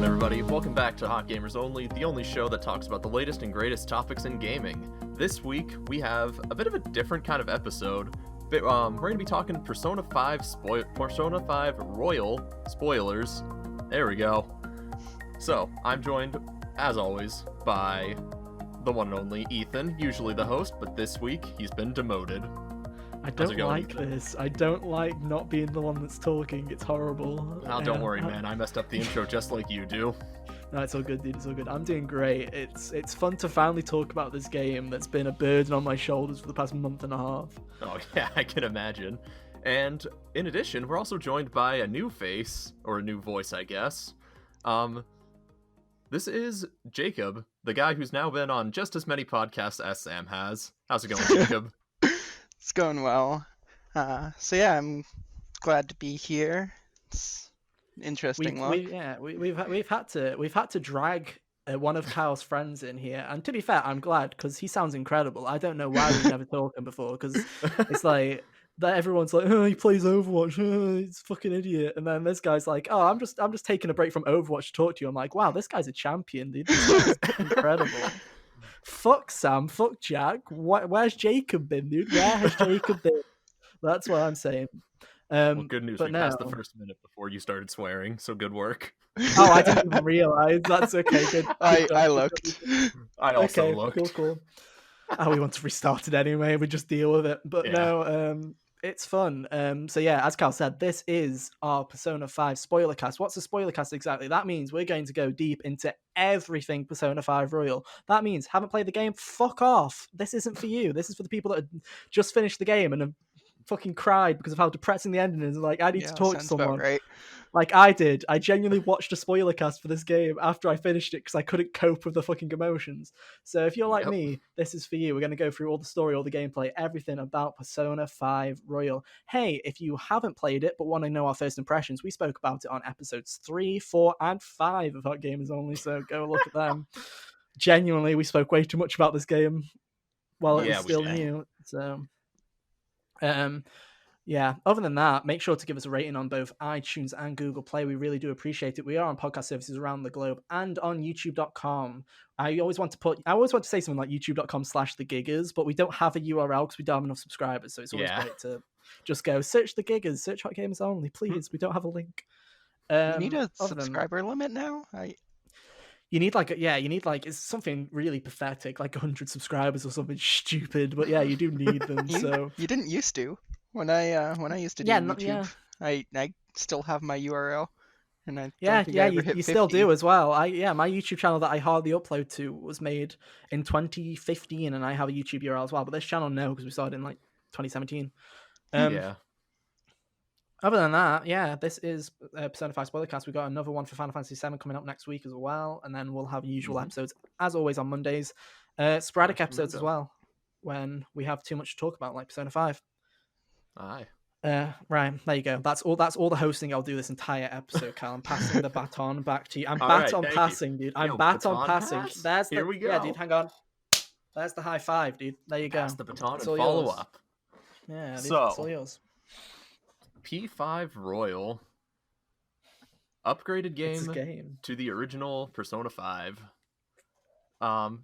on, everybody? Welcome back to Hot Gamers Only, the only show that talks about the latest and greatest topics in gaming. This week, we have a bit of a different kind of episode. We're going to be talking Persona 5 Royal spoilers. There we go. So, I'm joined, as always, by the one and only Ethan, usually the host, but this week, he's been demoted. I don't like this. I don't like not being the one that's talking. It's horrible. Oh, don't worry, man. I messed up the intro just like you do. No, it's all good, dude. It's all good. I'm doing great. It's fun to finally talk about this game that's been a burden on my shoulders for the past month and a half. Oh, yeah, I can imagine. And in addition, we're also joined by a new face, or a new voice, I guess. This is Jacob, the guy who's now been on just as many podcasts as Sam has. How's it going, Jacob? It's going well. So yeah, I'm glad to be here. It's interesting. We've had to drag one of Kyle's friends in here, and to be fair, I'm glad because he sounds incredible. I don't know why we've never talked to him before, because it's like that everyone's like, oh, he plays Overwatch, oh, he's a fucking idiot, and then this guy's like, oh, I'm just taking a break from Overwatch to talk to you. I'm like, wow, this guy's a champion, dude. This guy's incredible. Fuck Sam, fuck Jack. Where's Jacob been, dude? Where has Jacob been? That's what I'm saying. Well, good news. We passed the first minute before you started swearing, so good work. Oh, I didn't even realize. That's okay. Good. I looked. I also looked. Cool. Oh, we want to restart it anyway. We just deal with it. But no, it's fun. So yeah, as Cal said, this is our Persona 5 spoilercast. What's a spoilercast exactly? That means we're going to go deep into everything Persona 5 Royal. That means haven't played the game? Fuck off. This isn't for you. This is for the people that have just finished the game and have fucking cried because of how depressing the ending is. Like, I need to talk to someone. Right. Like I did. I genuinely watched a spoiler cast for this game after I finished it because I couldn't cope with the fucking emotions. So if you're like me, this is for you. We're going to go through all the story, all the gameplay, everything about Persona 5 Royal. Hey, if you haven't played it but want to know our first impressions, we spoke about it on episodes 3, 4, and 5 of Hot Gamers Only, so go look at them. Genuinely, we spoke way too much about this game while it was still new. So, yeah, other than that, make sure to give us a rating on both iTunes and Google Play. We really do appreciate it. We are on podcast services around the globe and on youtube.com. I always want to say something like youtube.com/thegiggers, but we don't have a URL because we don't have enough subscribers. So it's always great to just go search the Giggers, search Hot Gamers Only, please. We don't have a link. You need a subscriber limit now? You need it's something really pathetic, like 100 subscribers or something stupid. But yeah, you do need them. You didn't used to. When I used to do YouTube, I still have my URL, and I you still do as well. My YouTube channel that I hardly upload to was made in 2015, and I have a YouTube URL as well. But this channel no, because we started in like 2017. Other than that, this is Persona 5 Spoilercast. We've got another one for Final Fantasy VII coming up next week as well, and then we'll have usual episodes as always on Mondays, sporadic episodes as well when we have too much to talk about, like Persona 5. Aye. Right, there you go. That's all the hosting I'll do this entire episode, Cal. I'm passing the baton back to you. I'm passing, dude. I'm baton passing. Here we go. Yeah, dude, hang on. There's the high five, dude. There you go. Pass the baton and follow up. Yeah, dude, it's all yours. P5 Royal. Upgraded game to the original Persona 5.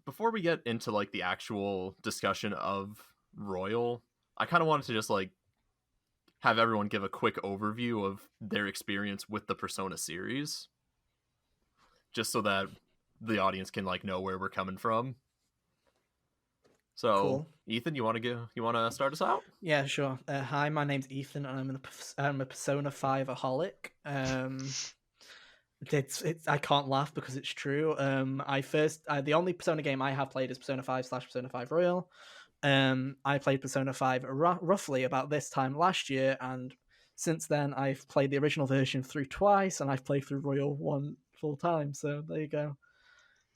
Before we get into like the actual discussion of Royal, I kind of wanted to just like have everyone give a quick overview of their experience with the Persona series, just so that the audience can like know where we're coming from. So, cool. Ethan, you want to start us out? Yeah, sure. Hi, my name's Ethan, and I'm a Persona 5-aholic. I can't laugh because it's true. The only Persona game I have played is Persona 5/Persona 5 Royal. I played Persona 5 roughly about this time last year, and since then I've played the original version through twice, and I've played through Royal one full time, so there you go.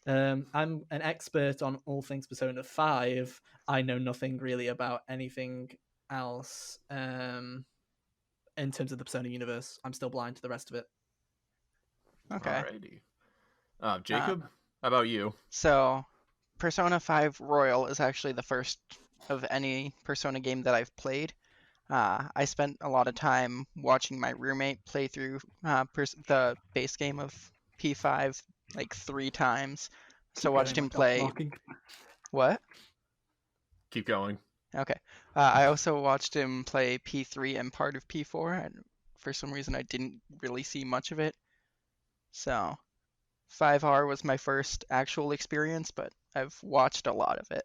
I'm an expert on all things Persona 5. I know nothing really about anything else in terms of the Persona universe. I'm still blind to the rest of it. Okay. Alrighty. Jacob, how about you? So, Persona 5 Royal is actually the first of any Persona game that I've played. I spent a lot of time watching my roommate play through the base game of P5 like 3 times. So Keep watched going, him my dog's play. barking. What? Keep going. Okay. I also watched him play P3 and part of P4, and for some reason I didn't really see much of it. So 5R was my first actual experience, but I've watched a lot of it.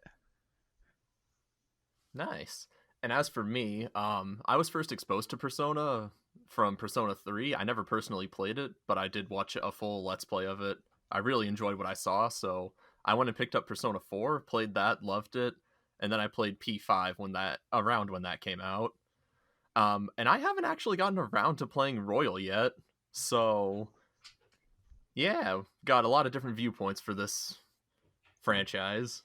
Nice. And as for me, I was first exposed to Persona from Persona 3. I never personally played it, but I did watch a full Let's Play of it. I really enjoyed what I saw, so I went and picked up Persona 4, played that, loved it, and then I played P5 when that came out. And I haven't actually gotten around to playing Royal yet, so yeah, got a lot of different viewpoints for this franchise.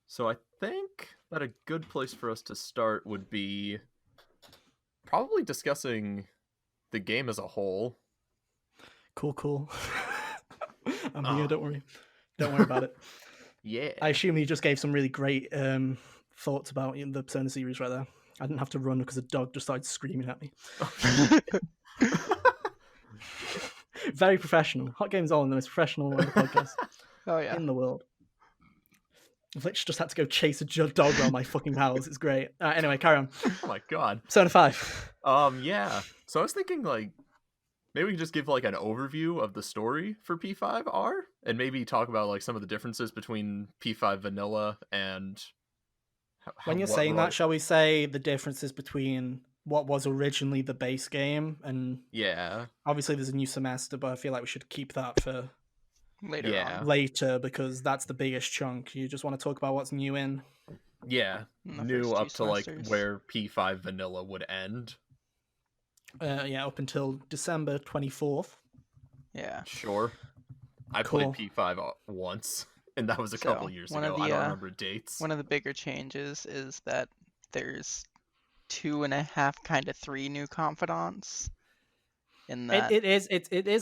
So I think that a good place for us to start would be probably discussing the game as a whole. Cool. I'm Oh. here, don't worry. Don't worry about it. Yeah. I assume you just gave some really great thoughts about the Persona series right there. I didn't have to run because a dog just started screaming at me. Very professional. Hot Games On, the most professional podcast Oh yeah. in the world. I've literally just had to go chase a dog around my fucking house. It's great. Anyway, carry on. Oh my god. Persona 5. Yeah. So I was thinking, like, maybe we can just give, like, an overview of the story for P5R, and maybe talk about, like, some of the differences between P5 Vanilla and... When you're saying that, shall we say the differences between what was originally the base game and... Yeah. Obviously, there's a new semester, but I feel like we should keep that for... later, because that's the biggest chunk. You just want to talk about what's new in? Yeah. New up to, like, where P5 Vanilla would end. Yeah, up until December 24th. Yeah. Sure. I played P5 once, and that was a couple years ago. I don't remember dates. One of the bigger changes is that there's 2.5, kind of 3 new confidants. In that, it is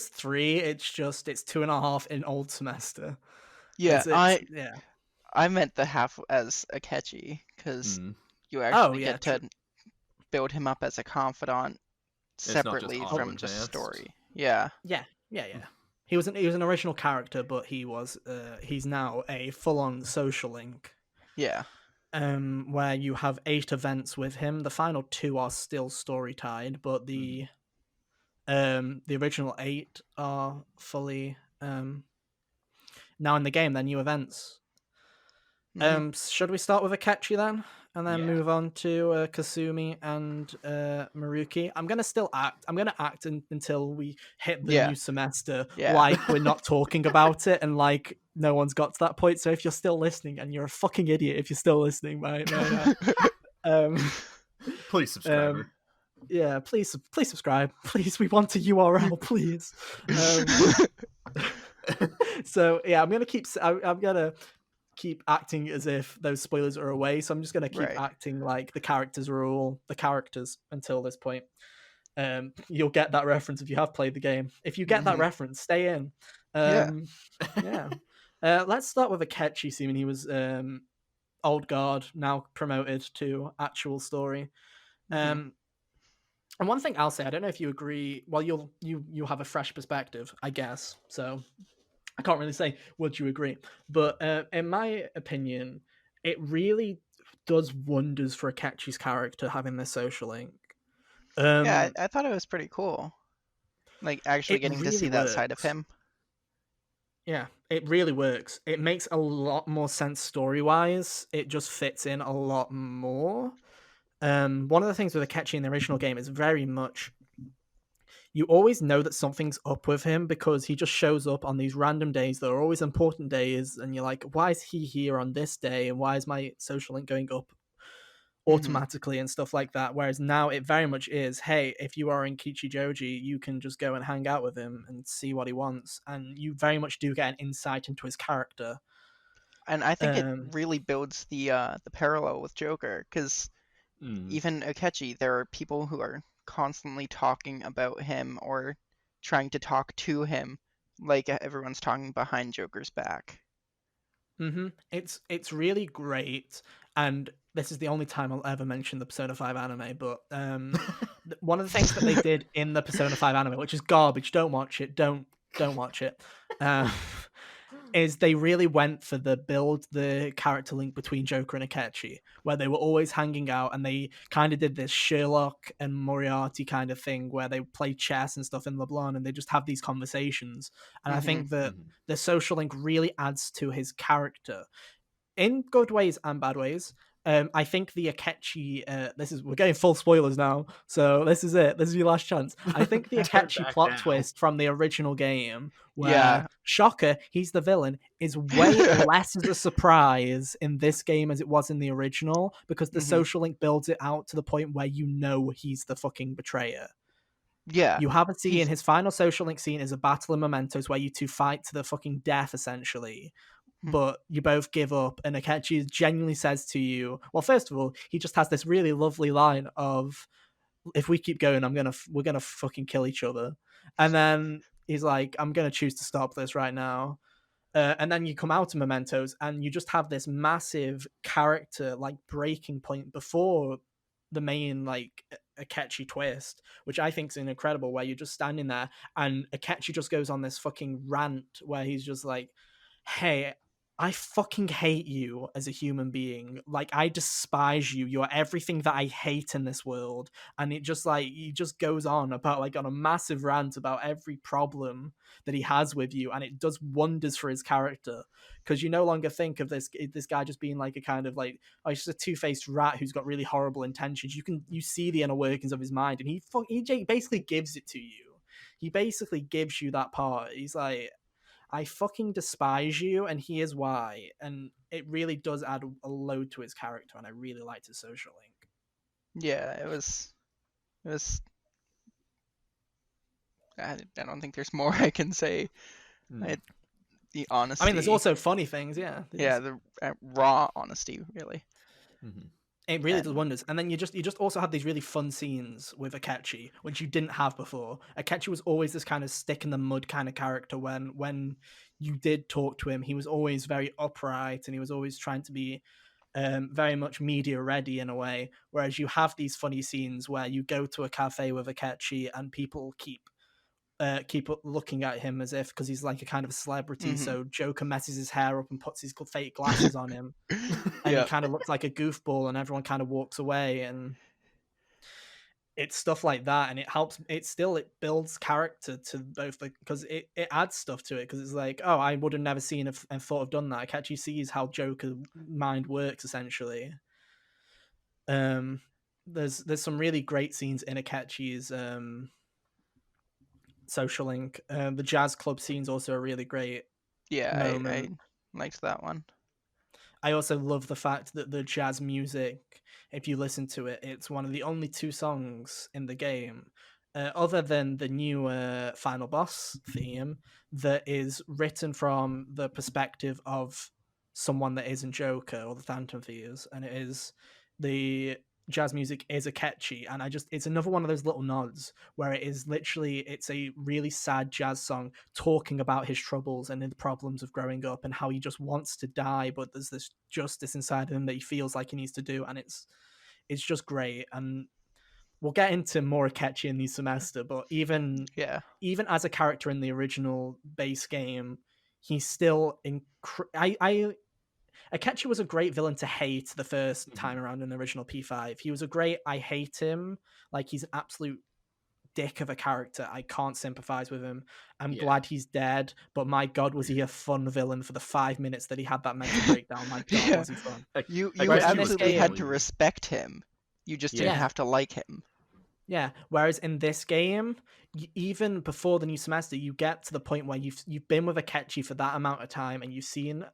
3. It's just it's 2.5 in old semester. Yeah, I meant the half as Akechi, because you actually get to build him up as a confidant separately from just story. Yeah. He was an original character, but he's now a full-on social link. Yeah. Where you have 8 events with him. The final 2 are still story tied, but the original 8 are fully now in the game. They're new events. Should we start with Akechi then, and then move on to Kasumi and Maruki? I'm gonna act until we hit the new semester, like we're not talking about it, and like no one's got to that point. So if you're still listening, and you're a fucking idiot if you're still listening, right? Please subscribe. Yeah, please subscribe. Please, we want a URL, please. So yeah, I'm gonna keep acting as if those spoilers are away. So I'm just gonna keep acting like the characters are all the characters until this point. You'll get that reference if you have played the game. If you get that reference, stay in. Let's start with Akechi, assuming he was old guard, now promoted to actual story. And one thing I'll say, I don't know if you agree. Well, you have a fresh perspective, I guess. So I can't really say would you agree, but in my opinion, it really does wonders for Akechi's character having this social link. I thought it was pretty cool, like actually getting to see that side of him. Yeah, it really works. It makes a lot more sense story-wise. It just fits in a lot more. One of the things with Akechi in the original game is very much you always know that something's up with him because he just shows up on these random days that are always important days, and you're like, why is he here on this day, and why is my social link going up automatically and stuff like that? Whereas now it very much is, hey, if you are in Kichijoji, you can just go and hang out with him and see what he wants, and you very much do get an insight into his character. And I think it really builds the parallel with Joker, because even Akechi, there are people who are constantly talking about him or trying to talk to him, like everyone's talking behind Joker's back. It's really great, and this is the only time I'll ever mention the Persona 5 anime, but one of the things that they did in the Persona 5 anime, which is garbage, don't watch it, don't don't watch it. Is they really went for the character link between Joker and Akechi, where they were always hanging out, and they kind of did this Sherlock and Moriarty kind of thing where they play chess and stuff in LeBlanc, and they just have these conversations. And I think that the social link really adds to his character in good ways and bad ways. I think the Akechi, we're getting full spoilers now, so this is it. This is your last chance. I think the Akechi plot twist from the original game, where shocker, he's the villain, is way less as a surprise in this game as it was in the original, because the social link builds it out to the point where you know he's the fucking betrayer. Yeah. You have a scene, his final social link scene is a battle of mementos where you two fight to the fucking death, essentially. But you both give up, and Akechi genuinely says to you, well, first of all, he just has this really lovely line of, if we keep going, we're gonna fucking kill each other. And then he's like, I'm gonna choose to stop this right now. And then you come out of Mementos, and you just have this massive character like breaking point before the main like Akechi twist, which I think is incredible, where you're just standing there and Akechi just goes on this fucking rant where he's just like, hey, I fucking hate you as a human being. Like, I despise you. You're everything that I hate in this world. And it just like, he just goes on about like on a massive rant about every problem that he has with you. And it does wonders for his character, because you no longer think of this guy just being like a kind of like, oh, he's just a two-faced rat who's got really horrible intentions. You see the inner workings of his mind, and he basically gives it to you. He basically gives you that part. He's like, I fucking despise you, and here's why. And it really does add a load to his character, and I really liked his social link. Yeah, it was. I don't think there's more I can say. The honesty. I mean, there's also funny things, yeah. Yeah, the raw honesty, really. It really does wonders. And then you just also have these really fun scenes with Akechi, which you didn't have before. Akechi was always this kind of stick in the mud kind of character. When you did talk to him, he was always very upright, and he was always trying to be very much media ready in a way. Whereas you have these funny scenes where you go to a cafe with Akechi and people keep looking at him as if, because he's like a kind of a celebrity, so Joker messes his hair up and puts his fake glasses on him, and he kind of looks like a goofball, and everyone kind of walks away. And it's stuff like that, and it builds character to both, because it adds stuff to it, because it's like, oh, I would have never seen and thought of done that. Akechi sees how Joker mind works, essentially. There's some really great scenes in Akechi's social link. The jazz club scene's also a really great moment. I liked that one. I also love the fact that the jazz music, if you listen to it, it's one of the only 2 songs in the game, other than the new final boss theme, that is written from the perspective of someone that isn't Joker or the Phantom Thieves, and it is the jazz music is Akechi, and it's another one of those little nods where it's a really sad jazz song talking about his troubles and the problems of growing up and how he just wants to die, but there's this justice inside him that he feels like he needs to do, and it's just great. And we'll get into more Akechi in the semester, but even as a character in the original base game, he's still Akechi was a great villain to hate the first time around in the original P5. He was I hate him. Like, he's an absolute dick of a character. I can't sympathize with him. I'm glad he's dead, but my God, was he a fun villain for the 5 minutes that he had that mental breakdown. My God, was he fun. You absolutely had to respect him. You just didn't have to like him. Yeah, whereas in this game, even before the new semester, you get to the point where you've been with Akechi for that amount of time, and you've seen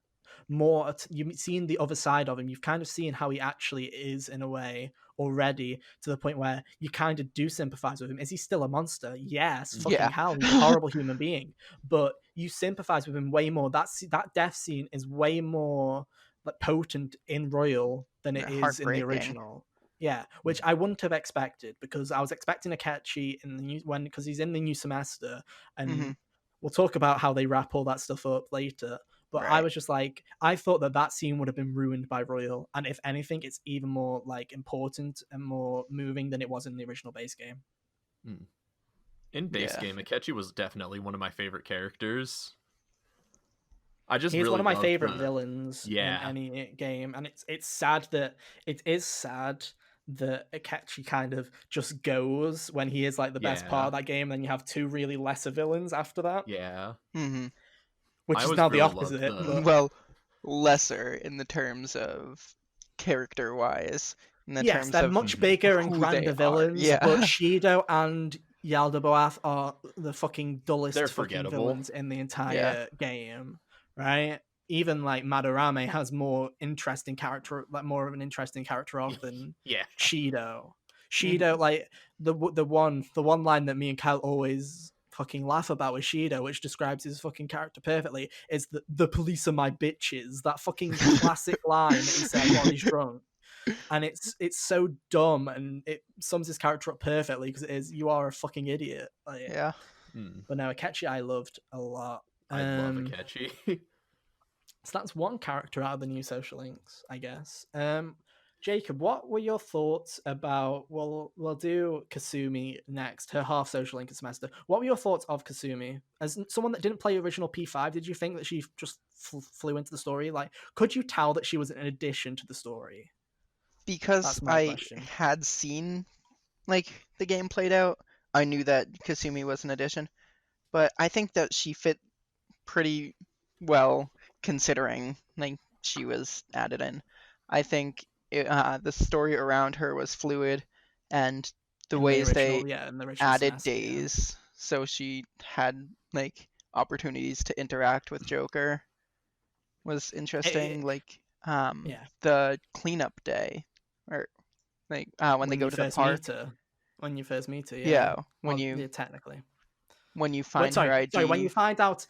the other side of him. You've kind of seen how he actually is in a way already, to the point where you kind of do sympathize with him. Is he still a monster? Yes, fucking hell, he's a horrible human being, but you sympathize with him way more. That death scene is way more like potent in Royal than it is in the original. Yeah, which I wouldn't have expected, because I was expecting Akechi because he's in the new semester, and we'll talk about how they wrap all that stuff up later. But I was just like, I thought that scene would have been ruined by Royal, and if anything, it's even more like important and more moving than it was in the original base game. In base Yeah. game, Akechi was definitely one of my favorite characters. He's really one of my loved favorite villains in Yeah. any game, and it's sad that Akechi kind of just goes when he is like the best part of that game. Then you have two really lesser villains after that, Yeah. which I is always now the really loved opposite. But Well, lesser in the terms of character-wise, in the yes, terms they're of much bigger and who they grander are. villains, Yeah. but Shido and Yaldabaoth are the fucking dullest They're fucking forgettable. villains in the entire game, right? Even like Madarame has more interesting character, like more of an interesting character arc than Yeah. Shido. Shido, like the one line that me and Kyle always fucking laugh about with Shido, which describes his fucking character perfectly, is that the police are my bitches. That fucking classic line that he said while he's drunk. And it's so dumb, and it sums his character up perfectly because it is, you are a fucking idiot. Like, Yeah. But no, Akechi I loved a lot. I love Akechi. So that's one character out of the new social links, I guess. Jacob, what were your thoughts about? Well, we'll do Kasumi next, her half social link semester. What were your thoughts of Kasumi? As someone that didn't play original P5, did you think that she just flew into the story? Like, could you tell that she was an addition to the story? Because I had seen like the game played out, I knew that Kasumi was an addition. But I think that she fit pretty well considering like she was added in. I think the story around her was fluid, and the ways they added days, so she had like opportunities to interact with Joker was interesting. Like the cleanup day, or like when they go to the park. When you first meet her, yeah. Technically. When you find her ID. Sorry, when you find out,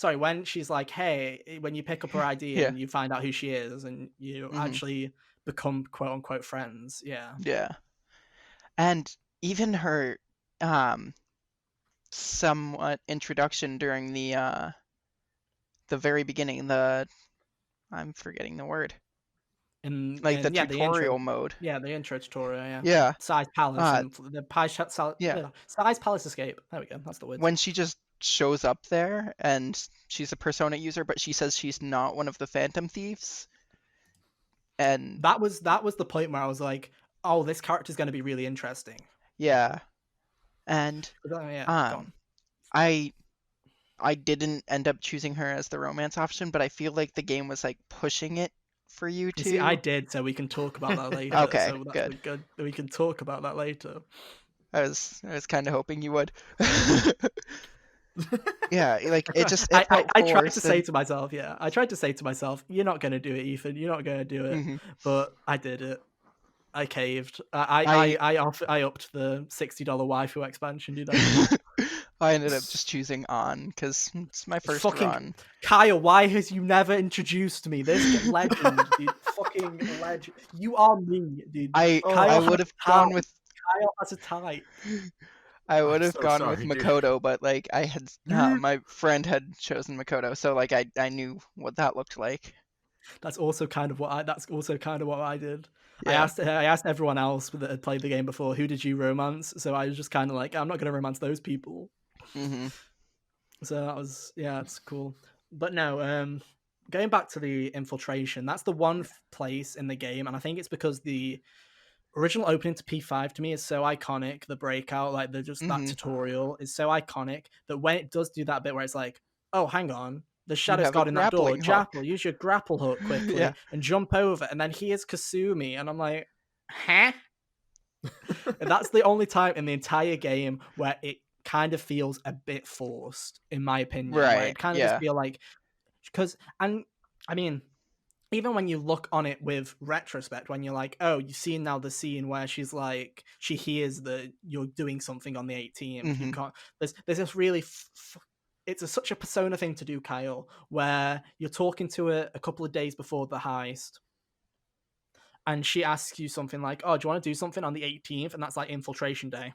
when she's like, hey, when you pick up her ID and you find out who she is and you actually become quote unquote friends. Yeah. And even her somewhat introduction during the very beginning, I'm forgetting the word. In the tutorial mode. Yeah, the intro tutorial, Yeah. Size Palace and the Size Palace Escape. There we go, that's the word. When she just shows up there and she's a Persona user, but she says she's not one of the Phantom Thieves. And that was the point where I was like, oh, this character's going to be really interesting. Yeah. And I didn't end up choosing her as the romance option, but I feel like the game was like pushing it for you to. See, I did, so we can talk about that later. Okay, so that's good. We can talk about that later. I was kind of hoping you would. Yeah, like it just. I tried to say to myself, you're not gonna do it, Ethan. You're not gonna do it. But I did it. I caved. I upped the $60 waifu expansion, dude. I ended up just choosing On because it's my first run. Kyle, why has you never introduced me? This legend, dude. Fucking legend. You are me, dude. I would have gone with Kyle has a type. I would have gone with Makoto, but like I had my friend had chosen Makoto, so like I knew what that looked like. That's also kind of what I did. Yeah. I asked everyone else that had played the game before, who did you romance? So I was just kind of like, I'm not going to romance those people. So that was, it's cool. But no, going back to the infiltration, that's the one place in the game, and I think it's because the original opening to P5 to me is so iconic. The breakout, like that tutorial is so iconic that when it does do that bit where it's like, oh, hang on, the Shadow's God in that door. Jappel, use your grapple hook quickly and jump over. And then here's Kasumi. And I'm like, huh? And that's the only time in the entire game where it kind of feels a bit forced, in my opinion. Right. Where it kind of just feel like, and I mean, even when you look on it with retrospect, when you're like, oh, you've seen now the scene where she's like, she hears that you're doing something on the 18th. You can't, there's this really it's such a Persona thing to do, Kyle, where you're talking to her a couple of days before the heist, and she asks you something like, oh, do you want to do something on the 18th? And that's like infiltration day.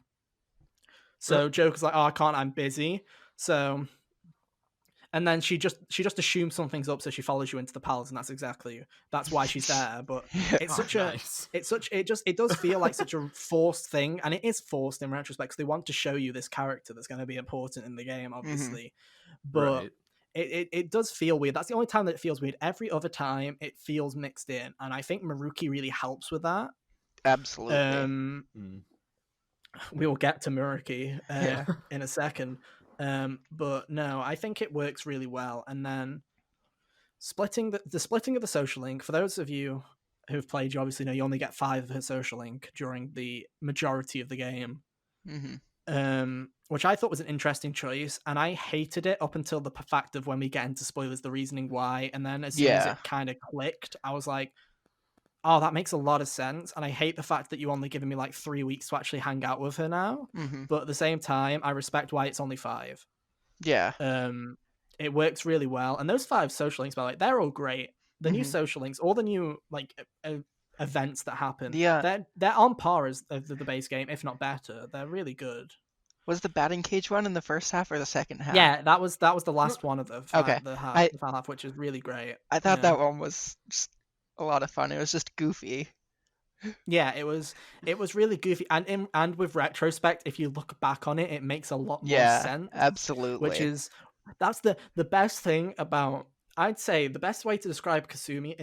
So Joker's like, oh, I can't, I'm busy. So and then she just assumes something's up, so she follows you into the palace, and that's why she's there. But it's such nice. it does feel like such a forced thing, and it is forced in retrospect, because they want to show you this character that's going to be important in the game, obviously. But Right. it does feel weird. That's the only time that it feels weird. Every other time it feels mixed in, and I think Maruki really helps with that. Absolutely. We will get to Maruki in a second. But no, I think it works really well. And then splitting the splitting of the social link, for those of you who've played, you obviously know you only get 5 of her social link during the majority of the game. Which I thought was an interesting choice, and I hated it up until the fact of when we get into spoilers, the reasoning why, and then as soon as it kind of clicked, I was like, oh, that makes a lot of sense. And I hate the fact that you only given me like 3 weeks to actually hang out with her now. But at the same time, I respect why it's only 5. Yeah. It works really well. And those 5 social links, by the way, they're all great. The new social links, all the new like events that happen, they're on par as the base game, if not better. They're really good. Was the batting cage one in the first half or the second half? Yeah, that was the last one of the final half, which is really great. I thought that one was just a lot of fun. It was just goofy. Yeah, it was really goofy, and with retrospect, if you look back on it, it makes a lot more sense. Absolutely. That's the best thing about. I'd say the best way to describe Kasumi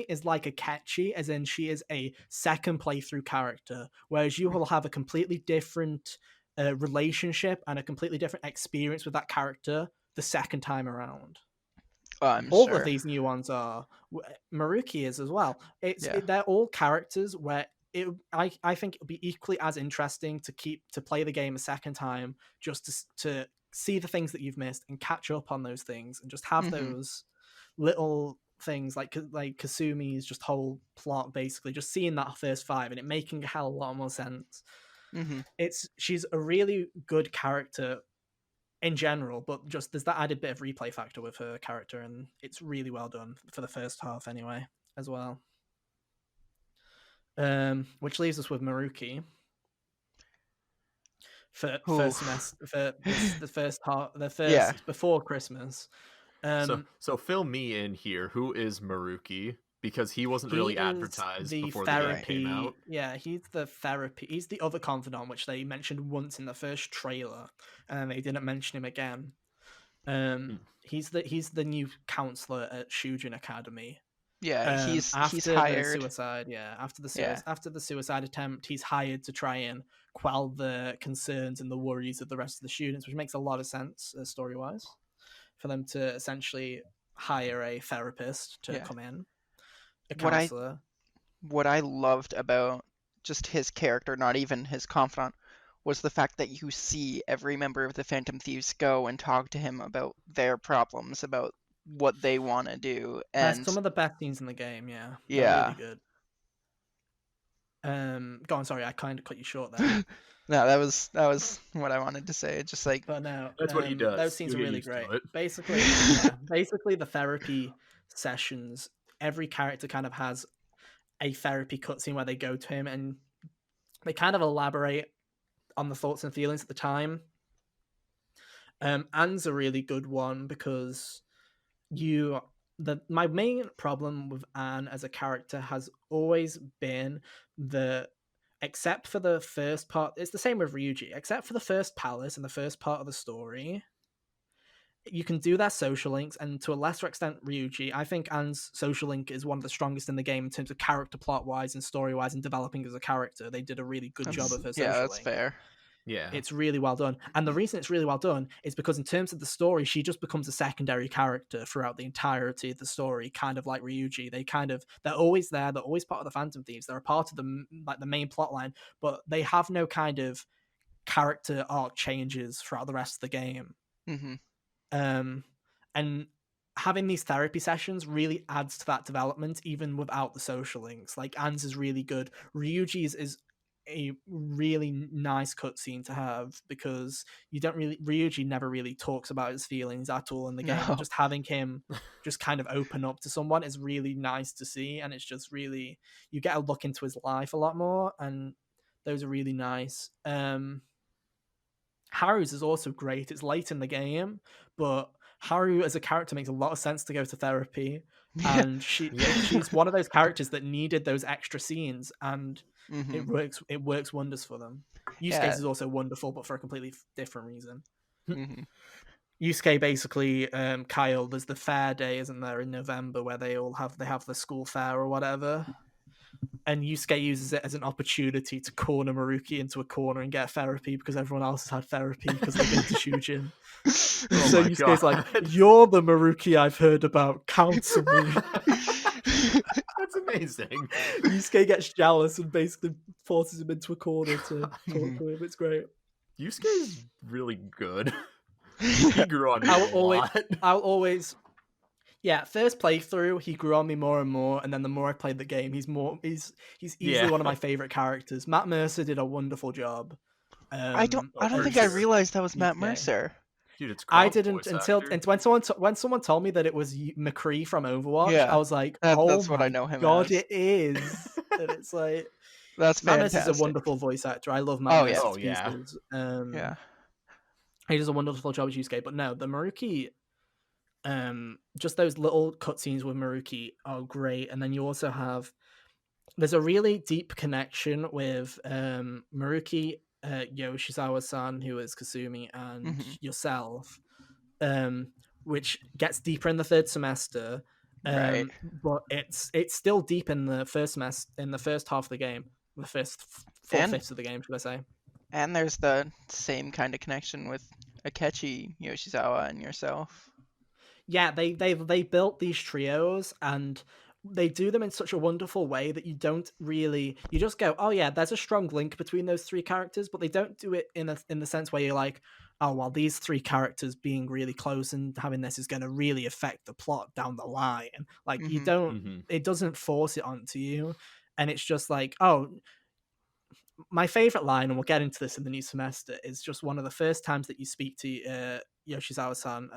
is like a Akechi, as in she is a second playthrough character, whereas you will have a completely different relationship and a completely different experience with that character the second time around. All of these new ones are. Maruki is as well. They're all characters where I think it'll be equally as interesting to play the game a second time, just to see the things that you've missed and catch up on those things, and just have those little things like Kasumi's just whole plot, basically just seeing that first 5 and it making a hell of a lot more sense. She's a really good character in general, but just there's that added bit of replay factor with her character, and it's really well done for the first half anyway as well. Which leaves us with Maruki for the first before Christmas. So fill me in here. Who is Maruki? Because he wasn't really advertised before the game came out. Yeah, he's the therapy. He's the other confidant, which they mentioned once in the first trailer, and they didn't mention him again. He's the new counselor at Shujin Academy. Yeah, he's hired. The suicide. Yeah, after the suicide attempt, he's hired to try and quell the concerns and the worries of the rest of the students, which makes a lot of sense story wise, for them to essentially hire a therapist to come in. A counselor. What I loved about just his character, not even his confidant, was the fact that you see every member of the Phantom Thieves go and talk to him about their problems, about what they want to do. And that's some of the best scenes in the game. Yeah. Yeah. Really good. Go on. Sorry, I kind of cut you short there. No, that was what I wanted to say. Just like, but no, that's what he does. Those scenes are really great. Basically, basically the therapy sessions. Every character kind of has a therapy cutscene where they go to him and they kind of elaborate on the thoughts and feelings at the time. Anne's a really good one because my main problem with Anne as a character has always been except for the first part, it's the same with Ryuji, except for the first palace and the first part of the story, you can do their social links, and to a lesser extent Ryuji, I think Anne's social link is one of the strongest in the game in terms of character plot wise and story wise and developing as a character. They did a really good job of her social link. Yeah, that's fair. Yeah, it's really well done, and the reason it's really well done is because in terms of the story, she just becomes a secondary character throughout the entirety of the story, kind of like Ryuji. They're always there, they're always part of the Phantom Thieves, they're a part of the main plot line, but they have no kind of character arc changes throughout the rest of the game. And having these therapy sessions really adds to that development, even without the social links. Like Anne's is really good. Ryuji's is a really nice cutscene to have because Ryuji never really talks about his feelings at all in the game. No. Just having him just kind of open up to someone is really nice to see, and it's just really, you get a look into his life a lot more, and those are really nice. Haru's is also great. It's late in the game, but Haru as a character makes a lot of sense to go to therapy, and she's one of those characters that needed those extra scenes, and it works wonders for them. Yusuke's is also wonderful, but for a completely different reason. Yusuke basically, Kyle, there's the fair day, isn't there, in November, where they have the school fair or whatever, and Yusuke uses it as an opportunity to corner Maruki into a corner and get therapy because everyone else has had therapy because they've been to Shujin. So Yusuke's like, "You're the Maruki I've heard about. Counsel me." That's amazing. Yusuke gets jealous and basically forces him into a corner to talk to him. It's great. Yusuke is really good. He grew on me a lot. I'll always. Yeah, first playthrough, he grew on me more and more, and then the more I played the game, he's easily one of my favorite characters. Matt Mercer did a wonderful job. I don't think I realized that was Matt Mercer. Dude, it's I didn't until when someone told me that it was McCree from Overwatch. I was like, that's what I know him God, as. It is. And it's like, that's fantastic. Matt Mercer's a wonderful voice actor. I love Matt Mercer. Oh yeah. He does a wonderful job as Yusuke, but no, the Maruki. Just those little cutscenes with Maruki are great, and then you also have there's a really deep connection with Maruki, Yoshizawa-san, who is Kasumi, and yourself, which gets deeper in the third semester, right? But it's still deep in the first semester, in the first half of the game, the first 4/5 of the game, should I say? And there's the same kind of connection with Akechi, Yoshizawa, and yourself. Yeah, they built these trios, and they do them in such a wonderful way that you just go, oh yeah, there's a strong link between those three characters, but they don't do it in the sense where you're like, oh well, these three characters being really close and having this is going to really affect the plot down the line. Like you don't, it doesn't force it onto you, and it's just like, oh. My favorite line, and we'll get into this in the new semester, is just one of the first times that you speak to Yoshizawa-san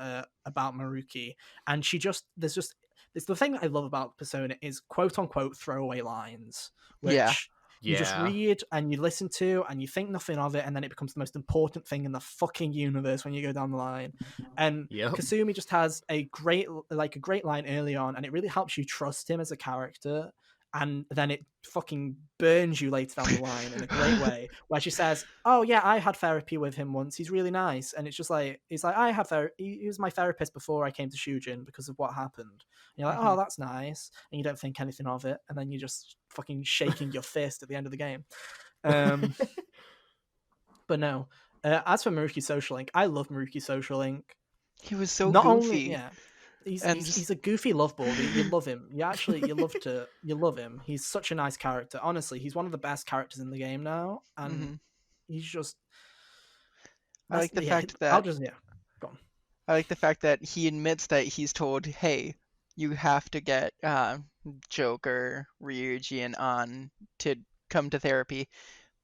about Maruki, and it's the thing that I love about Persona is quote unquote throwaway lines, which you just read and you listen to and you think nothing of it, and then it becomes the most important thing in the fucking universe when you go down the line. And Kasumi just has a great line early on, and it really helps you trust him as a character. And then it fucking burns you later down the line in a great way, where she says, "Oh yeah, I had therapy with him once. He's really nice." And it's just like, I had therapy. He was my therapist before I came to Shujin because of what happened. And you're like, oh, that's nice, and you don't think anything of it, and then you're just fucking shaking your fist at the end of the game. But no, as for Maruki Social Link, I love Maruki Social Link. He was so goofy. He's a goofy loveball. You love him. You love him. He's such a nice character. Honestly, he's one of the best characters in the game now, and he's just. I like the fact that Go on. I like the fact that he admits that he's told, "Hey, you have to get Joker, Ryuji, and An to come to therapy,"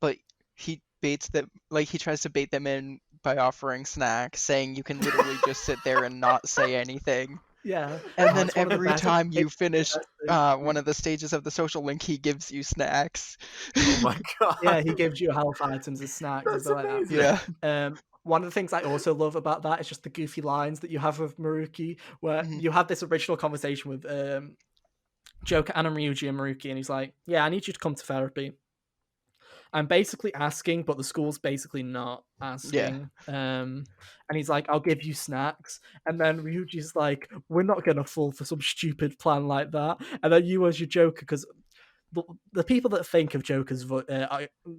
but he baits them, like he tries to bait them in by offering snacks, saying you can literally just sit there and not say anything. Yeah. And then every time you finish one of the stages of the social link, he gives you snacks. Oh my god. Yeah, he gives you health items as snacks. That's amazing. Like that. One of the things I also love about that is just the goofy lines that you have with Maruki, where you have this original conversation with Joker, Anna, Ryuji, and Maruki, and he's like, yeah, I need you to come to therapy. I'm basically asking, but the school's basically not asking. And he's like, I'll give you snacks. And then Ryuji's like, we're not going to fall for some stupid plan like that. And then you as your Joker, because the people that think of Joker's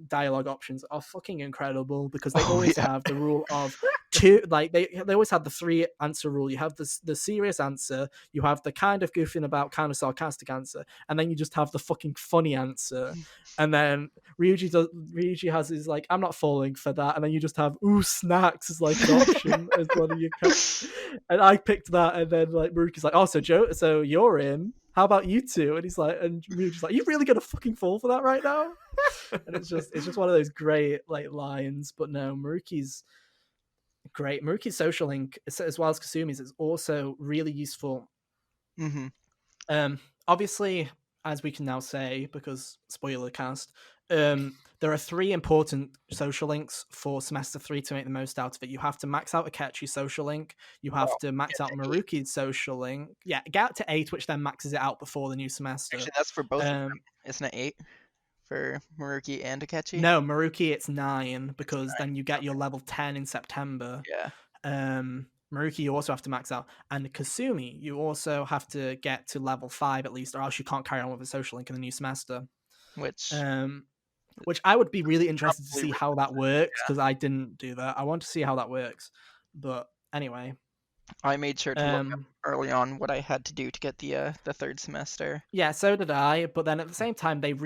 dialogue options are fucking incredible, because they always have the rule of two, like they always have the 3 answer rule. You have the serious answer, you have the kind of goofing about, kind of sarcastic answer, and then you just have the fucking funny answer. And then Ryuji has his like, I'm not falling for that, and then you just have snacks as like an option as one of your and I picked that, and then like Maruki's like, oh, so you're in. How about you two? And he's like, and Ryuji's like, you really gonna fucking fall for that right now? And it's just one of those great like lines. But no, Maruki's great. Maruki's social link, as well as Kasumi's, is also really useful. Obviously, as we can now say, because spoiler cast, there are 3 important social links for semester 3 to make the most out of it. You have to max out Akechi's social link. You have to max out Maruki's social link. Yeah, get out to 8, which then maxes it out before the new semester. Actually, that's for both of them. Isn't it 8 for Maruki and Akechi? No, Maruki, it's 9 because then you get your level 10 in September. Yeah. Maruki, you also have to max out. And Kasumi, you also have to get to level 5 at least, or else you can't carry on with a social link in the new semester. Which I would be really interested to see how that works, because I didn't do that. I want to see how that works. But anyway. I made sure to look up early on what I had to do to get the 3rd semester. Yeah, so did I. But then at the same time, they're in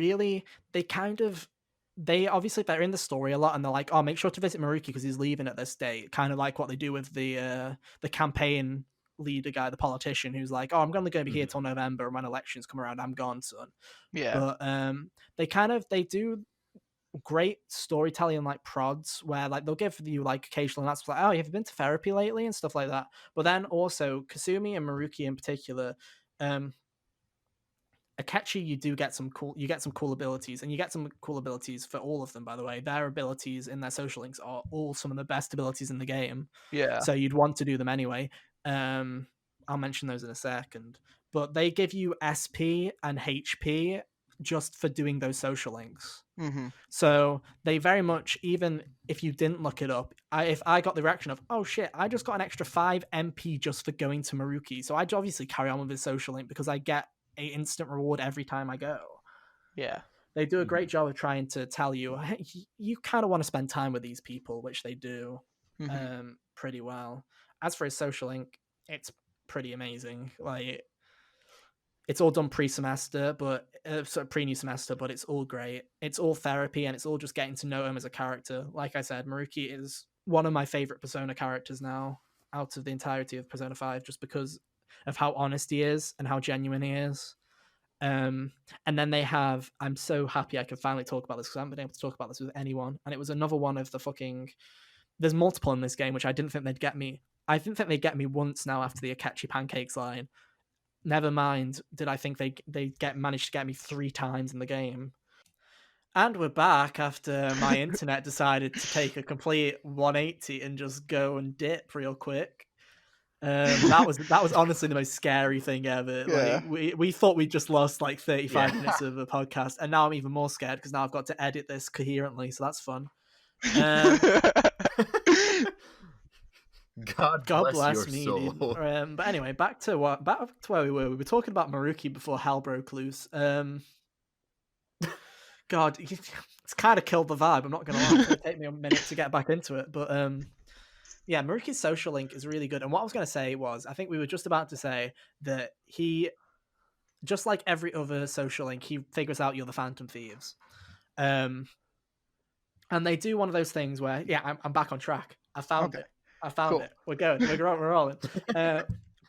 the story a lot, and they're like, oh, make sure to visit Maruki because he's leaving at this date. Kind of like what they do with the campaign leader guy, the politician, who's like, oh, I'm only going to be here till November, and when elections come around, I'm gone, son. Yeah. But they do great storytelling, like prods, where like they'll give you like occasionally that's like, oh, have you been to therapy lately and stuff like that. But then also Kasumi and Maruki in particular, Akechi, you get some cool abilities, and you get some cool abilities for all of them, by the way. Their abilities in their social links are all some of the best abilities in the game. Yeah. So you'd want to do them anyway. I'll mention those in a second. But they give you SP and HP just for doing those social links. Mm-hmm. So they very much, even if you didn't look it up, if I got the reaction of, oh shit, I just got an extra 5 MP just for going to Maruki, so I'd obviously carry on with his social link because I get an instant reward every time I go. Yeah. They do a great job of trying to tell you, hey, you kind of want to spend time with these people, which they do pretty well. As for his social link, it's pretty amazing. Like, it's all done pre-semester, but sort of pre-new semester, but it's all great. It's all therapy, and it's all just getting to know him as a character. Like I said, Maruki is one of my favorite Persona characters now, out of the entirety of Persona 5, just because of how honest he is and how genuine he is. And then they have, I'm so happy I can finally talk about this because I haven't been able to talk about this with anyone. And it was another one of the fucking, there's multiple in this game, which I didn't think they'd get me. I didn't think they'd get me once now after the Akechi Pancakes line. Never mind, did I think they managed to get me 3 times in the game. And we're back after my internet decided to take a complete 180 and just go and dip real quick. That was honestly the most scary thing ever. Yeah. Like we thought we just lost like 35 minutes of the podcast, and now I'm even more scared because now I've got to edit this coherently, so that's fun. God bless me. Soul. But anyway, back to where we were. We were talking about Maruki before hell broke loose. God, it's kind of killed the vibe. I'm not gonna lie. It's gonna take me a minute to get back into it, but yeah, Maruki's social link is really good. And what I was gonna say was, I think we were just about to say that he, just like every other social link, he figures out you're the Phantom Thieves. And they do one of those things where, yeah, I'm back on track. I found it. We're going. We're rolling.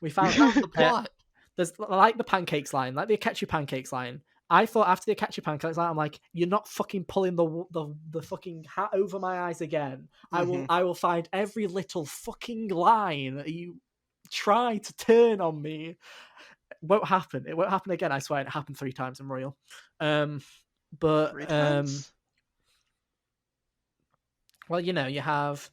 We found the plot. There's like the pancakes line, like the Akechi Pancakes line. I thought after the Akechi Pancakes line, I'm like, you're not fucking pulling the fucking hat over my eyes again. Mm-hmm. I will find every little fucking line that you try to turn on me. It won't happen. It won't happen again. I swear. It happened 3 times in Royal. But 3 times? Well, you know, you have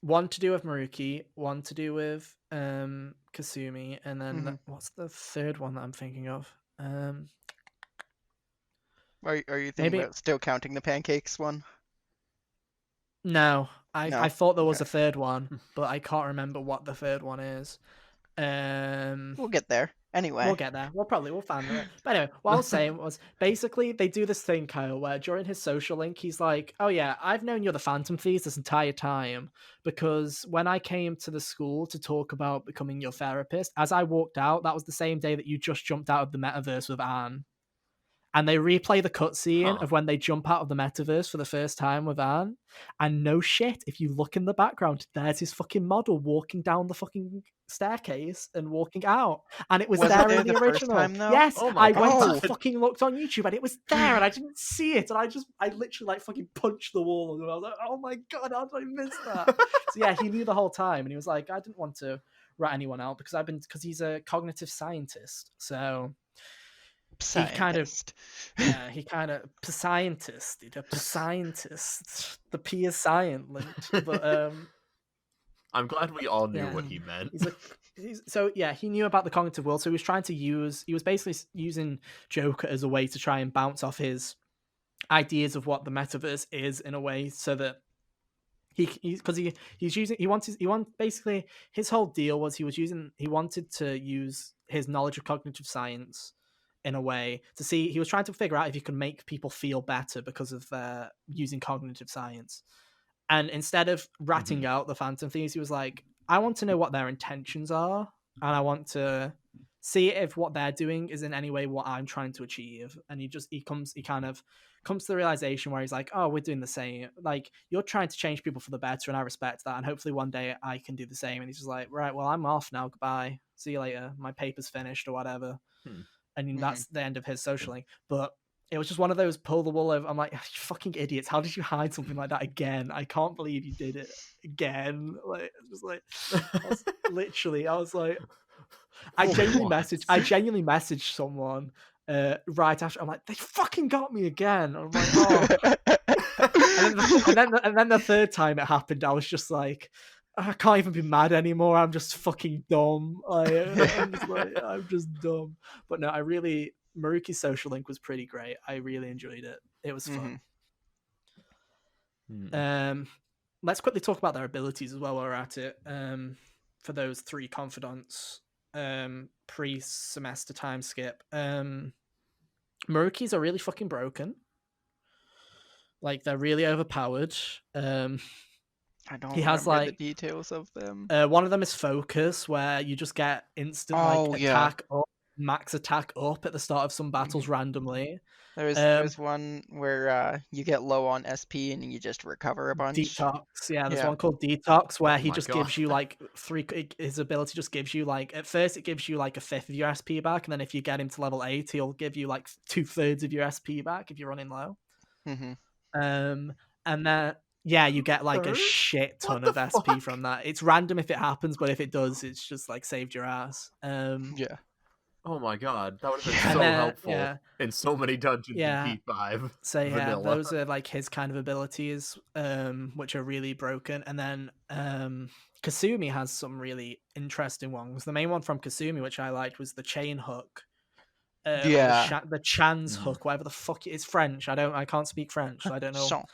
one to do with Maruki, one to do with Kasumi, and then what's the 3rd one that I'm thinking of? Are you thinking about still counting the pancakes one? No, I thought there was a 3rd one, but I can't remember what the 3rd one is. We'll get there. Anyway. We'll get there. We'll find it. But anyway, what I was saying was, basically, they do this thing, Kyle, where during his social link, he's like, oh yeah, I've known you're the Phantom Thieves this entire time, because when I came to the school to talk about becoming your therapist, as I walked out, that was the same day that you just jumped out of the metaverse with Anne. And they replay the cutscene of when they jump out of the metaverse for the first time with Anne. And no shit, if you look in the background, there's his fucking model walking down the fucking staircase and walking out. And it was there in the original. First time, though? Yes, I went God. and fucking looked on YouTube and it was there and I didn't see it. And I literally like fucking punched the wall and I was like, oh my God, how did I miss that? So yeah, he knew the whole time and he was like, I didn't want to rat anyone out because he's a cognitive scientist. So Scientist. He kind of scientist, the P is silent, but I'm glad we all knew what he meant. He knew about the cognitive world, so he was basically using Joker as a way to try and bounce off his ideas of what the metaverse is in a way, so that basically his whole deal was he wanted to use his knowledge of cognitive science in a way he was trying to figure out if he could make people feel better because of using cognitive science. And instead of ratting out the Phantom Thieves, he was like, I want to know what their intentions are, and I want to see if what they're doing is in any way what I'm trying to achieve. And he kind of comes to the realization where he's like, oh, we're doing the same. Like, you're trying to change people for the better, and I respect that. And hopefully one day I can do the same. And he's just like, right, well, I'm off now. Goodbye. See you later. My paper's finished or whatever. And that's the end of his socialing. But it was just one of those pull the wool over. I'm like, you fucking idiots. How did you hide something like that again? I can't believe you did it again. Like, I was like, I genuinely messaged someone right after. I'm like, they fucking got me again. I'm like, oh. and then the third time it happened, I was just like, I can't even be mad anymore. I'm just fucking dumb. I'm just dumb. But no, Maruki's social link was pretty great. I really enjoyed it. It was fun. Let's quickly talk about their abilities as well while we're at it. For those 3 confidants, pre-semester time skip. Maruki's are really fucking broken. Like, they're really overpowered. I don't remember the details of them. One of them is focus, where you just get instant attack up, max attack up at the start of some battles randomly. There's one where you get low on SP and you just recover a bunch. Detox, there's one called Detox where he just gives you like 3. His ability just gives you like, at first it gives you like 1/5 of your SP back, and then if you get him to level 8, he'll give you like 2/3 of your SP back if you're running low. And then you get like a shit ton of SP from that. It's random if it happens, but if it does, it's just like saved your ass. Oh my god, that would have been so helpful in so many dungeons in P5. So vanilla. Those are like his kind of abilities, which are really broken. And then Kasumi has some really interesting ones. The main one from Kasumi, which I liked, was the chain hook. The Chan's hook, whatever the fuck it is. French. I can't speak French, so I don't know.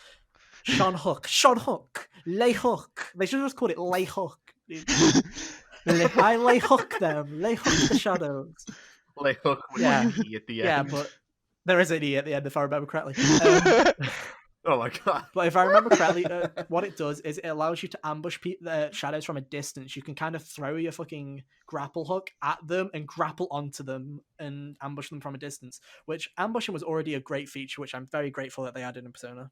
Sean Hook, lay hook. They should have just called it lay hook. I lay hook them, lay hook the shadows. Lay hook with an E at the end. Yeah, but there is an E at the end if I remember correctly. Oh my god! But if I remember correctly, what it does is it allows you to ambush the shadows from a distance. You can kind of throw your fucking grapple hook at them and grapple onto them and ambush them from a distance. Which ambushing was already a great feature, which I'm very grateful that they added in Persona,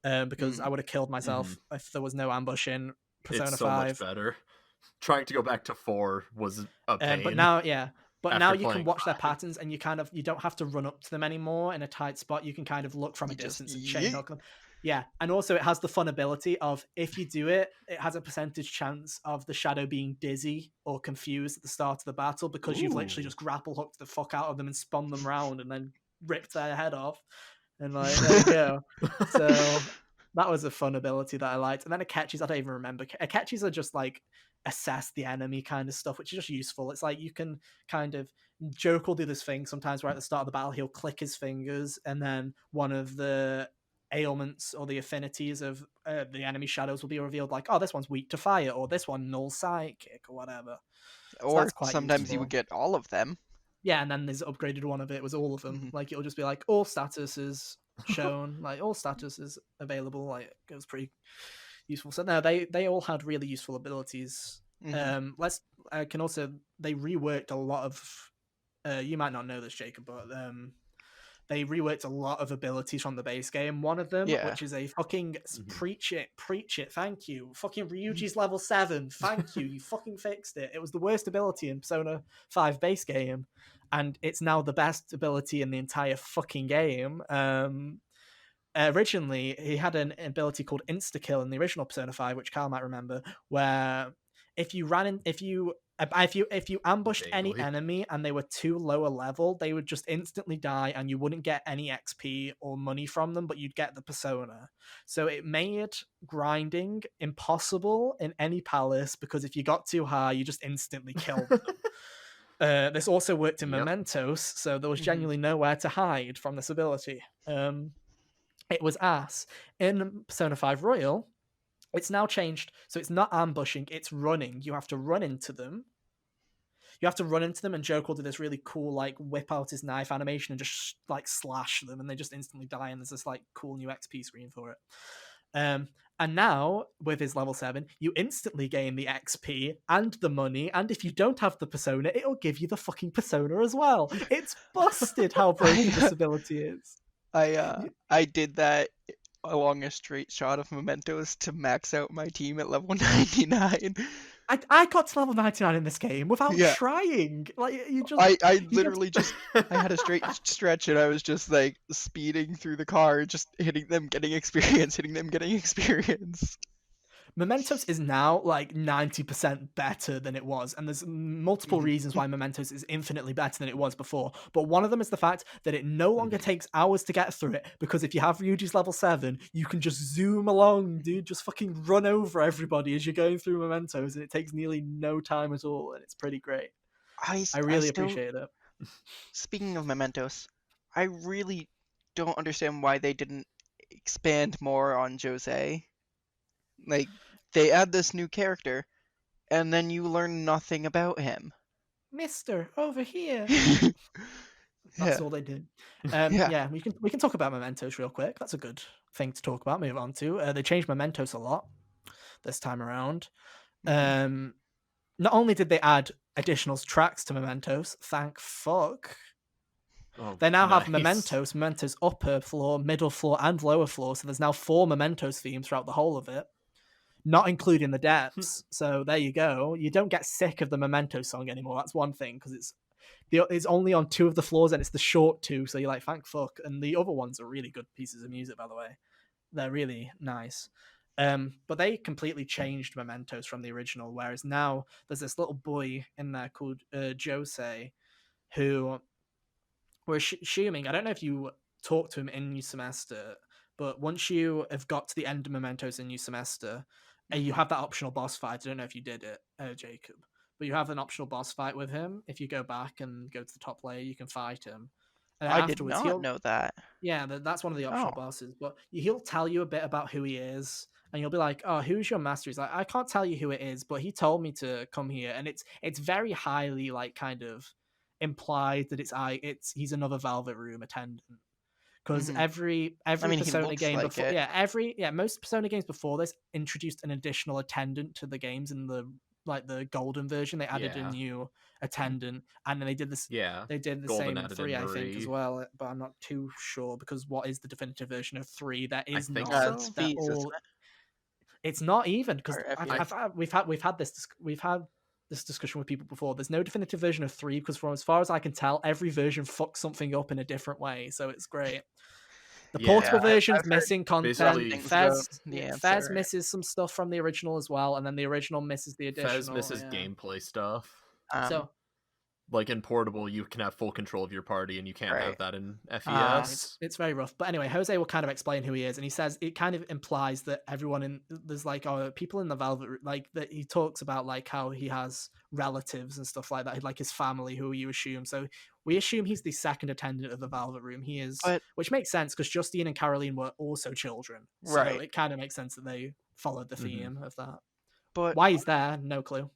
because I would have killed myself if there was no ambush in Persona 5. It's so much better. Trying to go back to 4 was a pain. But now you can watch their patterns, and you don't have to run up to them anymore in a tight spot. You can kind of look from a distance and chain hook them. Yeah, and also it has the fun ability of, if you do it, it has a percentage chance of the shadow being dizzy or confused at the start of the battle, because you've literally just grapple hooked the fuck out of them and spun them round and then ripped their head off. And like, there you go. So that was a fun ability that I liked. And then Akechi's, I don't even remember. Akechi's are just like assess the enemy kind of stuff, which is just useful. It's like you can kind of, Joke will do this thing sometimes where at the start of the battle he'll click his fingers, and then one of the ailments or the affinities of the enemy shadows will be revealed, like, oh, this one's weak to fire, or this one null psychic, or whatever. Or so sometimes you would get all of them. Yeah, and then there's upgraded one of it was all of them. Like, it'll just be like all statuses shown, like all statuses available. Like, it was pretty useful. So no, they all had really useful abilities. They reworked a lot of you might not know this, Jacob, but they reworked a lot of abilities from the base game. One of them, which is a fucking preach it, thank you. Fucking Ryuji's level 7, thank you. You fucking fixed it. It was the worst ability in Persona 5 base game, and it's now the best ability in the entire fucking game. Originally, he had an ability called Insta Kill in the original Persona 5, which Carl might remember, where if you If you ambushed any Vaguely. enemy and they were too low a level, they would just instantly die, and you wouldn't get any XP or money from them, but you'd get the persona. So it made grinding impossible in any palace, because if you got too high, you just instantly killed them. This also worked in Yep. Mementos, so there was genuinely nowhere to hide from this ability. It was ass. In Persona 5 Royal, it's now changed, so it's not ambushing, it's running. You have to run into them. And Joker will do this really cool, like, whip out his knife animation and just, like, slash them, and they just instantly die, and there's this, like, cool new XP screen for it. And now, with his level 7, you instantly gain the XP and the money, and if you don't have the persona, it'll give you the fucking persona as well. It's busted how broken this ability is. I did that along a straight shot of Mementos to max out my team at level 99. I got to level 99 in this game without trying. Like, you just... I literally just... I had a straight stretch, and I was just, like, speeding through the car, just hitting them, getting experience, Mementos is now, like, 90% better than it was, and there's multiple reasons why Mementos is infinitely better than it was before, but one of them is the fact that it no longer takes hours to get through it, because if you have Ryuji's level 7, you can just zoom along, dude, just fucking run over everybody as you're going through Mementos, and it takes nearly no time at all, and it's pretty great. I really appreciate it. Speaking of Mementos, I really don't understand why they didn't expand more on Jose. Like, they add this new character, and then you learn nothing about him. Mister, over here. That's all they did. We can talk about Mementos real quick. That's a good thing to talk about. Move on to. They changed Mementos a lot this time around. Not only did they add additional tracks to Mementos, thank fuck. They now have Mementos upper floor, middle floor, and lower floor. So there's now 4 Mementos themes throughout the whole of it, not including the depths. So there you go. You don't get sick of the Memento song anymore. That's one thing, because it's only on 2 of the floors, and it's the short 2. So you're like, thank fuck. And the other ones are really good pieces of music, by the way. They're really nice. But they completely changed Mementos from the original, whereas now there's this little boy in there called Jose, who we're assuming, I don't know if you talk to him in New Semester, but once you have got to the end of Mementos in New Semester, you have that optional boss fight. I don't know if you did it, Jacob, but you have an optional boss fight with him. If you go back and go to the top layer, you can fight him. And I did not know that. Yeah, that's one of the optional bosses, but he'll tell you a bit about who he is, and you'll be like, oh, who's your master? He's like, I can't tell you who it is, but he told me to come here, and it's very highly, like, kind of implied that he's another Velvet Room attendant, because every Persona game like before, most Persona games before this introduced an additional attendant to the games. In the golden version, they added a new attendant, and then they did this. Yeah, they did the Golden same in 3, I think, as well. But I'm not too sure, because what is the definitive version of 3? That is not. It's not even, because we've had this discussion with people before. There's no definitive version of 3, because from as far as I can tell, every version fucks something up in a different way. So it's great. The portable version's missing content. Fez misses some stuff from the original as well, and then the original misses the additional. Fez misses gameplay stuff. So, like, in portable, you can have full control of your party, and you can't have that in FES. It's very rough. But anyway, Jose will kind of explain who he is, and he says it kind of implies that everyone there's like people in the Velvet, like, that he talks about, like, how he has relatives and stuff like that, like his family, who you assume. So we assume he's the second attendant of the Velvet Room. He is, which makes sense, because Justine and Caroline were also children. So it kind of makes sense that they followed the theme of that. But why he's there, no clue.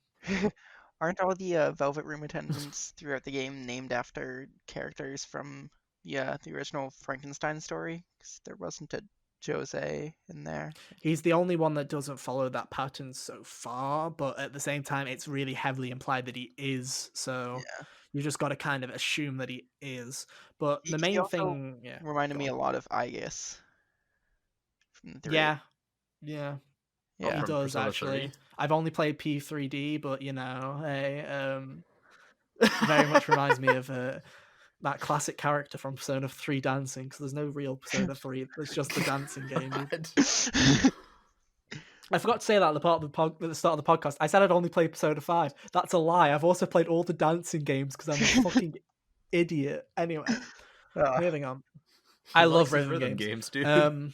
Aren't all the Velvet Room attendants throughout the game named after characters from the original Frankenstein story? Because there wasn't a Jose in there. He's the only one that doesn't follow that pattern so far, but at the same time, it's really heavily implied that he is. So you just got to kind of assume that he is. But the main thing reminded me a lot of Aegis. Yeah. He does, actually. 3. I've only played P3D, but, hey, very much reminds me of that classic character from Persona 3 dancing, because there's no real Persona 3. It's just the dancing game. I forgot to say that at the start of the podcast. I said I'd only played Persona 5. That's a lie. I've also played all the dancing games because I'm a fucking idiot. Anyway, moving on. I love his rhythm games, dude.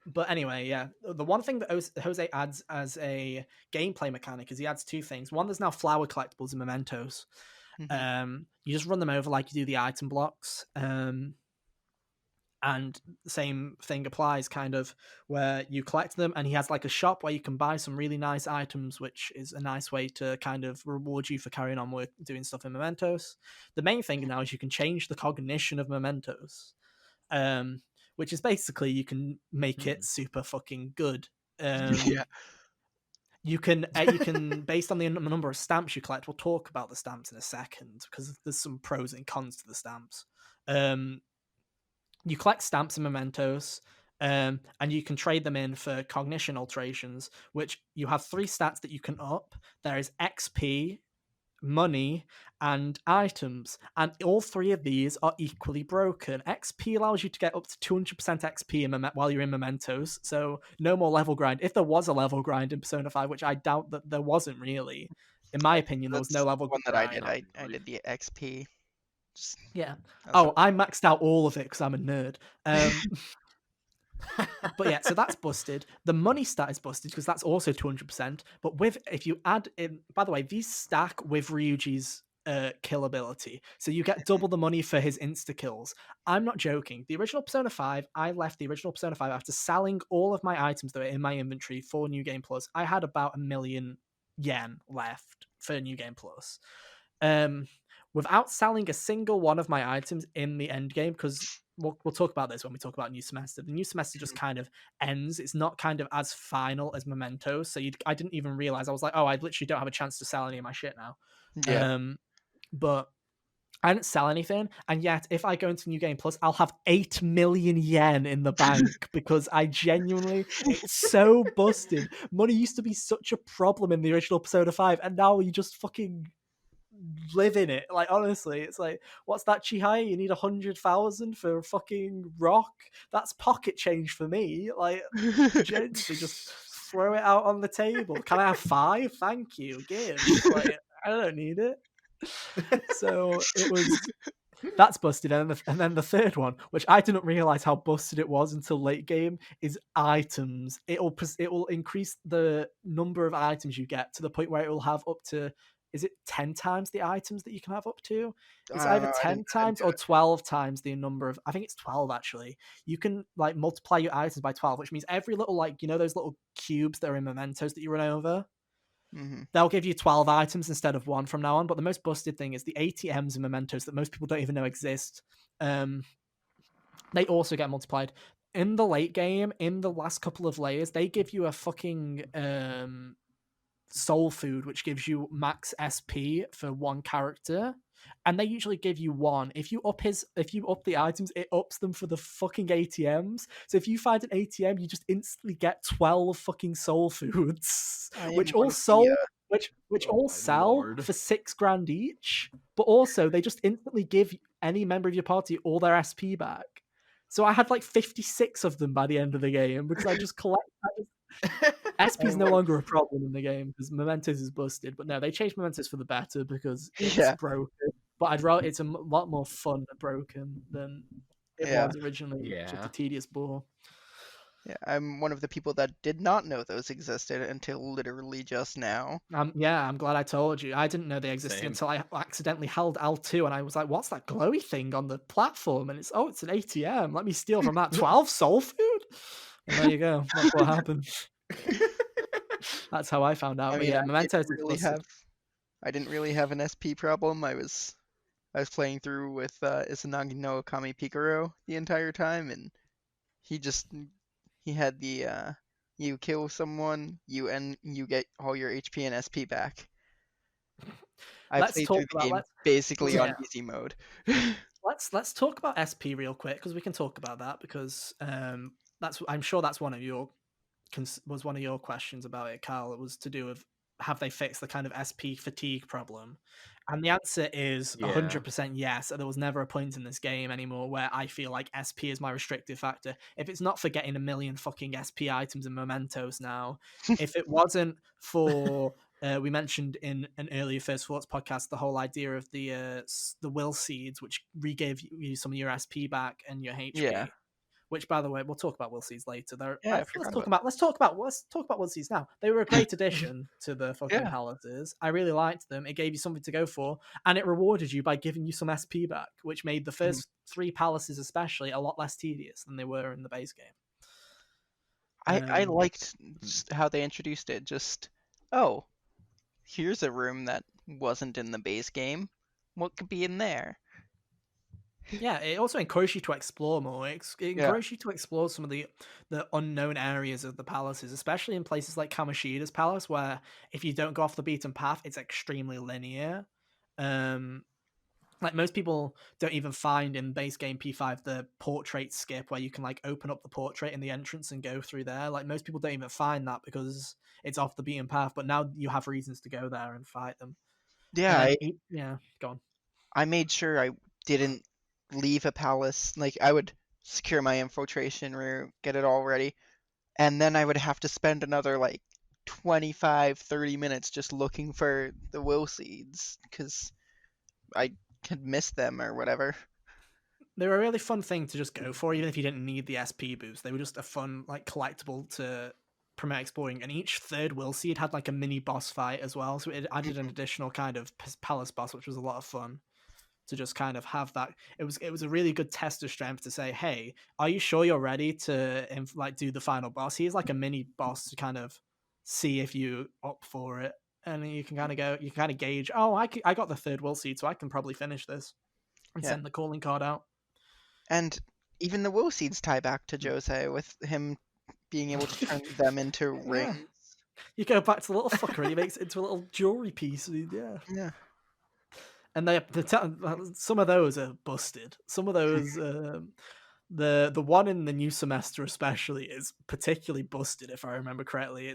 But anyway, yeah. The one thing that Jose adds as a gameplay mechanic is he adds two things. One, there's now flower collectibles and mementos. You just run them over like you do the item blocks. And the same thing applies, kind of, where you collect them, and he has like a shop where you can buy some really nice items, which is a nice way to kind of reward you for carrying on with doing stuff in mementos. The main thing now is you can change the cognition of mementos, which is basically you can make it super fucking good. Yeah. You can based on the number of stamps you collect. We'll talk about the stamps in a second because there's some pros and cons to the stamps. You collect stamps and mementos, and you can trade them in for cognition alterations, which you have 3 stats that you can up. There is XP, money, and items, and all 3 of these are equally broken. XP allows you to get up to 200% XP while you're in mementos, so no more level grind. If there was a level grind in Persona 5, which I doubt that there wasn't really, in my opinion, there was no level one grind. that I did the XP. Yeah. Oh, I maxed out all of it because I'm a nerd. But yeah, so that's busted. The money stat is busted because that's also 200%. But if you add in, by the way, these stack with Ryuji's kill ability. So you get double the money for his insta kills. I'm not joking. The original Persona 5, I left the original Persona 5 after selling all of my items that were in my inventory for New Game Plus. I had about 1,000,000 yen left for New Game Plus. Without selling a single one of my items in the end game, because we'll talk about this when we talk about New Semester. The New Semester just kind of ends. It's not kind of as final as Mementos. So I didn't even realize. I was like, oh, I literally don't have a chance to sell any of my shit now. Yeah. But I didn't sell anything, and yet if I go into New Game Plus, I'll have 8 million yen in the bank because I genuinely, it's so busted. Money used to be such a problem in the original Persona 5, and now you just fucking live in it. Like, honestly, it's like, what's that, Chihaya? You need 100,000 for a fucking rock? That's pocket change for me. Like, gently just throw it out on the table. Can I have 5? Thank you. Give. Like, I don't need it. So it was, that's busted. And then the third one, which I didn't realize how busted it was until late game, is items. It will increase the number of items you get to the point where it will have up to, is it 10 times the items that you can have up to? It's either 10 times or 12 times the number of, I think it's 12 actually. You can like multiply your items by 12, which means every little, like, you know, those little cubes that are in mementos that you run over? They'll give you 12 items instead of 1 from now on. But the most busted thing is the ATMs and mementos that most people don't even know exist. They also get multiplied. In the late game, in the last couple of layers, they give you a fucking soul food, which gives you max SP for 1 character, and they usually give you 1. If you up the items, it ups them for the fucking ATMs. So if you find an ATM, you just instantly get 12 fucking soul foods, which all sell for 6 grand each. But also, they just instantly give any member of your party all their SP back. So I had like 56 of them by the end of the game because I just collect. SP is no longer a problem in the game because Mementos is busted. But no, they changed Mementos for the better because it's broken. But I'd rather, it's a lot more fun broken than it was originally. Yeah. Just a tedious bore. Yeah, I'm one of the people that did not know those existed until literally just now. Yeah, I'm glad I told you. I didn't know they existed until I accidentally held L2 and I was like, what's that glowy thing on the platform? And it's an ATM. Let me steal from that. 12 soul food? And there you go. That's what happened. That's how I found out. I mean, but yeah, Mementos I didn't really have an SP problem. I was playing through with Izanagi no Okami Picaro the entire time, and he had the you kill someone, you get all your HP and SP back. I played through the game basically on easy mode. Let's talk about SP real quick because we can talk about that because I'm sure that's one of your questions about it, Carl. It was to do with have they fixed the kind of SP fatigue problem, And the answer is Yeah. 100% yes. There was never a point in this game anymore where I feel like SP is my restrictive factor. If it's not for getting a million fucking SP items and mementos now, if it wasn't for we mentioned in an earlier First Thoughts podcast the whole idea of the will seeds, which re-gave you some of your SP back and your HP. Yeah. Which, by the way, we'll talk about will seeds later. Yeah, Let's talk about will seeds now. They were a great addition to the fucking Yeah. palaces. I really liked them. It gave you something to go for, and it rewarded you by giving you some SP back, which made the first 3 palaces especially a lot less tedious than they were in the base game. I liked just how they introduced it. Just, oh, here's a room that wasn't in the base game. What could be in there? Yeah, it also encouraged you to explore more. It Yeah. encouraged you to explore some of the unknown areas of the palaces, especially in places like Kamoshida's palace, where if you don't go off the beaten path, it's extremely linear. Like most people don't even find in base game P5 the portrait skip where you can like open up the portrait in the entrance and go through there. Like most people don't even find that because it's off the beaten path. But now you have reasons to go there and fight them. Yeah, Yeah, go on. I made sure I didn't leave a palace. Like, I would secure my infiltration route, get it all ready, and then I would have to spend another like 25-30 minutes just looking for the will seeds because I had missed them or whatever. They were a really fun thing to just go for, even if you didn't need the SP boost. They were just a fun like collectible to promote exploring, and each third will seed had like a mini boss fight as well, so it added an additional kind of palace boss, which was a lot of fun to just kind of have that. It was a really good test of strength to say, hey, are you sure you're ready to like do the final boss? He's like a mini boss to kind of see if you up for it, and you can kind of gauge, oh, I got the third will seed, so I can probably finish this and send the calling card out. And even the will seeds tie back to Jose with him being able to turn them into rings. You go back to the little fucker and he makes it into a little jewelry piece. Yeah. And some of those are busted. Some of those, the one in the new semester especially is particularly busted, if I remember correctly.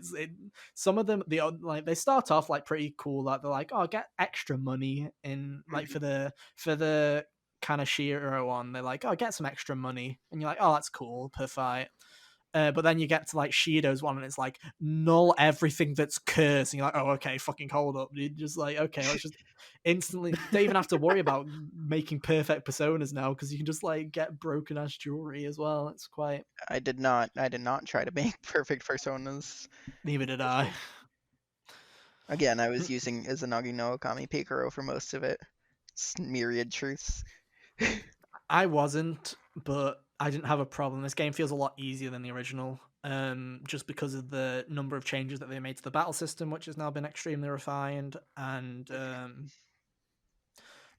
Some of them they start off like pretty cool. Like they're like, oh, get extra money in like for the kind of Shiro one. They're like, oh, get some extra money, and you're like, oh, that's cool per fight. But then you get to like Shido's one and it's like null everything that's cursed, and you're like, oh, okay, fucking hold up. You're just like, okay, let's just instantly don't even have to worry about making perfect personas now because you can just like get broken ass jewelry as well. It's quite. I did not try to make perfect personas. Neither did I. Again, I was using Izanagi no Okami Pikaro for most of it. It's myriad truths. I wasn't, but I didn't have a problem. This game feels a lot easier than the original, just because of the number of changes that they made to the battle system, which has now been extremely refined, and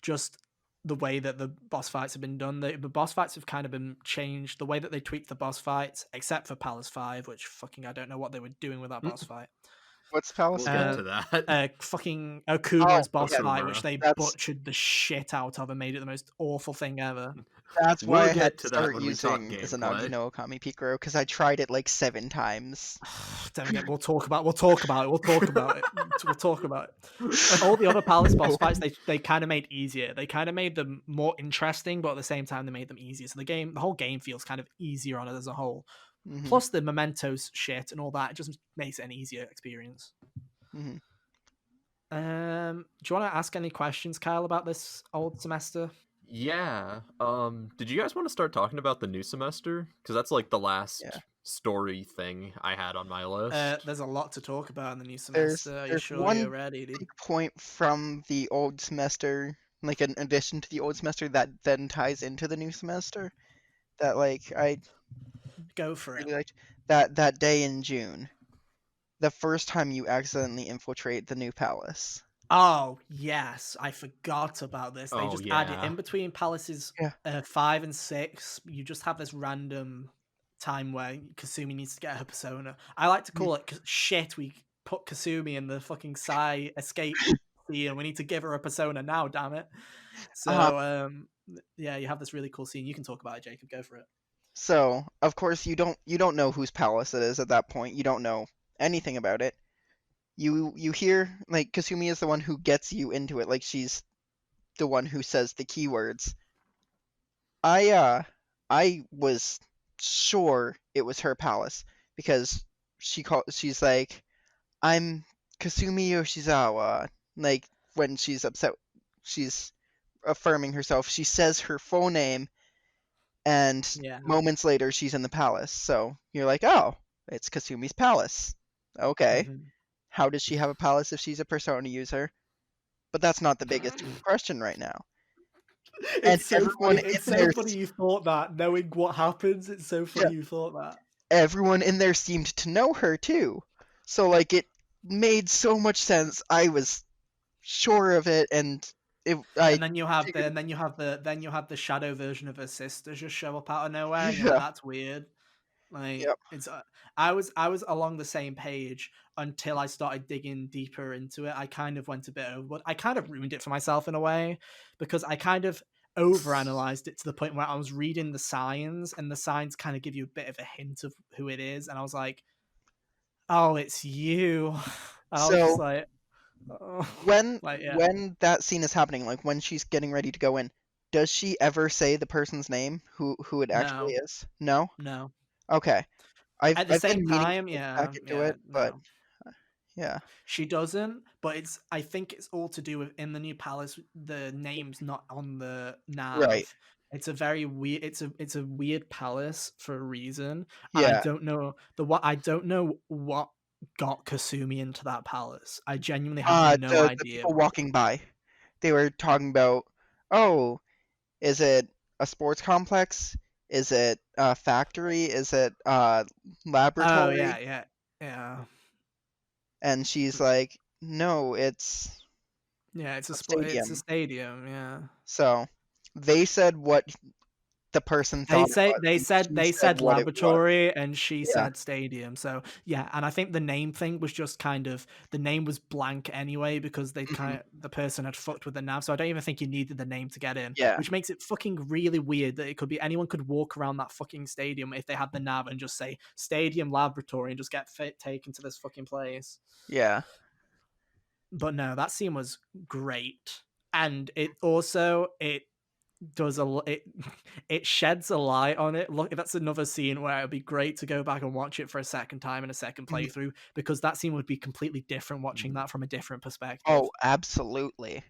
just the way that the boss fights have been done. The boss fights have kind of been changed. The way that they tweaked the boss fights, except for Palace 5, which fucking I don't know what they were doing with that boss fight. What's Palace? We'll get to that. Fucking Okumura's boss fight, which they That's... butchered the shit out of and made it the most awful thing ever. That's why I had to start using Izanagi no Okami Pikaro, because I tried it like 7 times. We'll talk about it. All the other Palace boss fights, they kind of made easier. They kind of made them more interesting, but at the same time, they made them easier. So the whole game feels kind of easier on it as a whole. Mm-hmm. Plus the mementos shit and all that, it just makes it an easier experience. Mm-hmm. Do you want to ask any questions, Kyle, about this old semester? Yeah. Did you guys want to start talking about the new semester? Because that's like the last story thing I had on my list. There's a lot to talk about in the new semester. Are you sure you're ready, dude? Big point from the old semester, like an addition to the old semester that then ties into the new semester. That like I go for really it. Liked that day in June, the first time you accidentally infiltrate the new palace. Oh yes, I forgot about this. They just added in between palaces 5 and 6. You just have this random time where Kasumi needs to get her persona. I like to call it shit. We put Kasumi in the fucking Sai escape scene, and we need to give her a persona now. Damn it! So yeah, you have this really cool scene. You can talk about it, Jacob. Go for it. So of course you don't know whose palace it is at that point. You don't know anything about it. you hear like Kasumi is the one who gets you into it, like she's the one who says the keywords. I was sure it was her palace because she's like, I'm Kasumi Yoshizawa. Like when she's upset, she's affirming herself. She says her full name, and Yeah. moments later she's in the palace. So you're like, oh, it's Kasumi's palace. Okay. Mhm. How does she have a palace if she's a Persona user? But that's not the biggest question right now. And It's so everyone funny. It's in so there, funny you thought that, knowing what happens. It's so yeah, funny you thought that. everyone in there seemed to know her too. So like it made so much sense. I was sure of it, and I And then you have figured, the shadow version of her sister just show up out of nowhere, and you're like, yeah, that's weird. Like yep. it's I was along the same page until I started digging deeper into it. I kind of went a bit overboard. I kind of ruined it for myself in a way because I kind of overanalyzed it to the point where I was reading the signs, and the signs kind of give you a bit of a hint of who it is, and I was like, "Oh, it's you," and I was just So like, oh. when Like yeah, when that scene is happening, like when she's getting ready to go in, does she ever say the person's name, who it actually no, is? No? no. Okay. At the I've same been meaning to time, look back yeah, into yeah, it, but no. yeah. She doesn't, but I think it's all to do with in the new palace the name's not on the Right. nav. It's a very weird it's a weird palace for a reason, and Yeah. I don't know what got Kasumi into that palace. I genuinely have no The idea. people walking by, they were talking about, oh, is it a sports complex? Is it a factory? Is it a Oh laboratory? yeah, yeah. Yeah. And she's like, no, it's Yeah, a it's a stadium. stadium, yeah. So they said what the person They thought it say was, and she they said said what it was. laboratory and she Yeah. said stadium. So yeah, and I think the name thing was just kind of the name was blank anyway because Hmm. the person had fucked with the nav. So I don't even think you needed the name to get in, Yeah. which makes it fucking really weird that it could be anyone could walk around that fucking stadium if they had the nav and just say stadium laboratory and just get taken to this fucking place. Yeah. But no, that scene was great. And it does it sheds a light on it. Look, that's another scene where it'd be great to go back and watch it for a second time in a second Mhm. playthrough because that scene would be completely different watching Mhm. that from a different perspective. Oh, absolutely.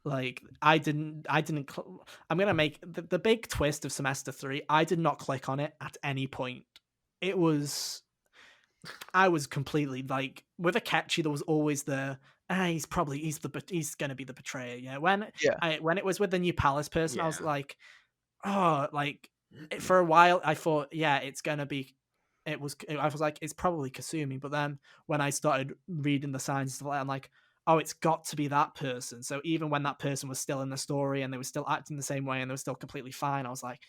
Like I'm gonna make the big twist of semester 3. I did not click on it at any point. It was I was completely like with Akechi. There was always he's gonna be the betrayer. Yeah, Yeah. when it was with the new palace person, I was Yeah. like, oh, like for a while I thought, yeah, it's gonna be. I was like, it's probably Kasumi. But then when I started reading the signs, and stuff like that, I'm like, oh, it's got to be that person. So even when that person was still in the story and they were still acting the same way and they were still completely fine, I was like,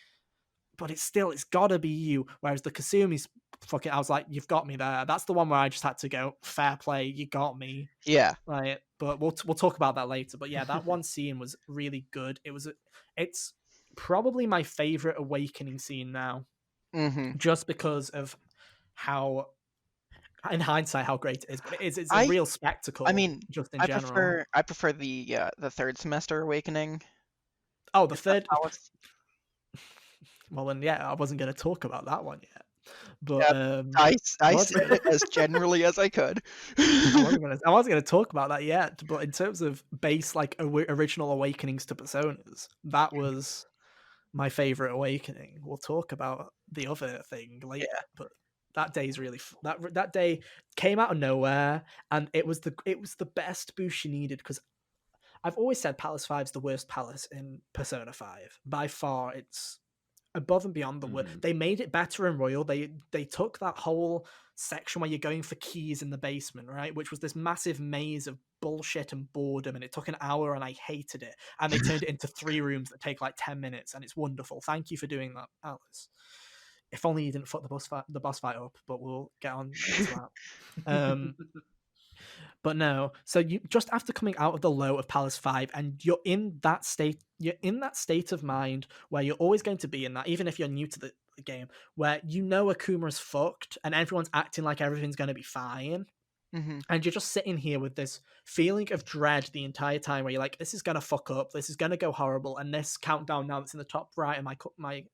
but it's gotta be you. Whereas the Kasumi's fucking, I was like, you've got me there. That's the one where I just had to go, fair play, you got me. Yeah. Like, but we'll talk about that later. But yeah, that one scene was really good. It's probably my favorite awakening scene now, Hmm. just because of how, in hindsight, how great it is. But it's a I real I spectacle mean, just in general. I prefer the third semester awakening Oh, the in the third. palace. Well, then yeah, I wasn't going to talk about that one yet. But Yep. I what? said it as generally as I could. I wasn't gonna talk about that yet, but in terms of base like original awakenings to personas, that was my favorite awakening. We'll talk about the other thing later, Yeah. but that day's really that day came out of nowhere, and it was the best boost you needed because I've always said Palace 5 is the worst palace in Persona 5 by far. It's above and beyond the word. Mhm. They made it better in Royal. They took that whole section where you're going for keys in the basement, right? Which was this massive maze of bullshit and boredom, and it took an hour and I hated it. And they turned it into 3 rooms that take like 10 minutes, and it's wonderful. Thank you for doing that, Alice. If only you didn't fuck the boss fight up, but we'll get on to that. But no, so you just after coming out of the low of Palace 5 and you're in that state of mind where you're always going to be in that, even if you're new to the game, where you know Akuma's fucked and everyone's acting like everything's going to be fine. And you're just sitting here with this feeling of dread the entire time, where you're like, this is gonna fuck up, this is gonna go horrible, and this countdown now that's in the top right of my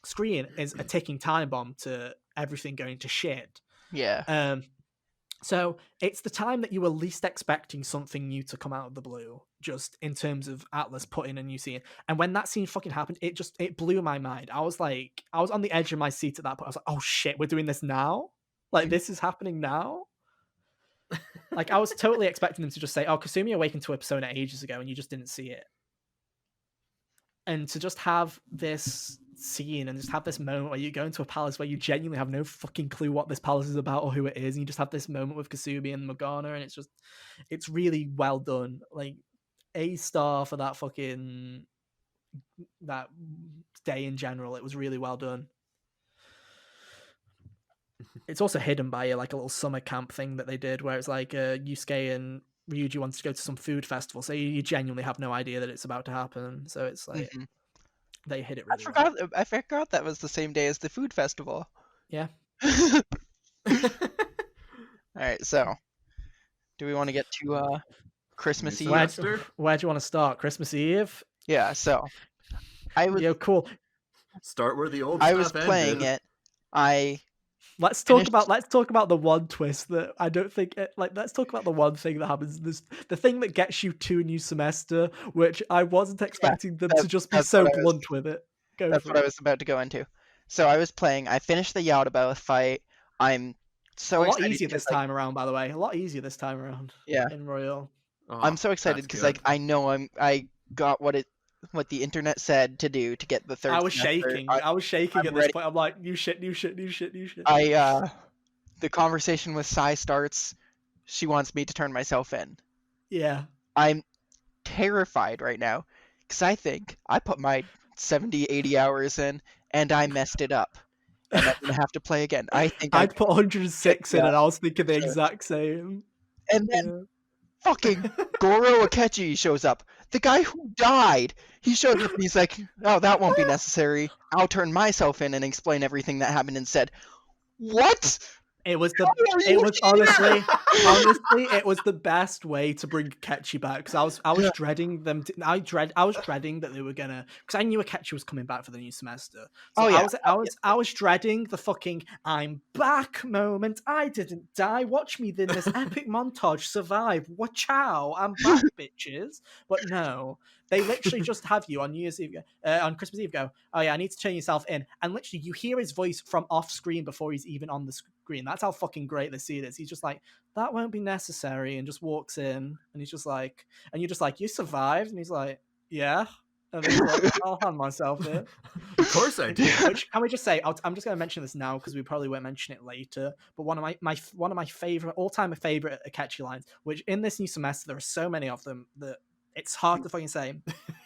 screen is a ticking time bomb to everything going to shit. Yeah. So it's the time that you were least expecting something new to come out of the blue, just in terms of Atlas putting a new scene. And when that scene fucking happened, it blew my mind. I was on the edge of my seat at that point. I was like, oh shit, we're doing this now? Like, this is happening now? Like, I was totally expecting them to just say, oh, Kasumi awakened to a persona ages ago and you just didn't see it. And to just have this scene and just have this moment where you go into a palace where you genuinely have no fucking clue what this palace is about or who it is, and you just have this moment with Kasumi and Morgana, and it's really well done. Like, A star for that day in general. It was really well done. It's also hidden by like a little summer camp thing that they did where it's like Yusuke and Ryuji wants to go to some food festival, so you genuinely have no idea that it's about to happen. So it's like they hit it really well. I forgot that was the same day as the food festival. Yeah. All right, so do we want to get to Christmas Eve? Where do you want to start? Christmas Eve? Yeah, so cool. Start where the old I stuff was playing ended. it. Let's talk about the one twist that I don't think let's talk about the one thing that happens. The thing that gets you to a new semester, which I wasn't expecting them to just be so blunt with it. That's what I was about to go into. So I was playing. I finished the Yaldabaoth fight. I'm so excited. A lot easier this time around, by the way. A lot easier this time around. Yeah. In Royal. Oh, I'm so excited because I know I got what the internet said to do to get the third. I was shaking. I was shaking at this point. I'm like, new shit. The conversation with Sai starts. She wants me to turn myself in. Yeah. I'm terrified right now because I think I put my 70, 80 hours in and I messed it up. And I'm going to have to play again. I think I'd put 106 in and I was thinking the exact same. And then fucking Goro Akechi shows up. The guy who died. He shows up and he's like, oh, that won't be necessary. I'll turn myself in and explain everything that happened instead. What? It was honestly, it was the best way to bring Akechi back because I was dreading them. I was dreading that they were gonna, because I knew Akechi was coming back for the new semester. So I was dreading the fucking "I'm back" moment. I didn't die. Watch me in this epic montage survive. Watch out! I'm back, bitches. But no. They literally just have you on New Year's Eve, on Christmas Eve go, oh yeah, I need to turn yourself in. And literally you hear his voice from off screen before he's even on the screen. That's how fucking great this scene is. He's just like, that won't be necessary, and just walks in and he's just like, and you're just like, you survived? And he's like, yeah. And then he's like, I'll hand myself in. Of course I did. Which, can we just say, I'm just going to mention this now because we probably won't mention it later, but one of my favorite, all-time favorite Akechi lines, which in this new semester, there are so many of them that it's hard to fucking say.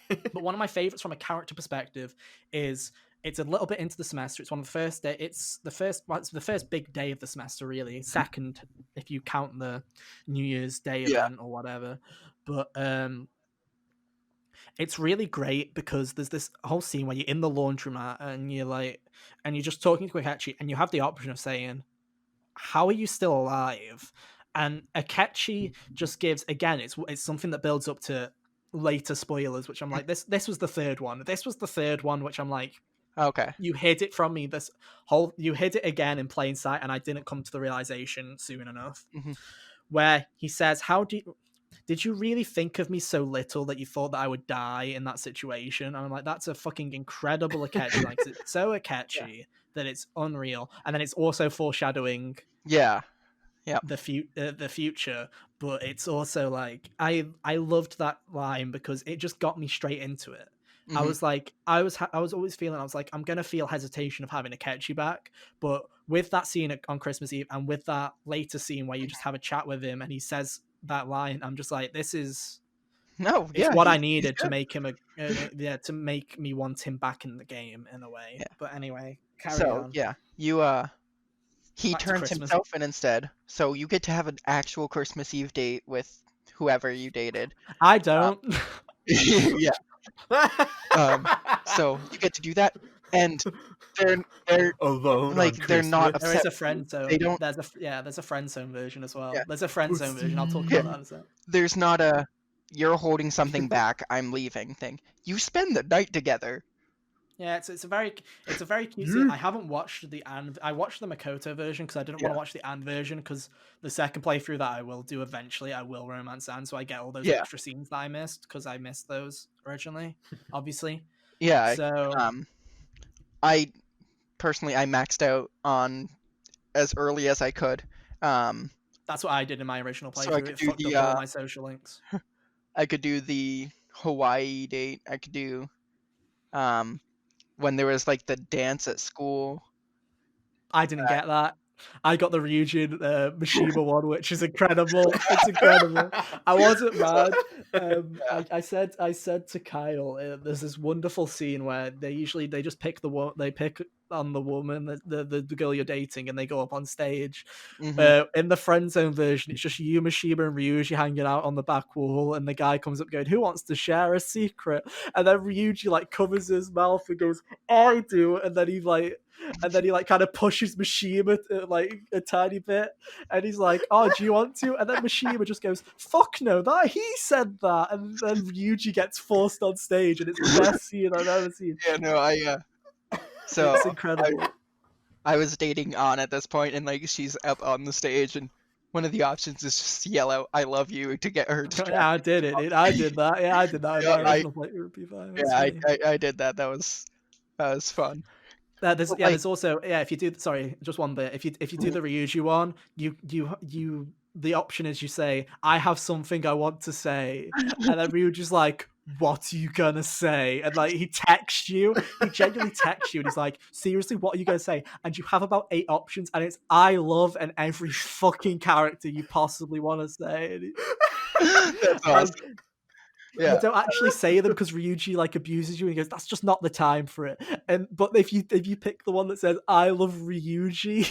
But one of my favorites from a character perspective is, it's a little bit into the semester. It's one of the first day. It's the first big day of the semester, really. Second, if you count the New Year's Day event or whatever. But it's really great because there's this whole scene where you're in the laundromat and you're just talking to Akechi and you have the option of saying, how are you still alive? And Akechi just gives, again, it's something that builds up to later spoilers, which I'm like, this was the third one. This was the third one, which I'm like, okay, you hid it from me. You hid it again in plain sight, and I didn't come to the realization soon enough. Mm-hmm. Where he says, did you really think of me so little that you thought that I would die in that situation? And I'm like, that's a fucking incredible Akechi. Like, it's so Akechi that it's unreal. And then it's also foreshadowing the future, but it's also like, I loved that line because it just got me straight into it. Mm-hmm. I was like, I was always feeling, I was like, I'm gonna feel hesitation of having Akechi back, but with that scene on Christmas Eve and with that later scene where you just have a chat with him and he says that line, I'm just like, this is what I needed to make him to make me want him back in the game in a way. Yeah. But anyway, carry on. He turns himself in instead, so you get to have an actual Christmas Eve date with whoever you dated. I don't. So you get to do that, and they're alone like on they're not Christmas. There is upset. a friend zone. They don't. There's a friend zone version as well. Yeah. There's a friend zone version. I'll talk Yeah. about that in a sec. There's not a you're holding something back, I'm leaving thing. You spend the night together. Yeah, it's a very cute scene. I haven't watched I watched the Makoto version because I didn't want to watch the Anne version because the second playthrough that I will do eventually, I will romance Anne, so I get all those extra scenes that I missed because I missed those originally, obviously. Yeah. So I personally I maxed out on as early as I could. That's what I did in my original playthrough. So I could It do fucked up all my social links. I could do the Hawaii date. I could do when there was like the dance at school. I didn't get that. I got the Ryujin Mishima one, which is incredible. It's incredible. I wasn't mad. I said to Kyle, there's this wonderful scene where they just pick on the woman, the girl you're dating, and they go up on stage. In the friend zone version, it's just you, Mishima, and Ryuji hanging out on the back wall, and the guy comes up going, "Who wants to share a secret?" And then Ryuji like covers his mouth and goes, "I do," and then he kind of pushes Mishima like a tiny bit, and he's like, "Oh, do you want to?" And then Mishima just goes, "Fuck no, that he said that," and then Ryuji gets forced on stage, and it's the best scene I've ever seen. Yeah, no, so it's incredible. I was dating Ann at this point, and like she's up on the stage, and one of the options is just yell out "I love you" to get her distracted. Yeah, I did it. I did that. Yeah, I did that. I did that. That was fun. There's also if you do just one bit. If you do the Ryuji one, you the option is you say, "I have something I want to say," and then Ryuji's like, "What are you gonna say?" And like he genuinely texts you, and he's like, "Seriously, what are you gonna say?" And you have about 8 options, and it's "I love" and every fucking character you possibly want to say. That's awesome. Yeah. You don't actually say them because Ryuji like abuses you and he goes, "That's just not the time for it." But if you pick the one that says "I love Ryuji,"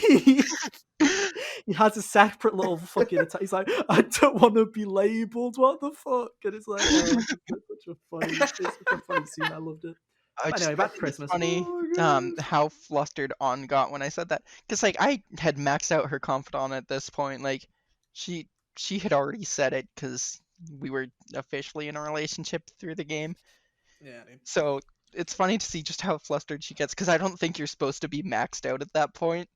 he has a separate little fucking attack. He's like, "I don't want to be labeled. What the fuck?" And it's like, it's such a funny scene. I loved it. Anyway, back to Christmas. Funny how flustered On got when I said that, because like I had maxed out her confidant at this point. Like she had already said it because we were officially in a relationship through the game. Yeah. So it's funny to see just how flustered she gets, because I don't think you're supposed to be maxed out at that point.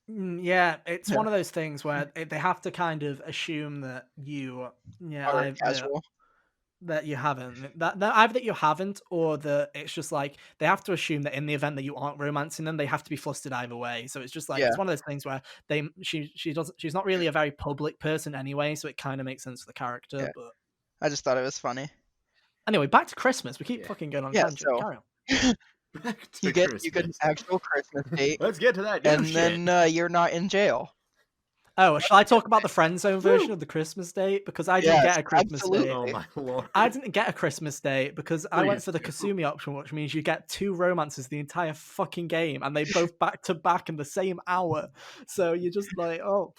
Yeah, it's one of those things where they have to kind of assume that you are casual. That you haven't, either that you haven't, or that it's just like they have to assume that in the event that you aren't romancing them, they have to be flustered either way. So it's just like it's one of those things where she's not really a very public person anyway, so it kind of makes sense for the character. Yeah. But I just thought it was funny. Anyway, back to Christmas. We keep fucking going on tangent. So carry on. You get an actual Christmas date. Let's get to that. And then you're not in jail. Oh, shall I talk about the friend zone version of the Christmas date? Because I didn't get a Christmas date. Oh my lord! I didn't get a Christmas date because I went for the Kasumi option, which means you get 2 romances the entire fucking game, and they both back to back in the same hour. So you're just like, oh,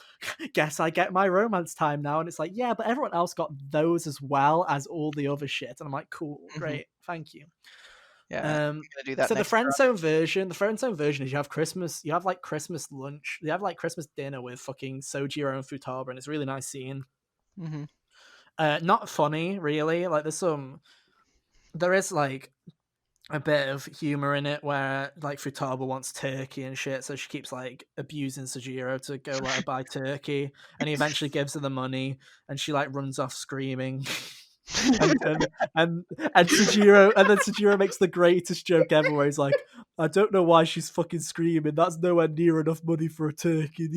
guess I get my romance time now. And it's like, yeah, but everyone else got those as well as all the other shit. And I'm like, cool, great, thank you. Yeah, I'm gonna do that. So the friend zone version is you have Christmas, you have like Christmas lunch, you have like Christmas dinner with fucking Sojiro and Futaba, and it's a really nice scene. Not funny, really. Like there is like a bit of humor in it where like Futaba wants turkey and shit, so she keeps like abusing Sojiro to go let her buy turkey, and he eventually gives her the money, and she like runs off screaming. and Sojiro makes the greatest joke ever where he's like, "I don't know why she's fucking screaming, that's nowhere near enough money for a turkey."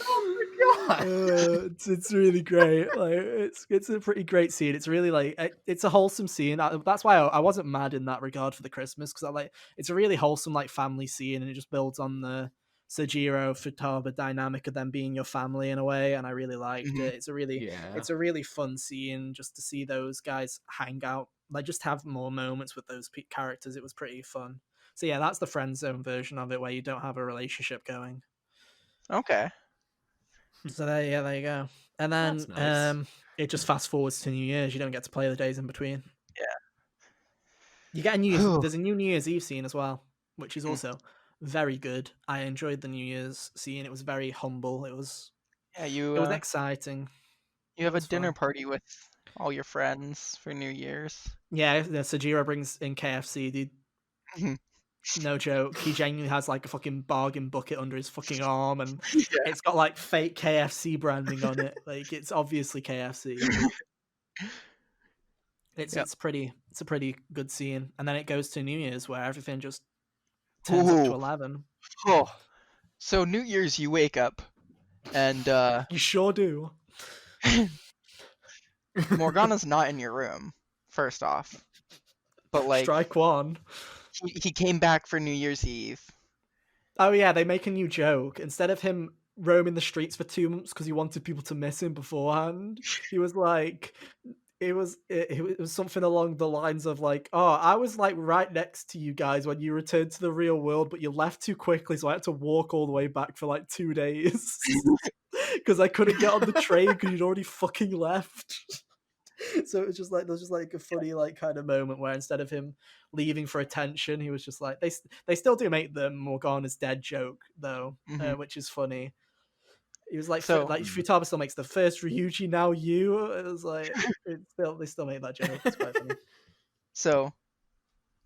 Oh my god! It's really great. Like it's a pretty great scene. It's really like it's a wholesome scene. That's why I wasn't mad in that regard for the Christmas, because I like it's a really wholesome like family scene, and it just builds on the Sojiro Futaba dynamic of them being your family in a way, and I really liked it. It's a really fun scene just to see those guys hang out, like just have more moments with those characters. It was pretty fun. So yeah, that's the friend zone version of it where you don't have a relationship going. Okay. So there you go. And then nice. it just fast forwards to New Year's. You don't get to play the days in between. Yeah. You get a New Year's. There's a new New Year's Eve scene as well, which is also very good. I enjoyed the New Year's scene. It was very humble. It was exciting. You have a dinner party with all your friends for New Year's. Yeah, Sajiro brings in KFC, dude. No joke. He genuinely has like a fucking bargain bucket under his fucking arm, and it's got like fake KFC branding on it. Like it's obviously KFC. It's a pretty good scene, and then it goes to New Year's where everything just turns up to 11. Oh, so New Year's you wake up, and you sure do. Morgana's not in your room. First off, but like strike one. He came back for New Year's Eve. Oh yeah, they make a new joke. Instead of him roaming the streets for 2 months because he wanted people to miss him beforehand, he was like, it was something along the lines of like, oh, I was like right next to you guys when you returned to the real world, but you left too quickly, so I had to walk all the way back for like 2 days because I couldn't get on the train because you'd already fucking left. So it was just like there's just like a funny like kind of moment where instead of him leaving for attention, he was just like they still do make the Morgana's dead joke though, which is funny. He was like, Futaba still makes the first Ryuji now you. It was like they still make that joke. It's quite funny. So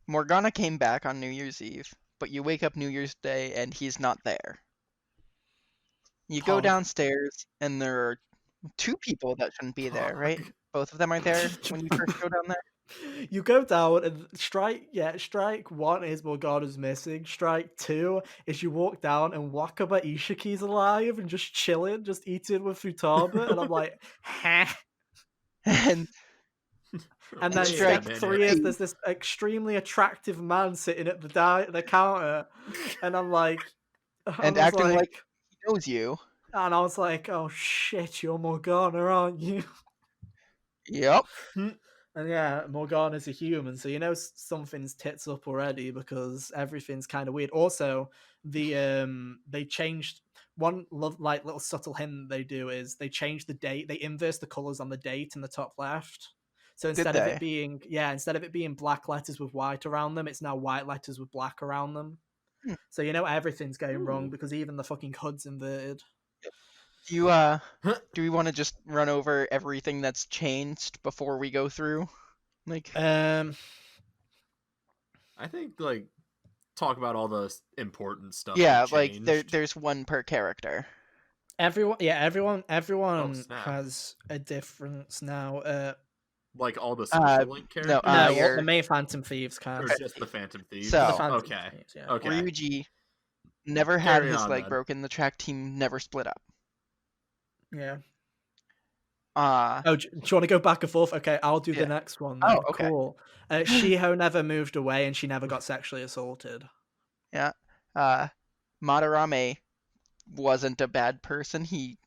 Morgana came back on New Year's Eve, but you wake up New Year's Day and he's not there. You go downstairs and there are 2 people that shouldn't be there, right? Both of them are there when you first go down there. You go down and strike 1 is Morgana's missing. Strike 2 is you walk down and Wakaba Ishiki's alive and just chilling, just eating with Futaba, and I'm like, ha. And then step 3 is there's this extremely attractive man sitting at the counter, and I'm like, and acting like he knows you. And I was like, oh shit, you're Morgana, aren't you? Yep. And yeah, Morgana's a human, so you know something's tits up already because everything's kind of weird. Also, they changed one little subtle hint they do is they change the date. They inverse the colors on the date in the top left. So instead of it being black letters with white around them, it's now white letters with black around them. So you know everything's going wrong because even the fucking HUD's inverted. Do we want to just run over everything that's changed before we go through? Like, I think like talk about all the important stuff. Yeah, like there's 1 per character. Everyone has a difference now. Like all the social link characters? No, the main Phantom Thieves cast. Or just the Phantom Thieves? So, okay. Thieves, yeah. Okay. Ryuji never had his leg broken. The track team never split up. Yeah. Do you want to go back and forth? Okay, I'll do the next one. Then. Oh, okay. Cool. Shiho never moved away, and she never got sexually assaulted. Yeah. Madarame wasn't a bad person. He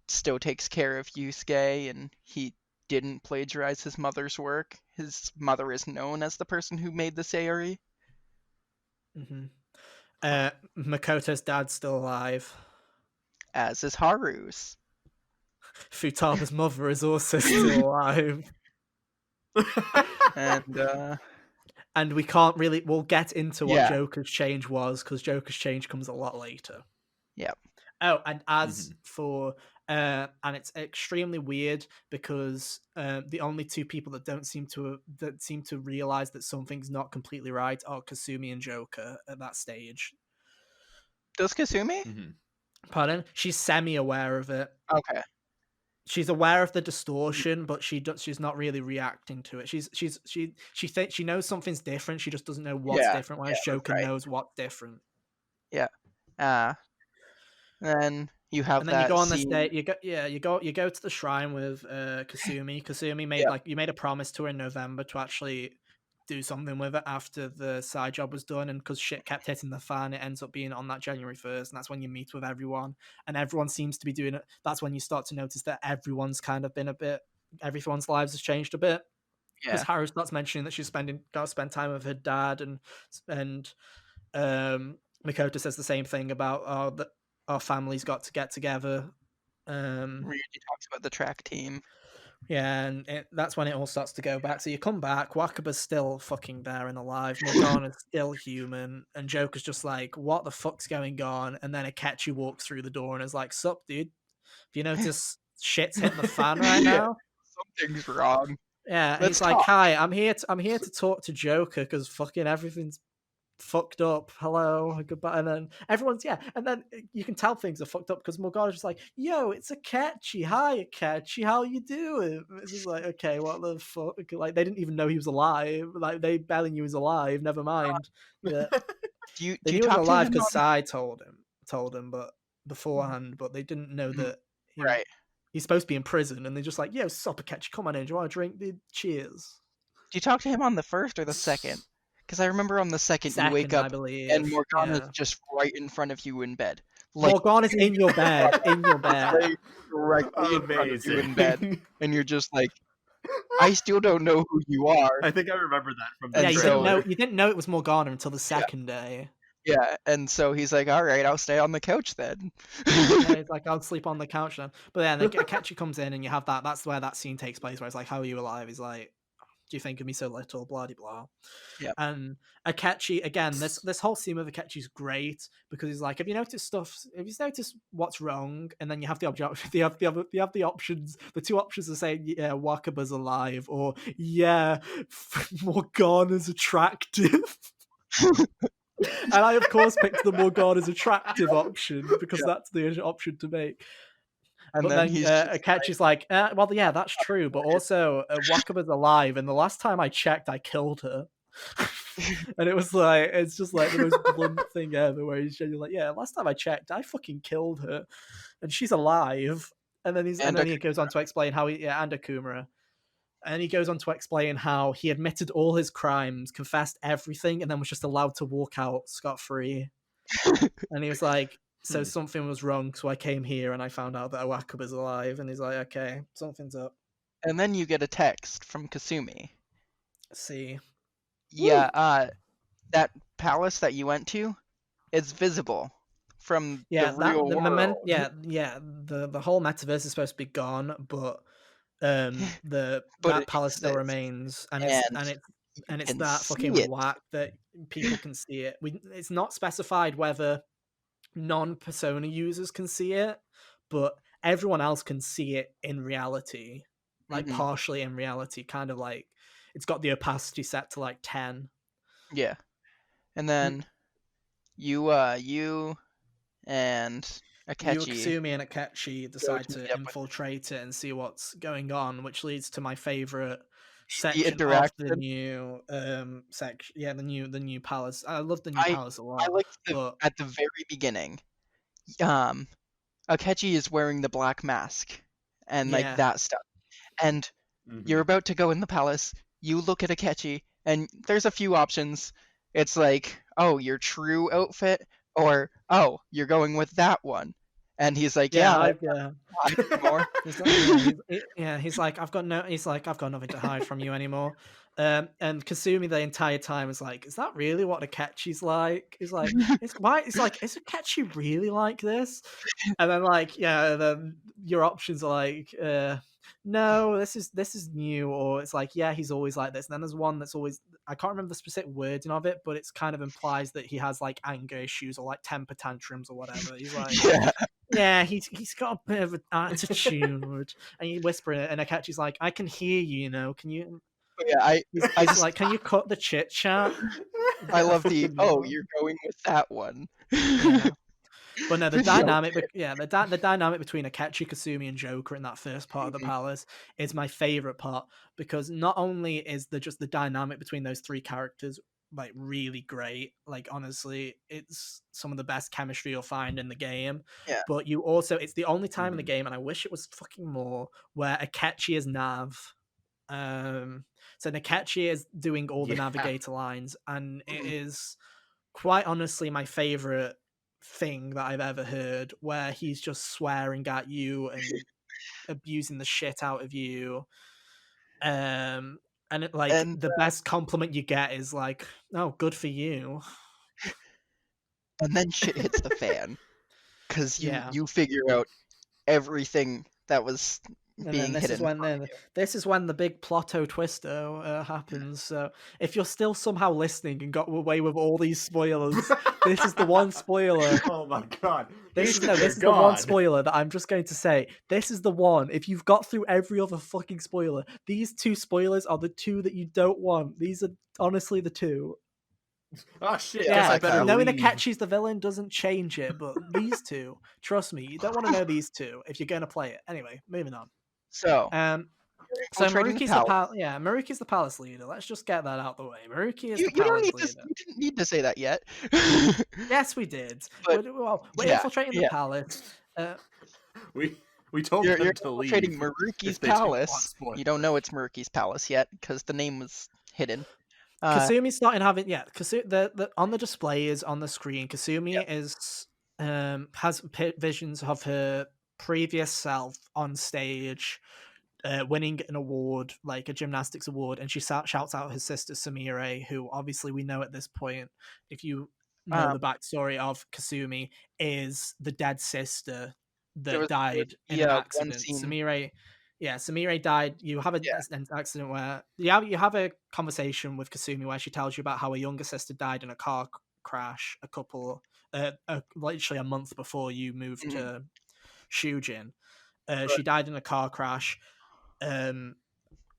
still takes care of Yusuke, and he didn't plagiarize his mother's work. His mother is known as the person who made the Sayori. Makoto's dad's still alive. As is Haru's. Futaba's mother is also still alive. And we can't really... We'll get into what Joker's change was, because Joker's change comes a lot later. Yeah. Oh, and as for... and it's extremely weird, because the only 2 people that seem to realize that something's not completely right are Kasumi and Joker at that stage. Does Kasumi? Pardon? She's semi-aware of it. Okay. She's aware of the distortion, but she's not really reacting to it. She thinks she knows something's different. She just doesn't know what's different. Whereas Joker knows what's different. Yeah. Then you have and then you go on this date. You go to the shrine with Kasumi. Kasumi made a promise to her in November to actually do something with it after the side job was done, and because shit kept hitting the fan, it ends up being on that January 1st, and that's when you meet with everyone, and everyone seems to be doing it. That's when you start to notice that everyone's kind of been everyone's lives has changed a bit. Because Haru starts mentioning that she's got to spend time with her dad, and Makoto says the same thing about that our family's got to get together. Ryuji talks about the track team. Yeah, and that's when it all starts to go back. So you come back, Wakaba's still fucking there and alive, Morgana's still human, and Joker's just like, what the fuck's going on? And then Akechi walks through the door and is like, sup, dude? Have you noticed shit's hitting the fan right now? Something's wrong. Yeah, and Let's he's like, talk. hi, I'm here to talk to Joker because fucking everything's fucked up. Hello, goodbye. And then everyone's and then you can tell things are fucked up because Morgana's just like, yo, it's Akechi. Hi, Akechi, how you doing? It's just like, okay, what the fuck? Like, they didn't even know he was alive. Like, they barely knew he was alive. Never mind. Yeah, Do you they knew he was talk to alive him because on... Sai told him, but beforehand, but they didn't know that Right. he's supposed to be in prison, and they're just like, yo, sup, Akechi, come on in. Do you want a drink, dude? Cheers. Do you talk to him on the first or the second? Because I remember on the second you wake up I believe, and Morgana's just right in front of you in bed. Like, Morgana's in your bed, in your bed. Like, directly in front of you in bed. And you're just like, I still don't know who you are. I think I remember that from the trailer. You didn't know it was Morgana until the second day. Yeah, and so he's like, all right, I'll stay on the couch then. Yeah, he's like, I'll sleep on the couch then. But then Akechi comes in and you have that. That's where that scene takes place, where it's like, how are you alive? He's like, do you think of me so little? Blah de blah. Yeah. And Akechi, again, this whole scene with Akechi is great because he's like, have you noticed what's wrong? And then you have the object. You have the options. The two options are saying, yeah, Wakaba's alive, or yeah, Morgana's attractive. And I, of course, picked the Morgana's attractive option because that's the option to make. And but then Akechi's like, well, yeah, that's true, but also Wakaba's alive, and the last time I checked, I killed her. And it was like, it's just like the most blunt thing ever, where he's genuinely like, yeah, last time I checked, I fucking killed her, and she's alive. And then he goes on to explain how and Akumura. And he goes on to explain how he admitted all his crimes, confessed everything, and then was just allowed to walk out scot-free. And he was like, so something was wrong, so I came here and I found out that Wakaba's alive. And he's like, okay, something's up. And then you get a text from Kasumi. See. Yeah, that palace that you went to, it's visible from the real world. The whole metaverse is supposed to be gone, but that palace still remains, and it's that fucking whack that people can see it. It's not specified whether non-Persona users can see it, but everyone else can see it in reality, like partially in reality, kind of like it's got the opacity set to like 10. Yeah, and then you and Akechi, Kasumi and Akechi decide to infiltrate it and see what's going on, which leads to my favorite section of the new section. Yeah, the new palace. I love the new palace a lot. I like at the very beginning, Akechi is wearing the black mask and like that stuff, and you're about to go in the palace. You look at Akechi, and there's a few options. It's like, oh, your true outfit, or oh, you're going with that one. And he's like, He's like, I've got nothing to hide from you anymore. And Kasumi the entire time is like, is that really what Akechi's like? He's like, is Akechi really like this? And then like, then your options are like, no, this is new, or it's like, yeah, he's always like this. And then there's one that's always, I can't remember the specific wording of it, but it's kind of implies that he has like anger issues or like temper tantrums or whatever. He's like, yeah, he's got a bit of an attitude. And you whisper it, and Akechi's like, I can hear you, you know, can you? Yeah, I just like, can you cut the chit chat? I love you're going with that one. Yeah. But no, the dynamic between Akechi, Kasumi, and Joker in that first part of the palace is my favorite part, because not only is the dynamic between those three characters like really great, like honestly, it's some of the best chemistry you'll find in the game. Yeah. But you also, it's the only time in the game, and I wish it was fucking more, where Akechi is Nav. So Akechi is doing all the navigator lines, and it is quite honestly my favorite thing that I've ever heard, where he's just swearing at you and abusing the shit out of you. And the best compliment you get is like, oh, good for you. And then shit hits the fan, because you figure out everything that was being hidden. This is when the big plotto twisto happens. So if you're still somehow listening and got away with all these spoilers, this is the one spoiler. Oh my god! This is the one spoiler that I'm just going to say. This is the one. If you've got through every other fucking spoiler, these two spoilers are the two that you don't want. These are honestly the two. Oh shit! Yeah, I better knowing leave. Akechi's the villain doesn't change it, but these two, trust me, you don't want to know these two if you're going to play it. Anyway, moving on. So Maruki's Maruki's the palace leader. Let's just get that out the way. Maruki is the palace leader. You didn't need to say that yet. Yes, we did. But, we're infiltrating the palace. We told them to leave. You're infiltrating Maruki's palace. You don't know it's Maruki's palace yet because the name was hidden. Kasumi's starting having on the display is on the screen. Kasumi is has visions of her previous self on stage, winning an award, like a gymnastics award, and she shouts out her sister Sumire, who obviously we know at this point, if you know the backstory of Kasumi, is the dead sister that died in an accident. Sumire died. You have an accident where you have a conversation with Kasumi where she tells you about how her younger sister died in a car crash literally a month before you moved to Shujin. She died in a car crash, and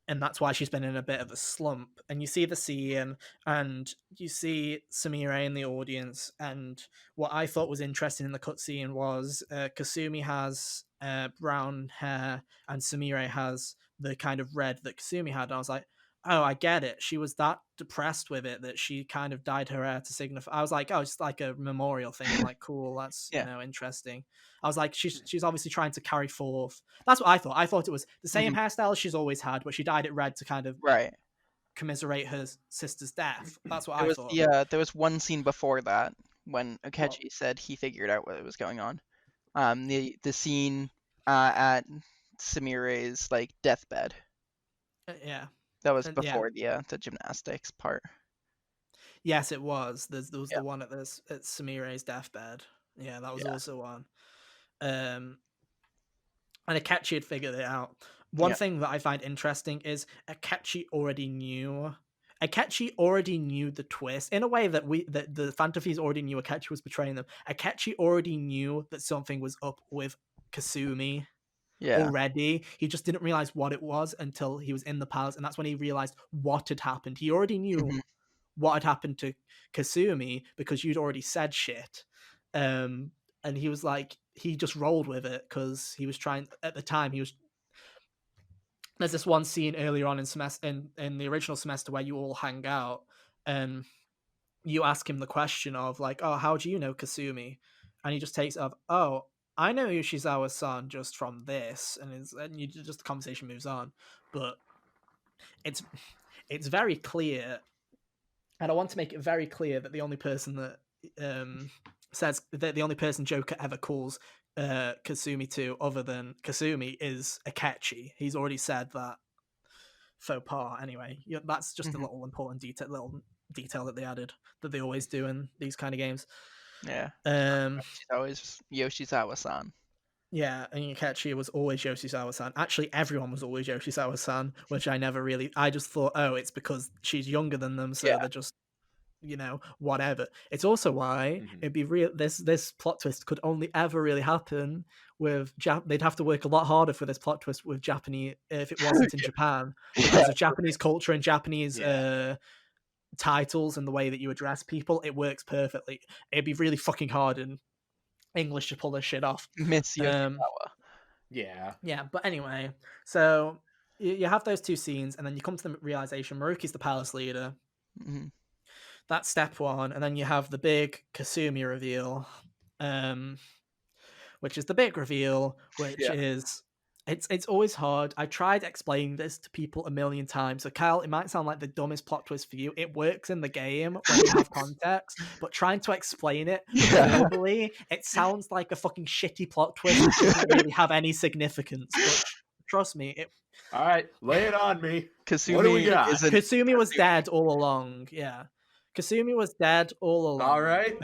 that's why she's been in a bit of a slump. And you see the scene, and you see Sumire in the audience. And what I thought was interesting in the cutscene was Kasumi has brown hair, and Sumire has the kind of red that Kasumi had. And I was like, oh, I get it. She was that depressed with it that she kind of dyed her hair to signify. I was like, oh, it's like a memorial thing. I'm like, cool, that's interesting. I was like, she's obviously trying to carry forth. That's what I thought. I thought it was the same hairstyle she's always had, but she dyed it red to kind of commiserate her sister's death. That's what I thought. Yeah, there was one scene before that when Akechi said he figured out what was going on. The scene at Sumire's like deathbed. That was before the gymnastics part. Yes, it was. There was the one at Sumire's deathbed. Yeah, that was also one. And Akechi had figured it out. One thing that I find interesting is Akechi already knew the twist in a way that the Fantafies already knew Akechi was betraying them. Akechi already knew that something was up with Kasumi. Already. He just didn't realize what it was until he was in the palace, and that's when he realized what had happened. He already knew what had happened to Kasumi because you'd already said shit. And he was like, he just rolled with it because he was trying at the time. There's this one scene earlier on in the original semester where you all hang out, and you ask him the question of like, oh, how do you know Kasumi? And he just takes it of, oh, I know Yoshizawa's son just from this, and the conversation moves on. But it's very clear, and I want to make it very clear that the only person that says that the only person Joker ever calls Kasumi to, other than Kasumi, is Akechi. He's already said that faux pas. Anyway, that's just a little important detail that they added, that they always do in these kind of games. Yeah. She's always Yoshizawa-san. Yeah, and Akechi was always Yoshizawa-san. Actually, everyone was always Yoshizawa-san, which I just thought, oh, it's because she's younger than them, so they're just, whatever. It's also why it'd be real. This plot twist could only ever really happen with they'd have to work a lot harder for this plot twist with Japanese if it wasn't in Japan, because of Japanese culture and Japanese titles and the way that you address people. It works perfectly. It'd be really fucking hard in English to pull this shit off. Miss Yoshizawa. Yeah, but anyway, so you have those two scenes, and then you come to the realization Maruki's the palace leader. That's step one, and then you have the big Kasumi reveal, which is the big reveal, which is it's always hard. I tried explaining this to people a million times. So Kyle, it might sound like the dumbest plot twist for you. It works in the game when you have context, but trying to explain it verbally, it sounds like a fucking shitty plot twist that doesn't really have any significance. But trust me, all right, lay it on me. Kasumi, what do we got? Kasumi was dead all along. Yeah. Kasumi was dead all along. All right.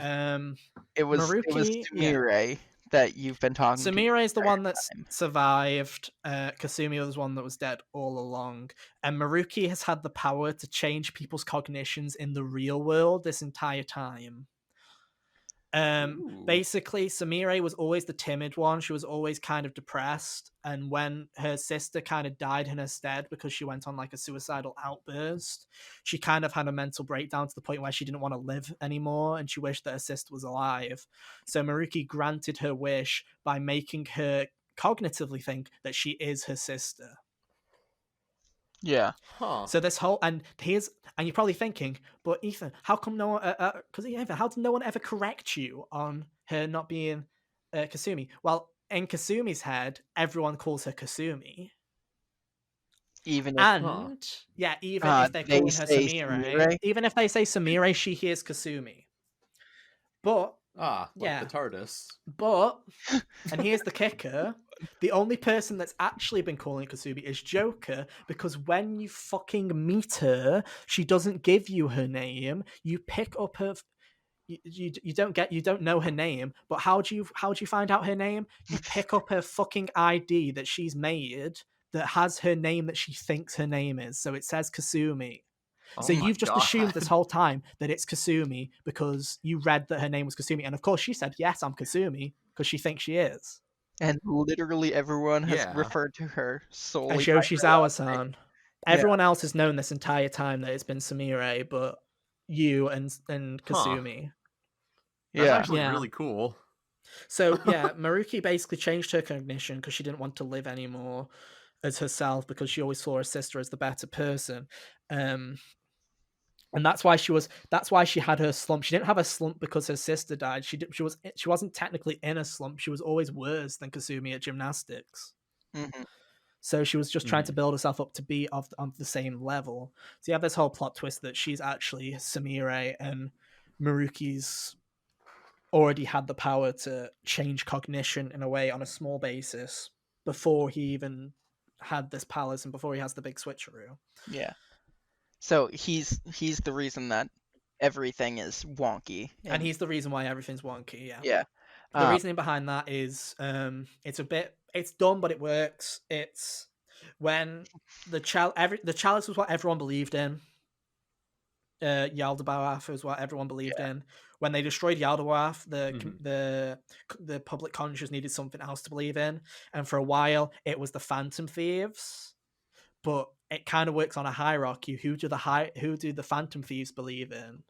It was Sumire that you've been talking to. Samira is the one that's survived. Kasumi was one that was dead all along. And Maruki has had the power to change people's cognitions in the real world this entire time. Basically, Samira was always the timid one. She was always kind of depressed. And when her sister kind of died in her stead because she went on like a suicidal outburst, she kind of had a mental breakdown to the point where she didn't want to live anymore and she wished that her sister was alive. So Maruki granted her wish by making her cognitively think that she is her sister. Yeah. So this whole and you're probably thinking, but Ethan, how come no one? Ethan, how did no one ever correct you on her not being Kasumi? Well, in Kasumi's head, everyone calls her Kasumi. Even if they're calling her Samire, even if they say Samire, she hears Kasumi. But the TARDIS. But and here's the kicker. The only person that's actually been calling Kasumi is Joker, because when you fucking meet her, she doesn't give you her name. You pick up her. You don't know her name, but how do you find out her name? You pick up her fucking ID that she's made that has her name that she thinks her name is. So it says Kasumi. So you've just assumed this whole time that it's Kasumi because you read that her name was Kasumi, and of course she said, "Yes, I'm Kasumi," because she thinks she is. And literally everyone has referred to her solely as Yoshizawa-san. Everyone else has known this entire time that it's been Samire, but you and Kasumi. That's actually really cool. So Maruki basically changed her cognition because she didn't want to live anymore as herself, because she always saw her sister as the better person. And that's why she had her slump. She didn't have a slump because her sister died. She wasn't technically in a slump. She was always worse than Kasumi at gymnastics. Mm-hmm. So she was just trying to build herself up to be of the same level. So you have this whole plot twist that she's actually Samire, and Maruki's already had the power to change cognition in a way on a small basis before he even had this palace and before he has the big switcheroo. Yeah. So he's the reason that everything is wonky. And he's the reason why everything's wonky, yeah. Yeah. The reasoning behind that is it's dumb, but it works. It's when the chalice was what everyone believed in. Yaldabaoth is what everyone believed in. When they destroyed Yaldabaoth, the public conscience needed something else to believe in, and for a while it was the Phantom Thieves. But it kind of works on a hierarchy. Who do the Phantom Thieves believe in?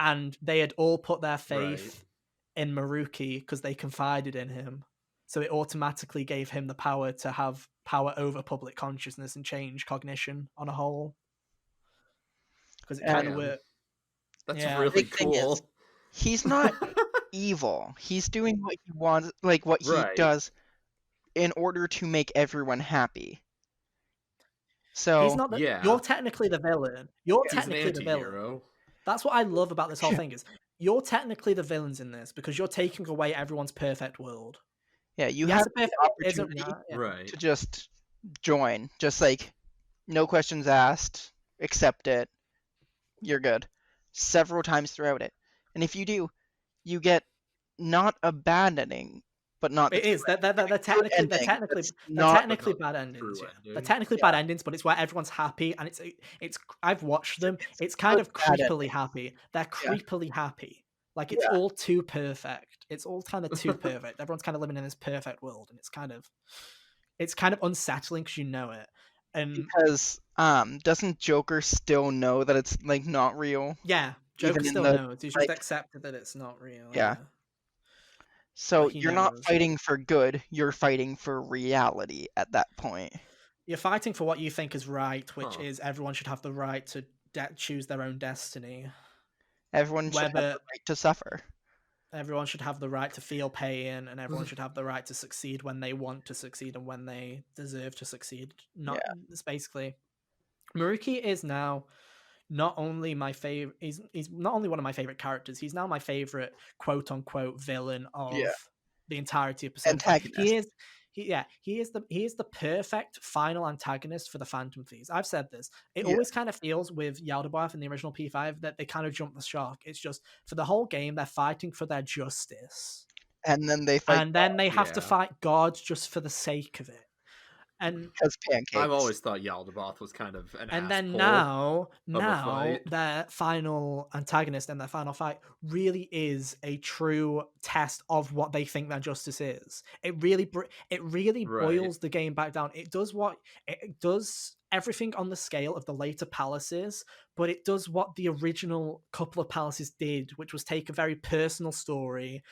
And they had all put their faith in Maruki because they confided in him. So it automatically gave him the power to have power over public consciousness and change cognition on a whole. Because it kind of worked. That's really cool. He's not evil. He's doing what he wants, like what he does in order to make everyone happy. So he's not you're technically the villain. You're technically the villain. That's what I love about this whole thing is you're technically the villains in this because you're taking away everyone's perfect world. Yeah, you have the opportunity to just join. Just like no questions asked, accept it. You're good. Several times throughout it. And if you do, you get not a bad ending, but not. It is. They're technically bad endings. They're technically bad endings, but it's where everyone's happy, and it's. I've watched them. It's kind of creepily happy. They're creepily happy. Like it's all too perfect. It's all kind of too perfect. Everyone's kind of living in this perfect world, and it's kind of unsettling because you know it. And because doesn't Joker still know that it's like not real? Yeah, Joker still knows. He's just accepted that it's not real. Yeah. So you're not fighting for good, you're fighting for reality at that point. You're fighting for what you think is right, which is everyone should have the right to choose their own destiny. Everyone should have the right to suffer. Everyone should have the right to feel pain, and everyone should have the right to succeed when they want to succeed and when they deserve to succeed. It's basically Maruki is now not only my favorite. He's not only one of my favorite characters. He's now my favorite quote unquote villain of the entirety of Persona 5. He is the perfect final antagonist for the Phantom Thieves. I've said this. It always kind of feels with Yaldabaoth in the original P5 that they kind of jump the shark. It's just for the whole game they're fighting for their justice. And then they fight. And then they have to Yeah. fight gods just for the sake of it. And Because pancakes. I've always thought Yaldabaoth was kind of an and then asshole now of a fight. their final antagonist and their final fight really is a true test of what they think their justice is. It really Right. boils the game back down. It does everything on the scale of the later palaces, but it does what the original couple of palaces did, which was take a very personal story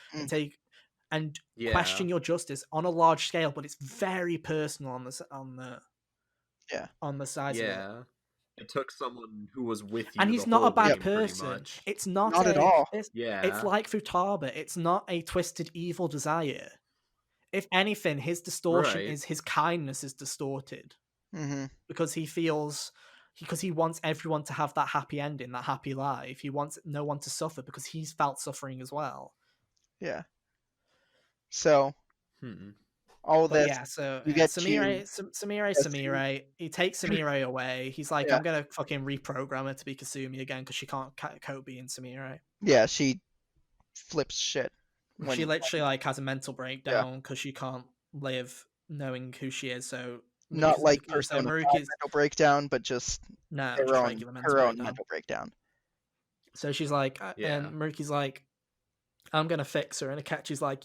and Yeah. question your justice on a large scale, but it's very personal on the size of it. Yeah. It took someone who was with you And he's the not a whole bad game, pretty person. much. It's not at all. It's Yeah. like Futaba. It's not a twisted evil desire. If anything, his distortion Right. is his kindness is distorted Mm-hmm. because he wants everyone to have that happy ending, that happy life. He wants no one to suffer because he's felt suffering as well. Yeah. So all But this, yeah, so you get Samire. He takes Samire away. He's like, Yeah. I'm gonna fucking reprogram her to be Kasumi again because she can't cope being Samire. Yeah, she flips shit. She literally like has a mental breakdown because she can't live knowing who she is. So Not like Persona 5 mental breakdown, but just regular her own mental breakdown. So she's like, and Maruki's like, I'm gonna fix her, and Akechi's like,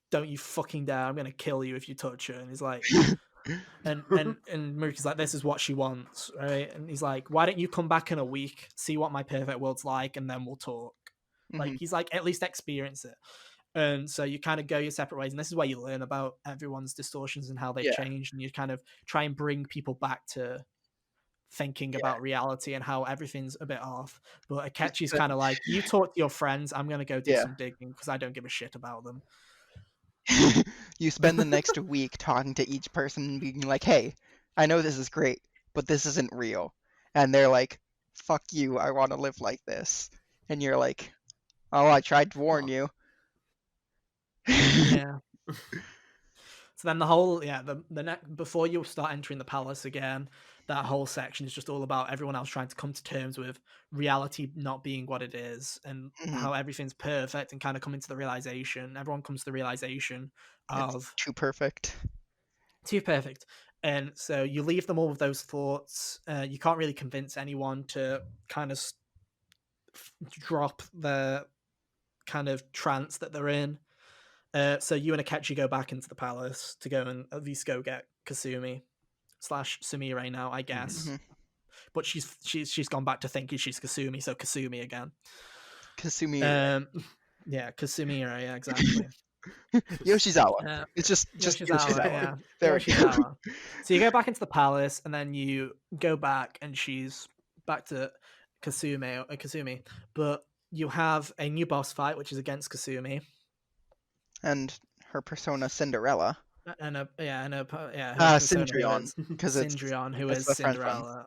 don't you fucking dare! I'm gonna kill you if you touch her. And he's like, and Maruki's like, this is what she wants, right? And he's like, why don't you come back in a week, see what my perfect world's like, and then we'll talk. Like he's like, at least experience it. And so you kind of go your separate ways, and this is where you learn about everyone's distortions and how they've changed, and you kind of try and bring people back to thinking about reality and how everything's a bit off. But Akechi's kind of like, you talk to your friends, I'm gonna go do some digging because I don't give a shit about them. You spend the next week talking to each person and being like, hey, I know this is great, but this isn't real. And they're like, fuck you, I want to live like this. And you're like, oh, I tried to warn you. Yeah. So then the whole before you start entering the palace again, that whole section is just all about everyone else trying to come to terms with reality not being what it is and how everything's perfect and kind of coming to the realization. Everyone comes to the realization of it's too perfect. And so you leave them all with those thoughts. You can't really convince anyone to kind of drop the kind of trance that they're in. So you and Akechi go back into the palace to go and at least go get Kasumi / Sumire now, I guess. But she's gone back to thinking she's Kasumi, so Kasumi again. Kasumi. Yeah, Kasumire, yeah, exactly. Yoshizawa. It's just Yoshizawa. Yeah. Yoshizawa. So you go back into the palace, and then you go back, and she's back to Kasumi. But you have a new boss fight, which is against Kasumi. And her persona Cinderella. Cindrion, because Cindrion, who is Cinderella.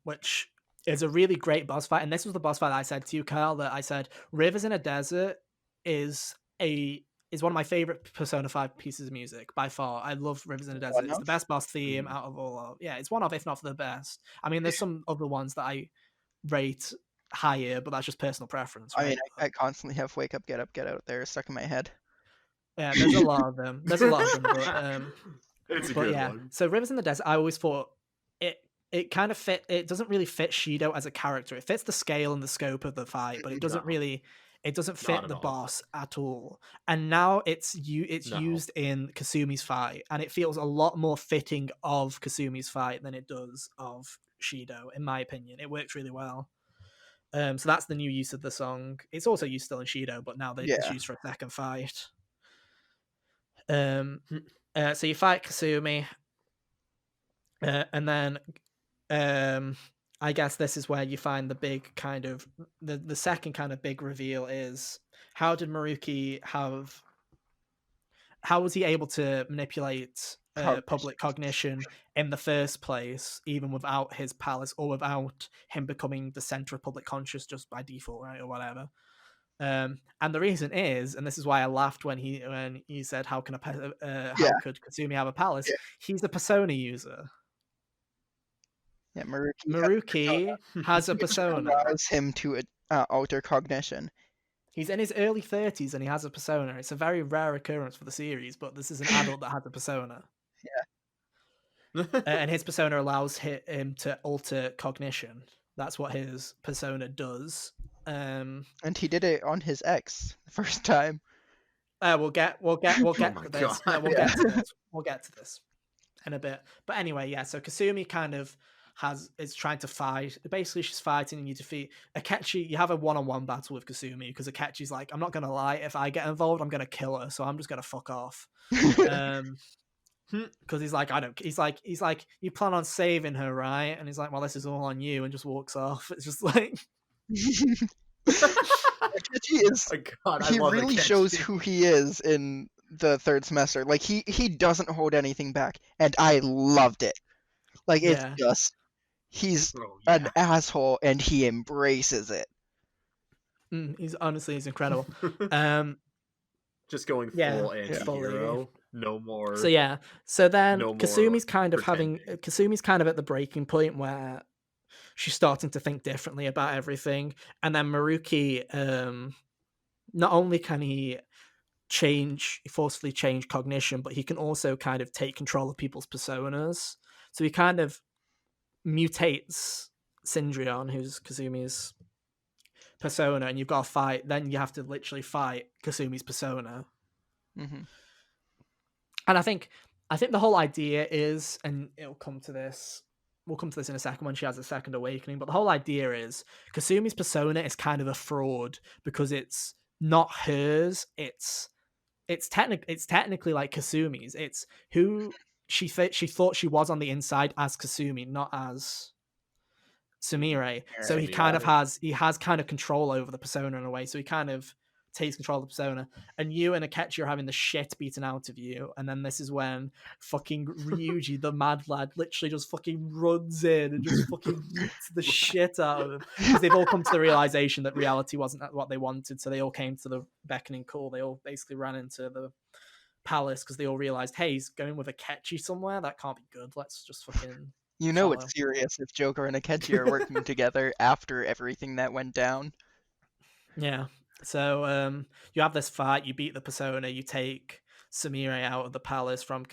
Which is a really great boss fight, and this was the boss fight that I said to you, Kyle, that I said Rivers in a Desert is one of my favorite Persona 5 pieces of music by far. I love Rivers in a Desert. It's the best boss theme out of all of. Yeah, it's one of, if not for the best. I mean, there's some other ones that I rate higher, but that's just personal preference, right? I mean, I constantly have Wake Up, Get Up, Get Out there stuck in my head. Yeah, there's a lot of them. But it's a good one. So Rivers in the Desert, I always thought it kind of fit. It doesn't really fit Shido as a character. It fits the scale and the scope of the fight, but it doesn't really. It doesn't fit the boss at all. And now it's used in Kasumi's fight, and it feels a lot more fitting of Kasumi's fight than it does of Shido, in my opinion. It works really well. So that's the new use of the song. It's also used still in Shido, but now it's used for a second fight. So you fight Kasumi, and then I guess this is where you find the big kind of the second kind of big reveal is how did Maruki how was he able to manipulate public cognition in the first place, even without his palace or without him becoming the center of public conscious just by default, right, or whatever. And the reason is, and this is why I laughed when he said, "How could Kasumi have a palace?" He's a persona user. Yeah, Maruki has a persona. Allows him to alter cognition. He's in his early 30s and he has a persona. It's a very rare occurrence for the series, but this is an adult that has a persona. Yeah. And his persona allows him to alter cognition. That's what his persona does. And he did it on his ex the first time. We'll get to this. No, we'll get to this. We'll get to this in a bit. But anyway, yeah. So Kasumi kind of is trying to fight. Basically, she's fighting and you defeat Akechi. You have a one-on-one battle with Kasumi because Akechi's like, I'm not gonna lie, if I get involved, I'm gonna kill her. So I'm just gonna fuck off. Because he's like, he's like, you plan on saving her, right? And he's like, well, this is all on you, and just walks off. It's just like. Akechi is. Oh God, he really shows who he is in the third semester. Like he doesn't hold anything back, and I loved it. Like it's just he's an asshole, and he embraces it. He's incredible. Just going full anti-hero. No more. So then Kasumi's kind of Kasumi's kind of at the breaking point where she's starting to think differently about everything, and then Maruki, not only can he forcefully change cognition, but he can also kind of take control of people's personas. So he kind of mutates Syndrion, who's Kasumi's persona, and you've got to fight. Then you have to literally fight Kasumi's persona. Mm-hmm. And I think the whole idea is, and it'll come to this. We'll come to this in a second when she has a second awakening. But the whole idea is Kasumi's persona is kind of a fraud because it's not hers. It's technically like Kasumi's. It's who she thought she was on the inside as Kasumi, not as Sumire. So he has kind of control over the persona in a way. So he kind of takes control of the persona, and you and Akechi are having the shit beaten out of you, and then this is when fucking Ryuji, the mad lad, literally just fucking runs in and just fucking beats the shit out of him, because they've all come to the realization that reality wasn't what they wanted, so they all came to the beckoning call. They all basically ran into the palace because they all realized, hey, he's going with Akechi somewhere, that can't be good, let's just fucking follow. It's serious if Joker and Akechi are working together after everything that went down. Yeah. So you have this fight, you beat the persona, you take Sumire out of the palace from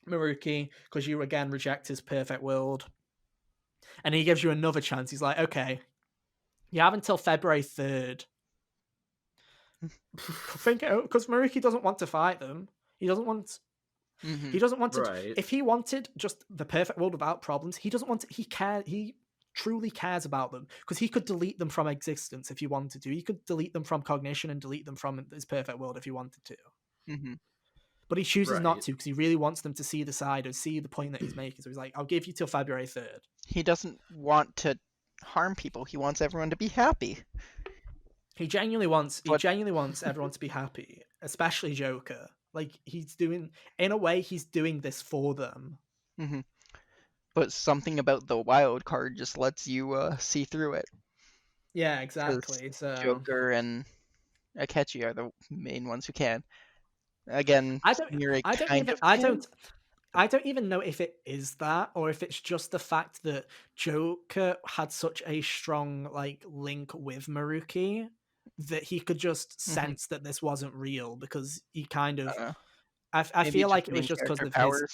Maruki because you again reject his perfect world, and he gives you another chance. He's like, okay, you have until February 3rd. Think it out, because Maruki doesn't want to fight them. He doesn't want. Mm-hmm. He doesn't want to. Right. If he wanted just the perfect world without problems, he doesn't want to. He truly cares about them, because he could delete them from existence if he wanted to. He could delete them from cognition and delete them from his perfect world if he wanted to. Mm-hmm. But he chooses not to because he really wants them to see the side or see the point that he's making. So he's like, I'll give you till February 3rd. He doesn't want to harm people. He wants everyone to be happy. He genuinely wants everyone to be happy, especially Joker. Like, he's doing this for them. Mm-hmm. But something about the wild card just lets you see through it. Yeah, exactly. So Joker and Akechi are the main ones who can. Again, I don't even know if it is that, or if it's just the fact that Joker had such a strong link with Maruki that he could just sense that this wasn't real, because he kind of I feel like it was just because of powers.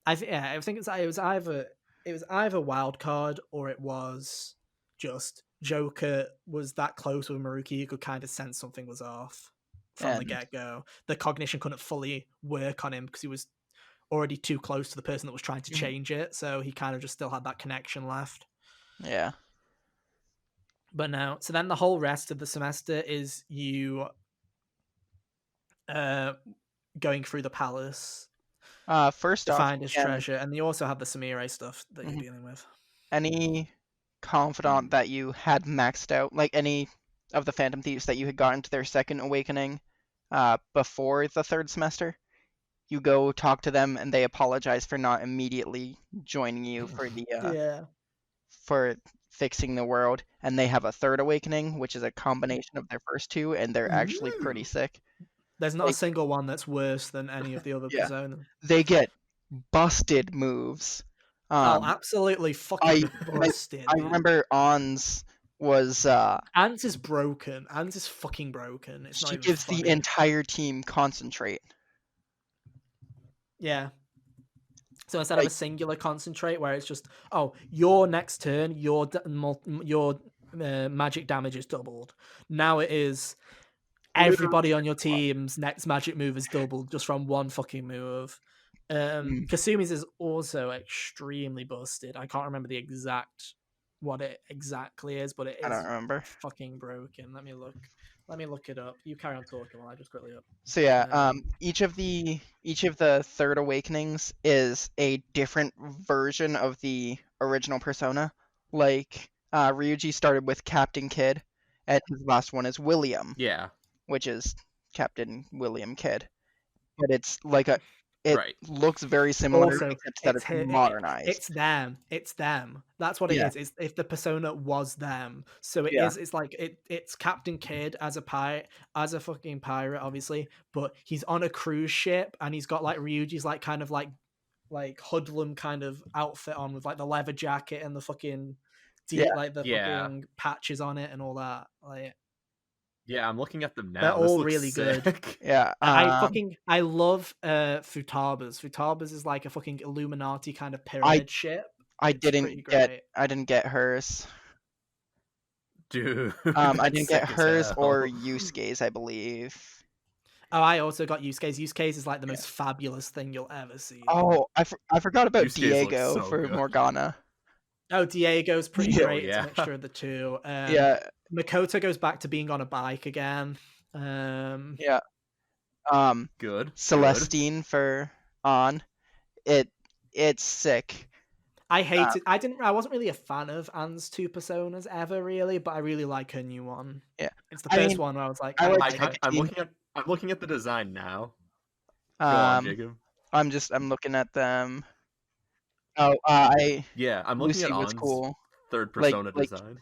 I think it was either wild card, or it was just Joker was that close with Maruki, you could kind of sense something was off from the get-go. The cognition couldn't fully work on him because he was already too close to the person that was trying to change it, so he kind of just still had that connection left. Yeah. But now, so then the whole rest of the semester is you going through the palace. First to off, find his treasure, and you also have the Sumire stuff that you're dealing with. Any confidant that you had maxed out, like any of the Phantom Thieves that you had gotten to their second awakening before the third semester, you go talk to them, and they apologize for not immediately joining you for the for fixing the world, and they have a third awakening, which is a combination of their first two, and they're actually pretty sick. There's not a single one that's worse than any of the other personas. They get busted moves. Absolutely fucking busted. I remember On's was Ants is broken. Ants is fucking broken. It's not she even gives funny. the entire team concentrate. Yeah. So instead of a singular concentrate, where it's just, oh, your next turn, your magic damage is doubled. Now it is everybody on your team's next magic move is doubled just from one fucking move. Kasumi's is also extremely busted. I can't remember what it exactly is, but it is I don't remember. fucking broken. Let me look it up. You carry on talking while I just quickly up. So yeah, each of the third awakenings is a different version of the original Persona. Like Ryuji started with Captain Kidd, and his last one is William. Yeah. Which is Captain William Kidd. But it's like it right. looks very similar, Also, except that it's modernized. It's them. That's what it is. It's if the persona was them. So it is. It's like it's Captain Kidd as a fucking pirate, obviously, but he's on a cruise ship and he's got like Ryuji's like kind of like hoodlum kind of outfit on with like the leather jacket and the fucking fucking patches on it and all that. Like, yeah, I'm looking at them now. They're all really sick. good. Yeah, I love Futaba's. Futaba's is like a fucking Illuminati kind of pyramid ship. I didn't get hers. Dude. I didn't get hers or Yusuke's, I believe. Oh, I also got Yusuke's. Yusuke's is like the most fabulous thing you'll ever see. Oh, I forgot about Yusuke's Diego for good. Morgana. Oh, Diego's pretty great. It's a mixture of the two. Makoto goes back to being on a bike again. Good. Celestine good. for On. It's sick. I hate it. I wasn't really a fan of Anne's two personas ever, really, but I really like her new one. Yeah, it's the first one where I was like, I'm looking at the design now. Go on, Jacob. I'm looking at them. Oh, I'm looking Lucy at was On's cool. third persona design.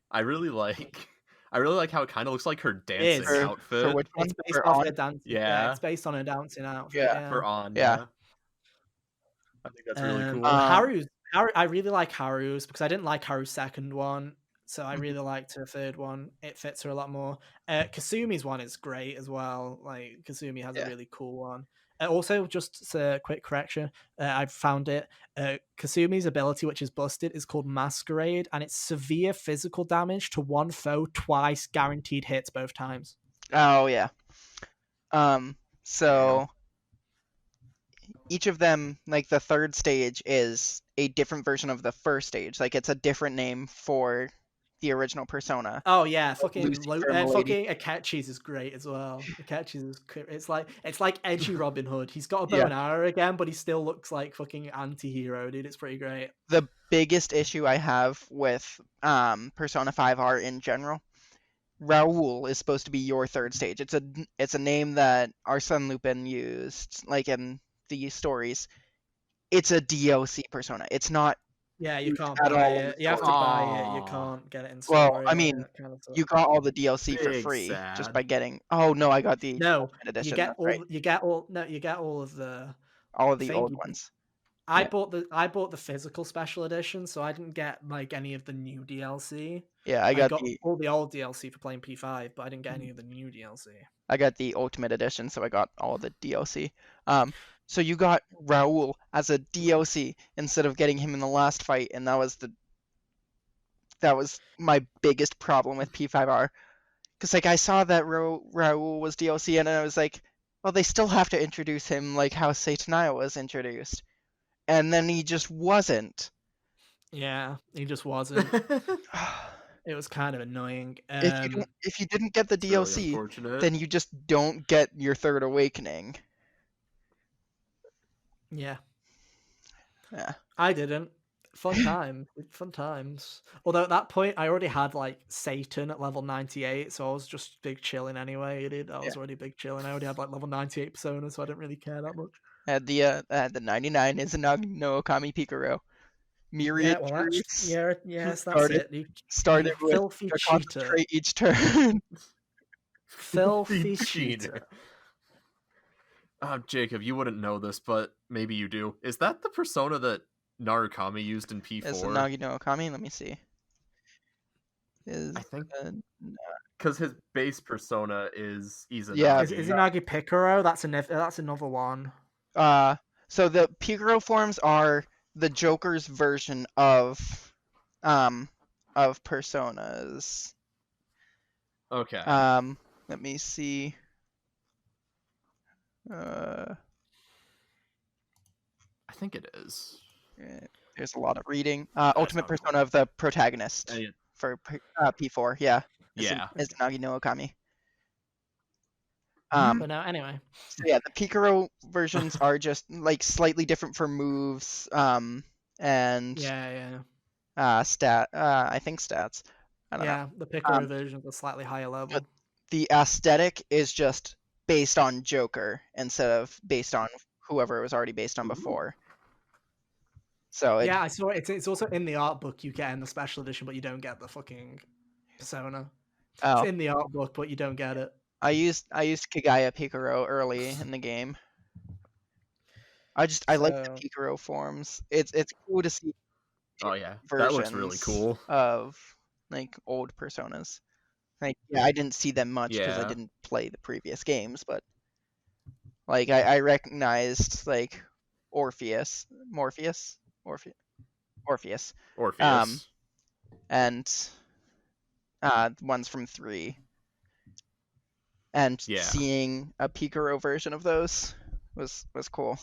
I really like how it kind of looks like her dancing outfit. For which one? It's based off her dancing. Yeah, it's based on her dancing outfit. Yeah, for On. Yeah. I think that's really cool. Haru's. I really like Haru's because I didn't like Haru's second one, so I really liked her third one. It fits her a lot more. Kasumi's one is great as well. Like Kasumi has a really cool one. Also, just a quick correction, I found it. Kasumi's ability, which is busted, is called Masquerade, and it's severe physical damage to one foe twice, guaranteed hits both times. Oh yeah. So each of them, like the third stage, is a different version of the first stage. Like it's a different name for the original Persona. Oh yeah, fucking Akechi's is great as well. Akechi's is it's like edgy Robin Hood. He's got a bow and arrow again, but he still looks like fucking anti-hero, dude. It's pretty great. The biggest issue I have with Persona 5R in general, Raoul is supposed to be your third stage. It's a name that Arsène Lupin used, like in the stories. It's a DLC Persona. It's not. Yeah, you can't buy it. You have to buy it. You can't get it in story. Well, I mean, you got all the DLC for free just by getting. Oh no, I got the edition. You get all. You get all of the old ones. I bought the physical special edition, so I didn't get like any of the new DLC. Yeah, I got all the old DLC for playing P5, but I didn't get any of the new DLC. I got the Ultimate Edition, so I got all the DLC. So you got Raoul as a DLC instead of getting him in the last fight, and that was my biggest problem with P5R. Because like I saw that Raoul was DLC, and I was like, well, they still have to introduce him like how Sataniah was introduced, and then he just wasn't. Yeah, he just wasn't. It was kind of annoying. If you didn't get the DLC, really then you just don't get your third awakening. Yeah. Yeah. I didn't. Fun times. Although at that point, I already had like Satan at level 98, so I was just big chilling anyway, dude. I was already big chilling. I already had like level 98 Persona, so I didn't really care that much. The 99 is a Nagi no Okami Pikaro. Myriad yes, that's it. You started with filthy cheater each turn. Filthy cheater. Jacob, you wouldn't know this, but maybe you do. Is that the persona that Narukami used in P4? Is it Nagi no Okami? Let me see. I think because his base persona is Izanagi. Yeah. Is Izanagi Picaro? That's another one. So the Picaro forms are the Joker's version of personas. Okay. Let me see. I think it is. There's a lot of reading. Ultimate persona of the protagonist for P4. Yeah. Yeah. Izanagi no Okami. But no, anyway. So yeah, the Picaro versions are just like slightly different for moves. And Yeah. I think stats. I don't know. The Picaro version is a slightly higher level. The aesthetic is just based on Joker instead of based on whoever it was already based on before. So I saw it. It's also in the art book you get in the special edition, but you don't get the fucking persona. It's in the art book, but you don't get it. I used Kagaya Picaro early in the game. I like the Picaro forms. It's cool to see. Oh yeah, that looks really cool. Of like old personas. Like I didn't see them much because I didn't play the previous games, but like I recognized like Morpheus, and ones from 3, and seeing a Picaro version of those was cool.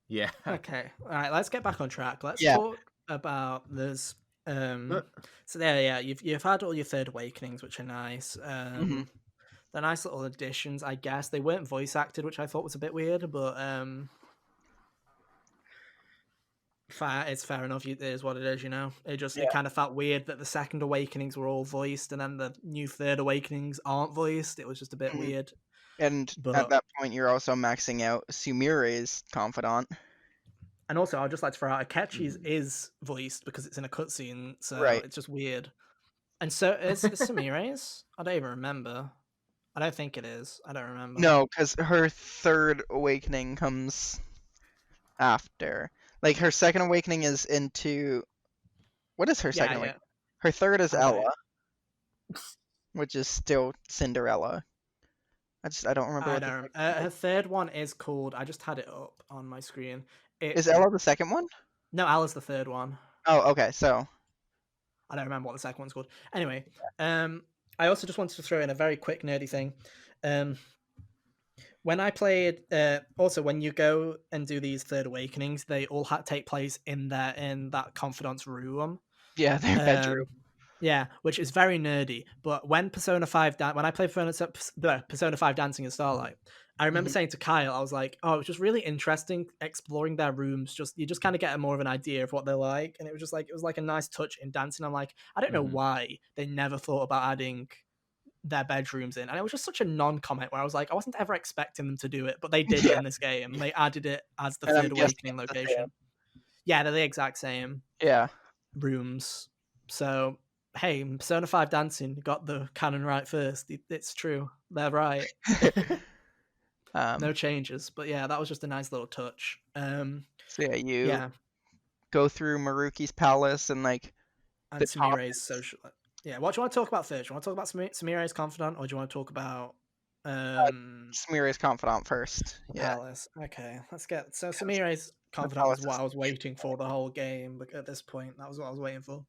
Yeah. Okay. All right. Let's get back on track. Let's talk about this. So there, you've had all your third awakenings, which are nice. They're nice little additions, I guess. They weren't voice acted, which I thought was a bit weird, but it's fair enough. It is what it is, you know. It kind of felt weird that the second awakenings were all voiced, and then the new third awakenings aren't voiced. It was just a bit weird. And at that point, you're also maxing out Sumire's confidant. And also, I'd just like to throw out Akechi's is voiced because it's in a cutscene, so it's just weird. And so is Sumire's? I don't even remember. I don't think it is. I don't remember. No, because her third awakening comes after. Like, her second awakening is into... What is her second awakening? Her third is Ella, which is still Cinderella. I don't remember. Her third one is called... I just had it up on my screen. Is Ella the second one? No, Ella's the third one. Oh, okay, so... I don't remember what the second one's called. Anyway, I also just wanted to throw in a very quick nerdy thing. When I played, also when you go and do these third awakenings, they all take place in that confidant's room. Yeah, their bedroom. Yeah, which is very nerdy. But when Persona 5, when I played Persona 5 Dancing in Starlight, I remember saying to Kyle, I was like, oh, it's just really interesting exploring their rooms. You just kind of get more of an idea of what they're like. And it was like a nice touch in dancing. I'm like, I don't know why they never thought about adding their bedrooms in. And it was just such a non-comment where I was like, I wasn't ever expecting them to do it, but they did it in this game. They added it as the third awakening location. Yeah, they're the exact same rooms. So, hey, Persona 5 Dancing got the canon right first. It's true. They're right. No changes, but yeah, that was just a nice little touch. So you go through Maruki's palace and like and Sumire's social. Yeah, what do you want to talk about first? Do you want to talk about Sumire's confidant, or do you want to talk about Sumire's confidant first? Palace. Okay, let's get Sumire's confidant was what I was waiting for the whole game. But at this point, that was what I was waiting for.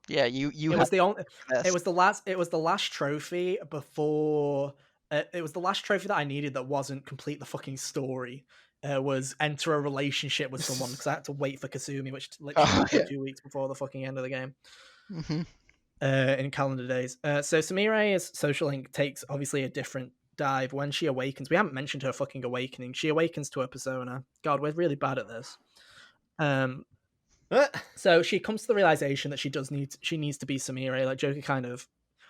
Yeah, you. It was the only. It was the last. It was the last trophy before. It was the last trophy that I needed that wasn't complete the fucking story. Was enter a relationship with someone because I had to wait for Kasumi, which literally took 2 weeks before the fucking end of the game. In calendar days. So Sumire's social link takes obviously a different dive when she awakens. We haven't mentioned her fucking awakening. She awakens to her persona. God, we're really bad at this. So she comes to the realization that she needs to be Sumire. Like Joker kind of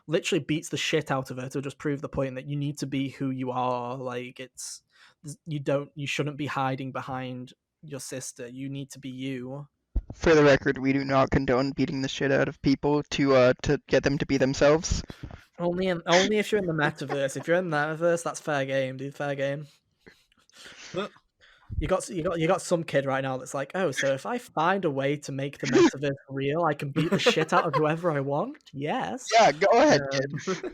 literally beats the shit out of her to just prove the point that you need to be who you are. Like you shouldn't be hiding behind your sister. You need to be you. For the record, we do not condone beating the shit out of people to get them to be themselves. Only if you're in the metaverse. If you're in the metaverse, that's fair game, dude. Fair game. You got some kid right now that's like, oh, so if I find a way to make the metaverse real, I can beat the shit out of whoever I want. Yes. Yeah, go ahead, kid.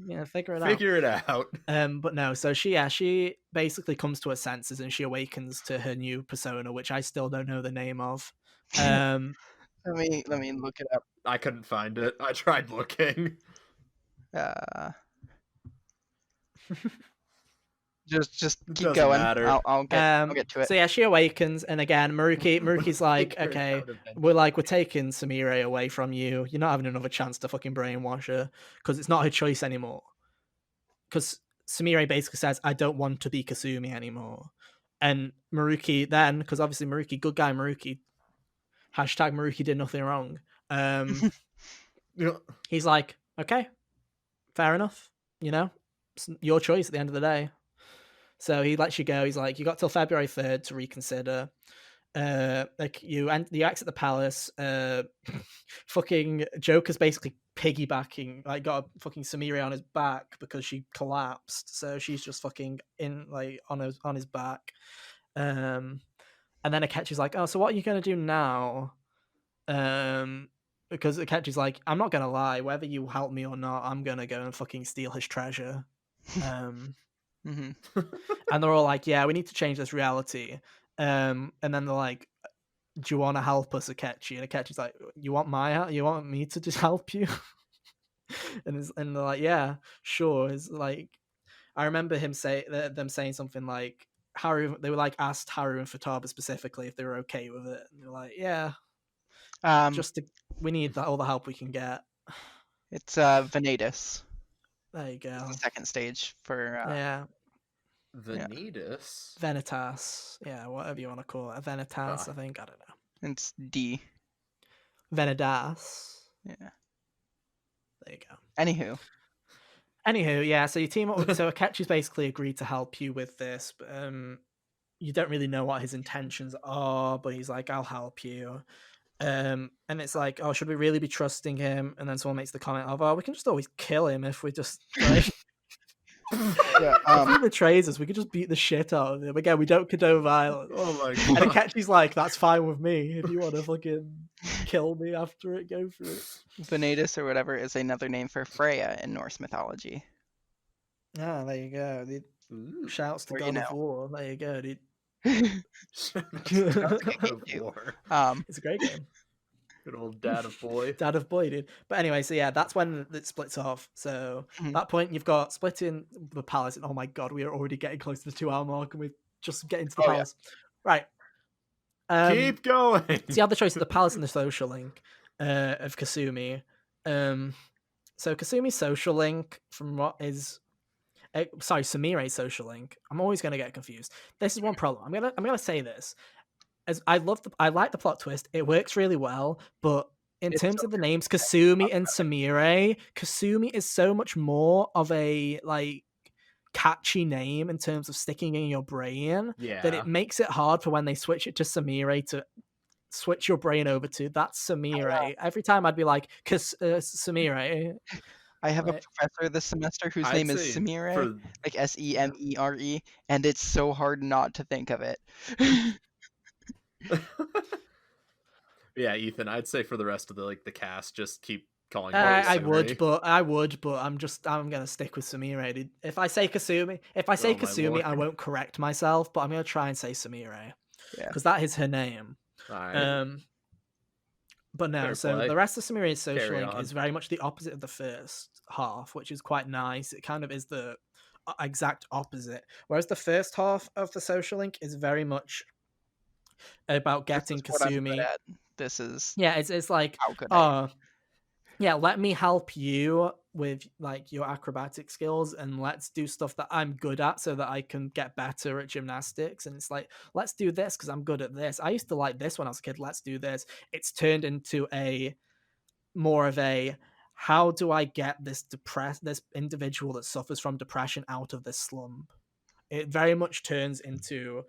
Yeah, figure it out. Figure it out. But no, so she basically comes to her senses and she awakens to her new persona, which I still don't know the name of. Let me look it up. I couldn't find it. I tried looking. Just keep going. Matter. I'll get to it. So yeah, she awakens, and again, Maruki's like, okay, we're taking Samire away from you. You're not having another chance to fucking brainwash her because it's not her choice anymore. Because Samire basically says, I don't want to be Kasumi anymore. And Maruki then, because obviously Maruki, good guy Maruki, hashtag Maruki did nothing wrong. He's like, okay, fair enough. You know, it's your choice at the end of the day. So he lets you go. He's like, you got till February 3rd to reconsider. You exit the palace. Fucking Joker's basically piggybacking, like got a fucking Samiri on his back because she collapsed. So she's just fucking in like on his back. And then Akechi's like, oh, so what are you gonna do now? Because Akechi's like, I'm not gonna lie, whether you help me or not, I'm gonna go and fucking steal his treasure. Mm-hmm. And they're all like, yeah, we need to change this reality. And then they're like, do you want to help us, Akechi? And Akechi's like, you want my help? You want me to just help you? and they're like, yeah, sure. It's like, I remember them saying something like, Haru, they were like asked Haru and Futaba specifically if they were okay with it. And they're like, yeah, we need all the help we can get. It's Venatus. There you go. It's the second stage for Vanitas? Venitas. Yeah, whatever you want to call it. Venitas, I think. I don't know. It's D. Venidas. Yeah. There you go. Anywho, yeah, so you team up with... So Akechi's basically agreed to help you with this, but you don't really know what his intentions are, but he's like, I'll help you. And it's like, oh, should we really be trusting him? And then someone makes the comment of, oh, we can just always kill him if we just like... if he betrays us, we could just beat the shit out of him. Again, we don't condone violence. Oh my god. And Akechi's like, that's fine with me. If you want to fucking kill me after it, go for it. Venatus or whatever is another name for Freya in Norse mythology. Ah, there you go. Shouts to God of War. There you go, dude. It's a great game. Good old Dad of Boy. Dad of Boy, dude. But anyway, so yeah, that's when it splits off. So at that point, you've got splitting the palace. And oh my god, we are already getting close to the 2-hour mark, and we're just getting to the palace. Yeah. Right. Keep going. So you have the choice of the palace and the social link of Kasumi. So Kasumi's social link, from what is... Sumire's social link. I'm always going to get confused. This is one problem. I'm gonna say this. As I like the plot twist. It works really well, but in terms of the names Kasumi and Sumire, Kasumi is so much more of a like catchy name in terms of sticking in your brain that it makes it hard for when they switch it to Sumire to switch your brain over to that's Sumire. Every time I'd be like Sumire. I have a professor this semester whose name is Semire, like Semere, and it's so hard not to think of it. Yeah, Ethan, I'd say for the rest of the cast, just keep calling. I would, but I'm gonna stick with Sumire, dude. If I say Kasumi, I won't correct myself, but I'm gonna try and say Sumire, because that is her name. Right. But no, the rest of Samire's social link is very much the opposite of the first half, which is quite nice. It kind of is the exact opposite. Whereas the first half of the social link is very much about getting Kasumi. This is it's like, let me help you with like your acrobatic skills, and let's do stuff that I'm good at so that I can get better at gymnastics. And it's like, let's do this because I'm good at this. I used to like this when I was a kid. Let's do this. It's turned into more of a, how do I get this individual that suffers from depression out of this slump? It very much turns into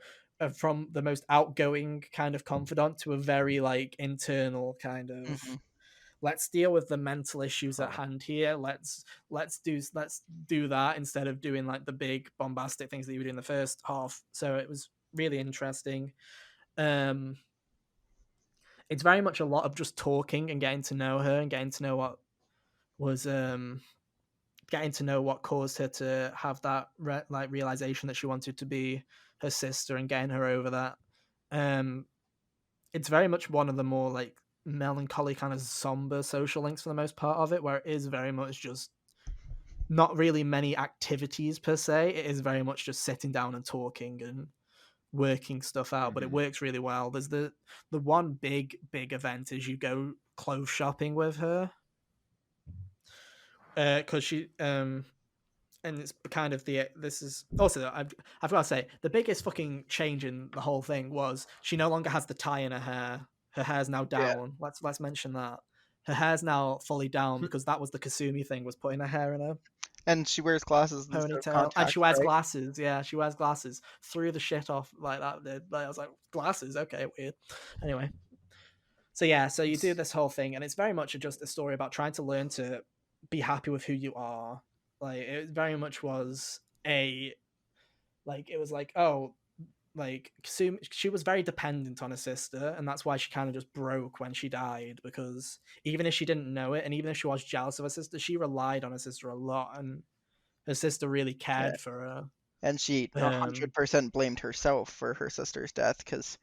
from the most outgoing kind of confidant to a very like internal kind of let's deal with the mental issues at hand here. Let's do that instead of doing like the big bombastic things that you would do in the first half. So it was really interesting. It's very much a lot of just talking and getting to know her and getting to know what was getting to know what caused her to have that realization that she wanted to be her sister and getting her over that. It's very much one of the more like melancholy kind of somber social links for the most part of it, where it is very much just not really many activities per se. It is very much just sitting down and talking and working stuff out, but it works really well. There's the one big event is you go clothes shopping with her, because she and it's kind of this is also I've got to say the biggest fucking change in the whole thing was she no longer has the tie in her hair. Her hair's now down. Yeah. Let's mention that her hair's now fully down because that was the Kasumi thing, was putting her hair in a And she wears glasses instead of ponytail, contacts, and she wears right? glasses. Yeah, she wears glasses. Threw the shit off like that. I was like, glasses, okay, weird. Anyway, so yeah, so you do this whole thing, and it's very much just a story about trying to learn to be happy with who you are. Like it very much was a like it was like, oh, like Kasumi, she was very dependent on her sister, and that's why she kind of just broke when she died, because even if she didn't know it and even if she was jealous of her sister, she relied on her sister a lot, and her sister really Yeah. cared for her. And she 100% blamed herself for her sister's death, because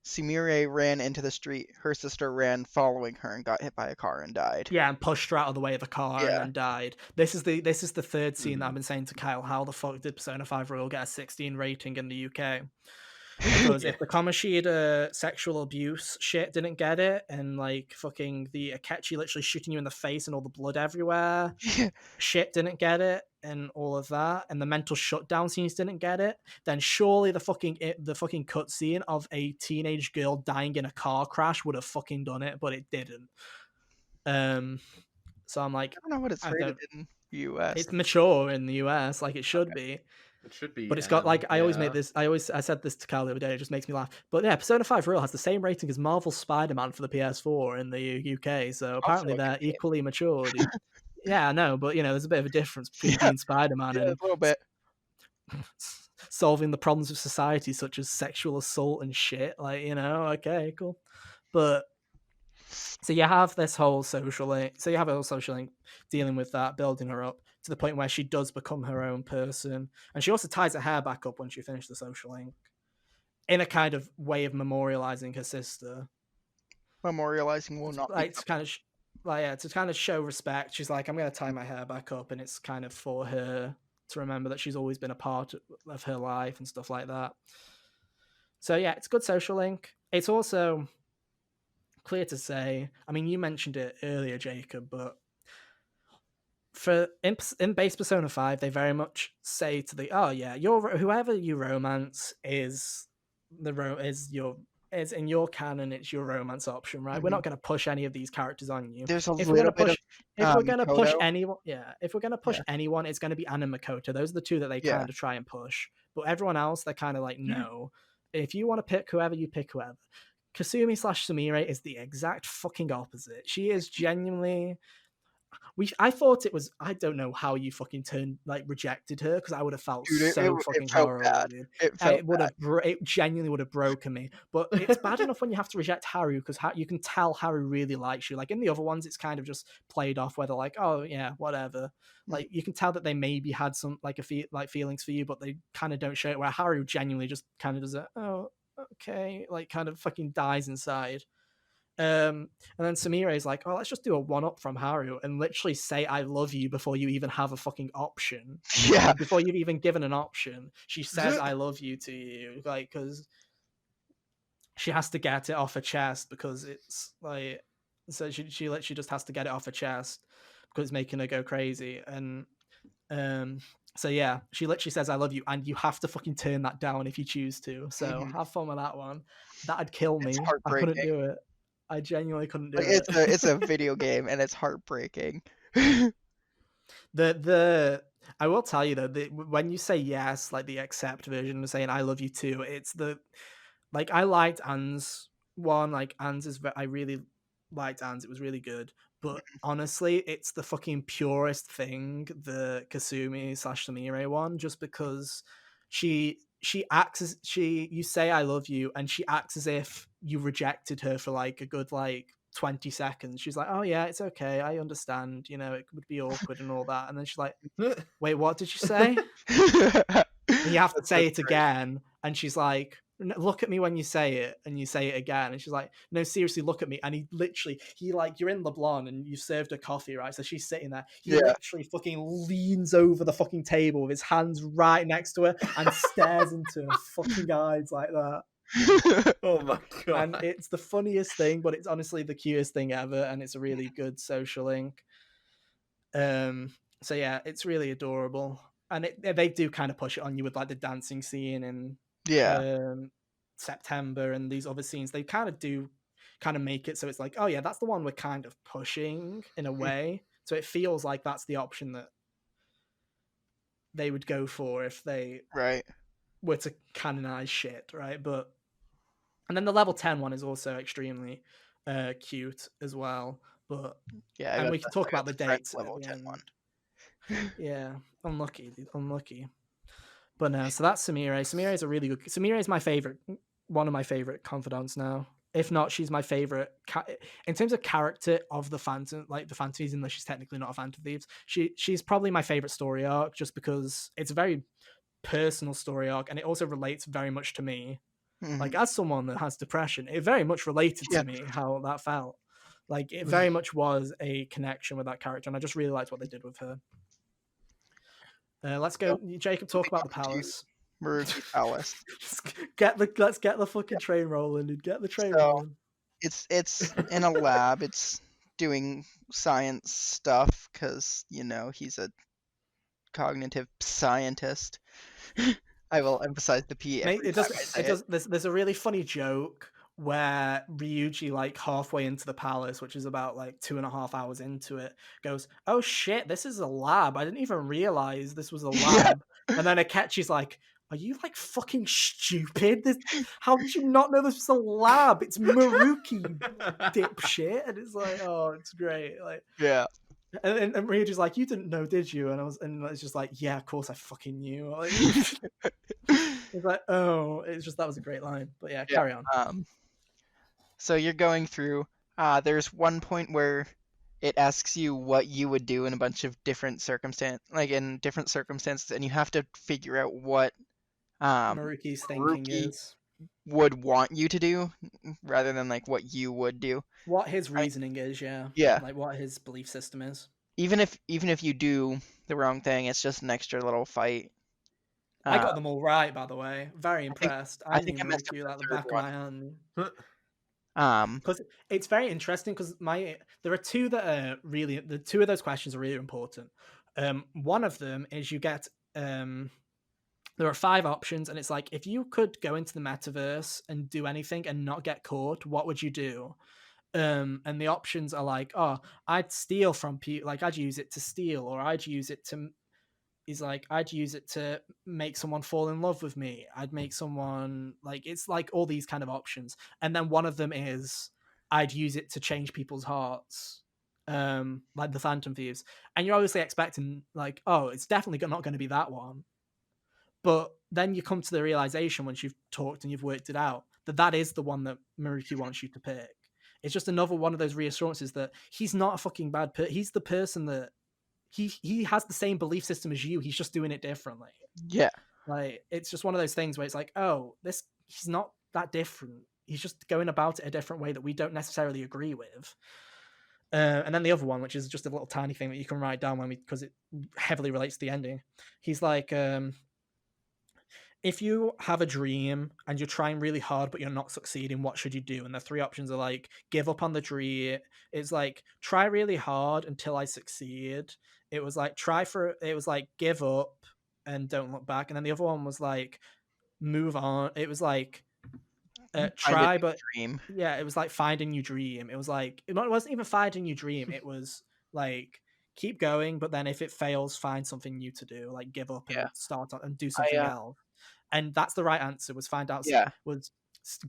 Sumire ran into the street, her sister ran following her and got hit by a car and died. Yeah, and pushed her out of the way of the car and Yeah. then died. This is the third scene that I've been saying to Kyle. How the fuck did Persona 5 Royal get a 16 rating in the UK? Because if the Kamoshida sexual abuse shit didn't get it, and like fucking the Akechi literally shooting you in the face and all the blood everywhere shit didn't get it, and all of that, and the mental shutdown scenes didn't get it, then surely the fucking cutscene of a teenage girl dying in a car crash would have fucking done it, but it didn't. So I'm like, I don't know what it's rated in the US. It's mature in the US, like it should be. It should be, but it's got like I said this to Cal the other day. It just makes me laugh. But yeah, Persona 5 Royal has the same rating as Marvel's Spider-Man for the PS4 in the UK. So apparently they're equally matured. Yeah, I know, but there's a bit of a difference between being Spider-Man and a little bit solving the problems of society, such as sexual assault and shit. Like, okay, cool. But so you have this whole social link. So you have a whole social link dealing with that, building her up to the point where she does become her own person. And she also ties her hair back up when she finished the social link in a kind of way of memorializing her sister. Memorializing will not like to kind of to kind of show respect. She's like, I'm going to tie my hair back up, and it's kind of for her to remember that she's always been a part of her life and stuff like that. So yeah, it's a good social link. It's also clear to say, I mean, you mentioned it earlier, Jacob, but for in base Persona 5, they very much say to the whoever you romance is in your canon, it's your romance option, right? We're not going to push any of these characters on you. There's if we're going to push anyone, anyone, it's going to be Anna and Makoto. Those are the two that they kind of try and push. But everyone else, they're kind of like, no. If you want to pick whoever, you pick whoever. Kasumi/Sumire is the exact fucking opposite. She is genuinely. I thought it was. I don't know how you fucking rejected her, because I would have felt fucking horrible. It genuinely would have broken me. But it's bad enough when you have to reject Haru, because you can tell Haru really likes you. Like in the other ones, it's kind of just played off where they're like, oh yeah, whatever. Like you can tell that they maybe had some feelings for you, but they kind of don't show it. Where Haru genuinely just kind of does it. Oh, okay, like kind of fucking dies inside. And then Sumire is like, oh, let's just do a one-up from Haru and literally say I love you before you even have a fucking option. Yeah. Before you've even given an option, she says I love you to you, like, because she has to get it off her chest, because it's like, so she literally just has to get it off her chest because it's making her go crazy. And so yeah, she literally says I love you, and you have to fucking turn that down if you choose to. So have fun with that one. That'd kill me. I couldn't do it. I genuinely couldn't do it. It's a video game, and it's heartbreaking. I will tell you though, when you say yes, like the accept version of saying I love you too, it's I liked Anne's one. Like I really liked Anne's. It was really good. But honestly, it's the fucking purest thing, the Kasumi/Sumire one, just because she she acts as you say I love you, and she acts as if you rejected her for like a good like 20 seconds. She's like, oh yeah, it's okay, I understand, you know, it would be awkward and all that. And then she's like, wait, what did you say? And you have to say it again, and she's like, look at me when you say it, and you say it again, and she's like, no, seriously, look at me. And he like, you're in Leblon and you served her coffee, right? So she's sitting there, he literally fucking leans over the fucking table with his hands right next to her and stares into her fucking eyes like that. Oh my god. And it's the funniest thing, but it's honestly the cutest thing ever, and it's a really good social link. So yeah, it's really adorable. And they do kind of push it on you with like the dancing scene in September and these other scenes. They kind of make it so it's like, oh yeah, that's the one we're kind of pushing in a way. So it feels like that's the option that they would go for if they were to canonize shit, right? But and then the level 10 one is also extremely cute as well. But yeah, and we can talk about the dates level 10 one. Yeah, unlucky. But no, so that's Samira. Samira is a really good. Samira is my favorite, one of my favorite confidants now. If not, she's my favorite in terms of character of the Phantom, like the Phantoms, even though she's technically not a Phantom Thieves. She's probably my favorite story arc, just because it's a very personal story arc, and it also relates very much to me. Like, as someone that has depression, it very much related to me how that felt. Like, it very much was a connection with that character, and I just really liked what they did with her. Let's go, Jacob. Talk about the palace. Maruki Palace. Let's get the fucking train rolling, dude. Get the train rolling. It's in a lab. It's doing science stuff because he's a cognitive scientist. I will emphasize the P. Mate, it does. There's a really funny joke where Ryuji, like halfway into the palace, which is about like 2.5 hours into it, goes, "Oh shit, this is a lab. I didn't even realize this was a lab." And then Akechi's like, "Are you like fucking stupid? How did you not know this was a lab? It's Maruki, dipshit." And it's like, oh, it's great. Like, yeah. And Ryuji's like, "You didn't know, did you?" And it's just like, "Yeah, of course I fucking knew." Like, it's like, oh, it's just, that was a great line. But yeah, carry on. So you're going through. There's one point where it asks you what you would do in a bunch of different circumstances, and you have to figure out what Maruki's thinking is would want you to do, rather than like what you would do. What his reasoning is, yeah, like what his belief system is. Even if you do the wrong thing, it's just an extra little fight. I got them all right, by the way. Very impressed. I think I messed up like the back of my hand. Because it's very interesting, because there are two that are really, the two of those questions are really important. One of them is you get there are 5 options, and it's like, if you could go into the metaverse and do anything and not get caught, what would you do? And the options are like, oh, I'd steal from people, like I'd use it to steal, or I'd use it to make someone fall in love with me. I'd make someone, like, it's like all these kind of options. And then one of them is, I'd use it to change people's hearts, like the Phantom Thieves. And you're obviously expecting, like, oh, it's definitely not going to be that one. But then you come to the realization, once you've talked and you've worked it out, that is the one that Maruki wants you to pick. It's just another one of those reassurances that he's not a fucking bad person. He's the person that he has the same belief system as you. He's just doing it differently. Yeah. Like, it's just one of those things where it's like, oh, he's not that different. He's just going about it a different way that we don't necessarily agree with. And then the other one, which is just a little tiny thing that you can write down because it heavily relates to the ending. He's like, if you have a dream and you're trying really hard but you're not succeeding, what should you do? And the 3 options are like, give up on the dream. It's like, try really hard until I succeed. It was like, give up and don't look back. And then the other one was like, move on. It was like, try but dream. Yeah, it was like, find a new dream. It was like, it wasn't even find a new dream. It was like, keep going, but then if it fails, find something new to do. Like, give up and start on and do something else. And that's the right answer, was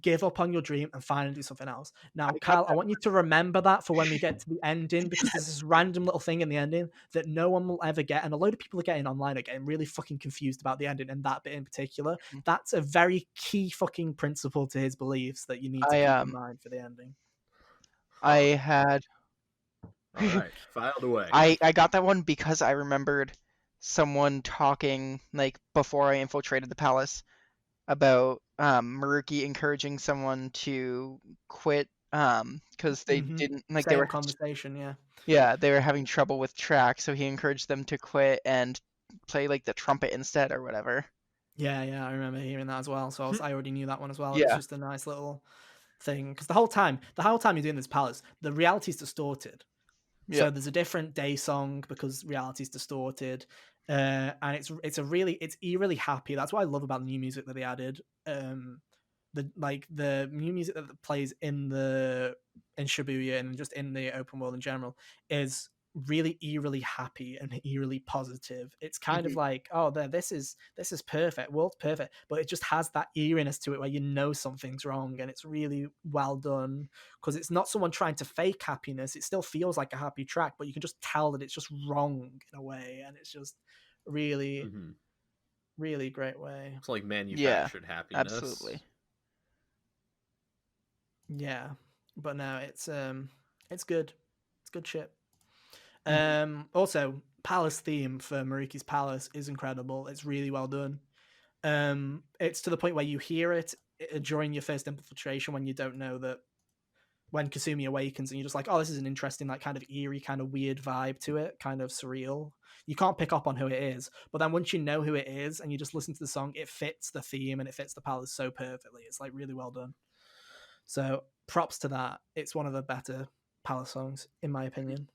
give up on your dream and finally do something else. Now, Kyle, I want you to remember that for when we get to the ending, because there's this random little thing in the ending that no one will ever get, and a load of people are getting online are getting really fucking confused about the ending and that bit in particular. That's a very key fucking principle to his beliefs that you need to keep in mind for the ending. I had. All right, filed away. I got that one because I remembered someone talking like before I infiltrated the palace about Maruki encouraging someone to quit because they didn't like Same they were conversation, they were having trouble with track, so he encouraged them to quit and play like the trumpet instead or whatever. Yeah, I remember hearing that as well. So I already knew that one as well. Yeah. It's just a nice little thing, because the whole time you're doing this palace, the reality's distorted. Yeah. So there's a different day song because reality's distorted, and it's eerily happy. That's what I love about the new music that they added. The new music that plays in Shibuya and just in the open world in general is really eerily happy and eerily positive. It's kind of like, oh, this is perfect, world's perfect, but it just has that eeriness to it where you know something's wrong, and it's really well done because it's not someone trying to fake happiness. It still feels like a happy track, but you can just tell that it's just wrong in a way, and it's just really really great way. It's like manufactured happiness. Absolutely. Yeah, but no, it's good. It's good shit. Also, palace theme for Maruki's palace is incredible. It's really well done. It's to the point where you hear it during your first infiltration when you don't know that when Kasumi awakens, and you're just like, oh, this is an interesting, like, kind of eerie, kind of weird vibe to it, kind of surreal. You can't pick up on who it is, but then once you know who it is and you just listen to the song, it fits the theme and it fits the palace so perfectly. It's like really well done. So props to that. It's one of the better palace songs, in my opinion.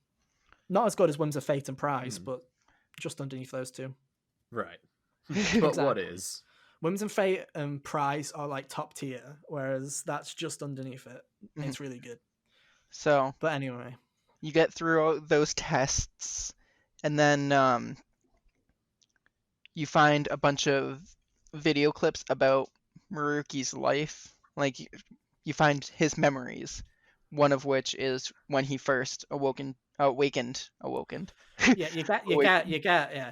Not as good as Whims of Fate and Price, but just underneath those two. Right. But what is? Whims and Fate and Price are like top tier, whereas that's just underneath it. It's really good. So, but anyway, you get through those tests, and then you find a bunch of video clips about Maruki's life. Like, you find his memories, one of which is when he first awakened. Yeah,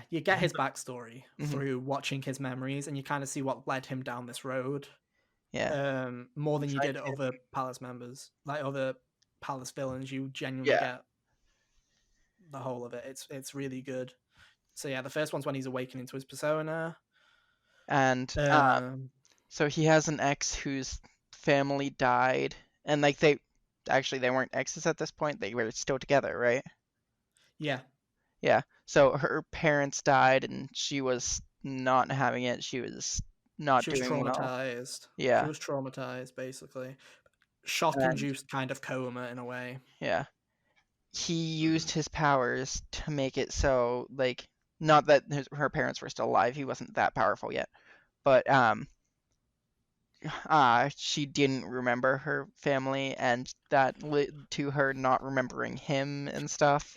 you get his backstory through watching his memories, and you kind of see what led him down this road. Yeah. More than you did other palace members, like other palace villains. You genuinely get the whole of it. It's really good. So yeah, the first one's when he's awakening to his persona, and so he has an ex whose family died, and like they weren't exes at this point. They were still together, right? Yeah. So her parents died, and she was not having it. She was not doing traumatized. Well. Yeah. She was traumatized, basically. Shock-induced kind of coma in a way. Yeah. He used his powers to make it so, like, not that her parents were still alive. He wasn't that powerful yet, but she didn't remember her family, and that led to her not remembering him and stuff.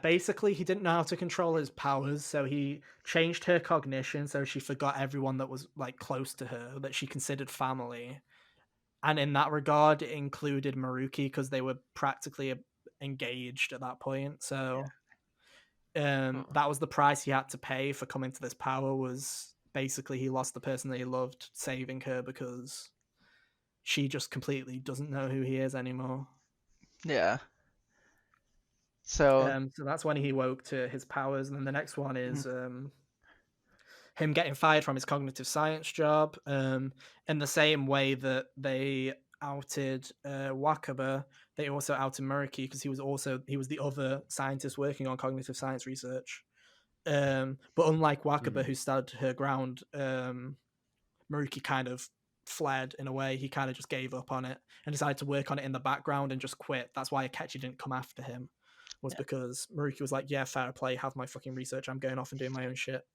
Basically he didn't know how to control his powers, so he changed her cognition so she forgot everyone that was like close to her, that she considered family. And in that regard, it included Maruki because they were practically engaged at that point. So that was the price he had to pay for coming to this power, was basically he lost the person that he loved saving her because she just completely doesn't know who he is anymore. Yeah. So that's when he woke to his powers. And then the next one is him getting fired from his cognitive science job. In the same way that they outed Wakaba, they also outed Maruki because he was the other scientist working on cognitive science research. But unlike Wakaba, who stood her ground, Maruki kind of fled in a way. He kind of just gave up on it and decided to work on it in the background and just quit. That's why Akechi didn't come after him, because Maruki was like, yeah, fair play, have my fucking research, I'm going off and doing my own shit.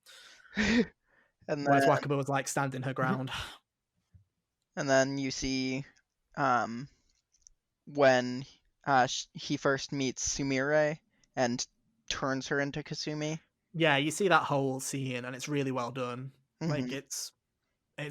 And whereas Wakaba was like standing her ground. And then you see when he first meets Sumire and turns her into Kasumi. Yeah, you see that whole scene and it's really well done. Like it's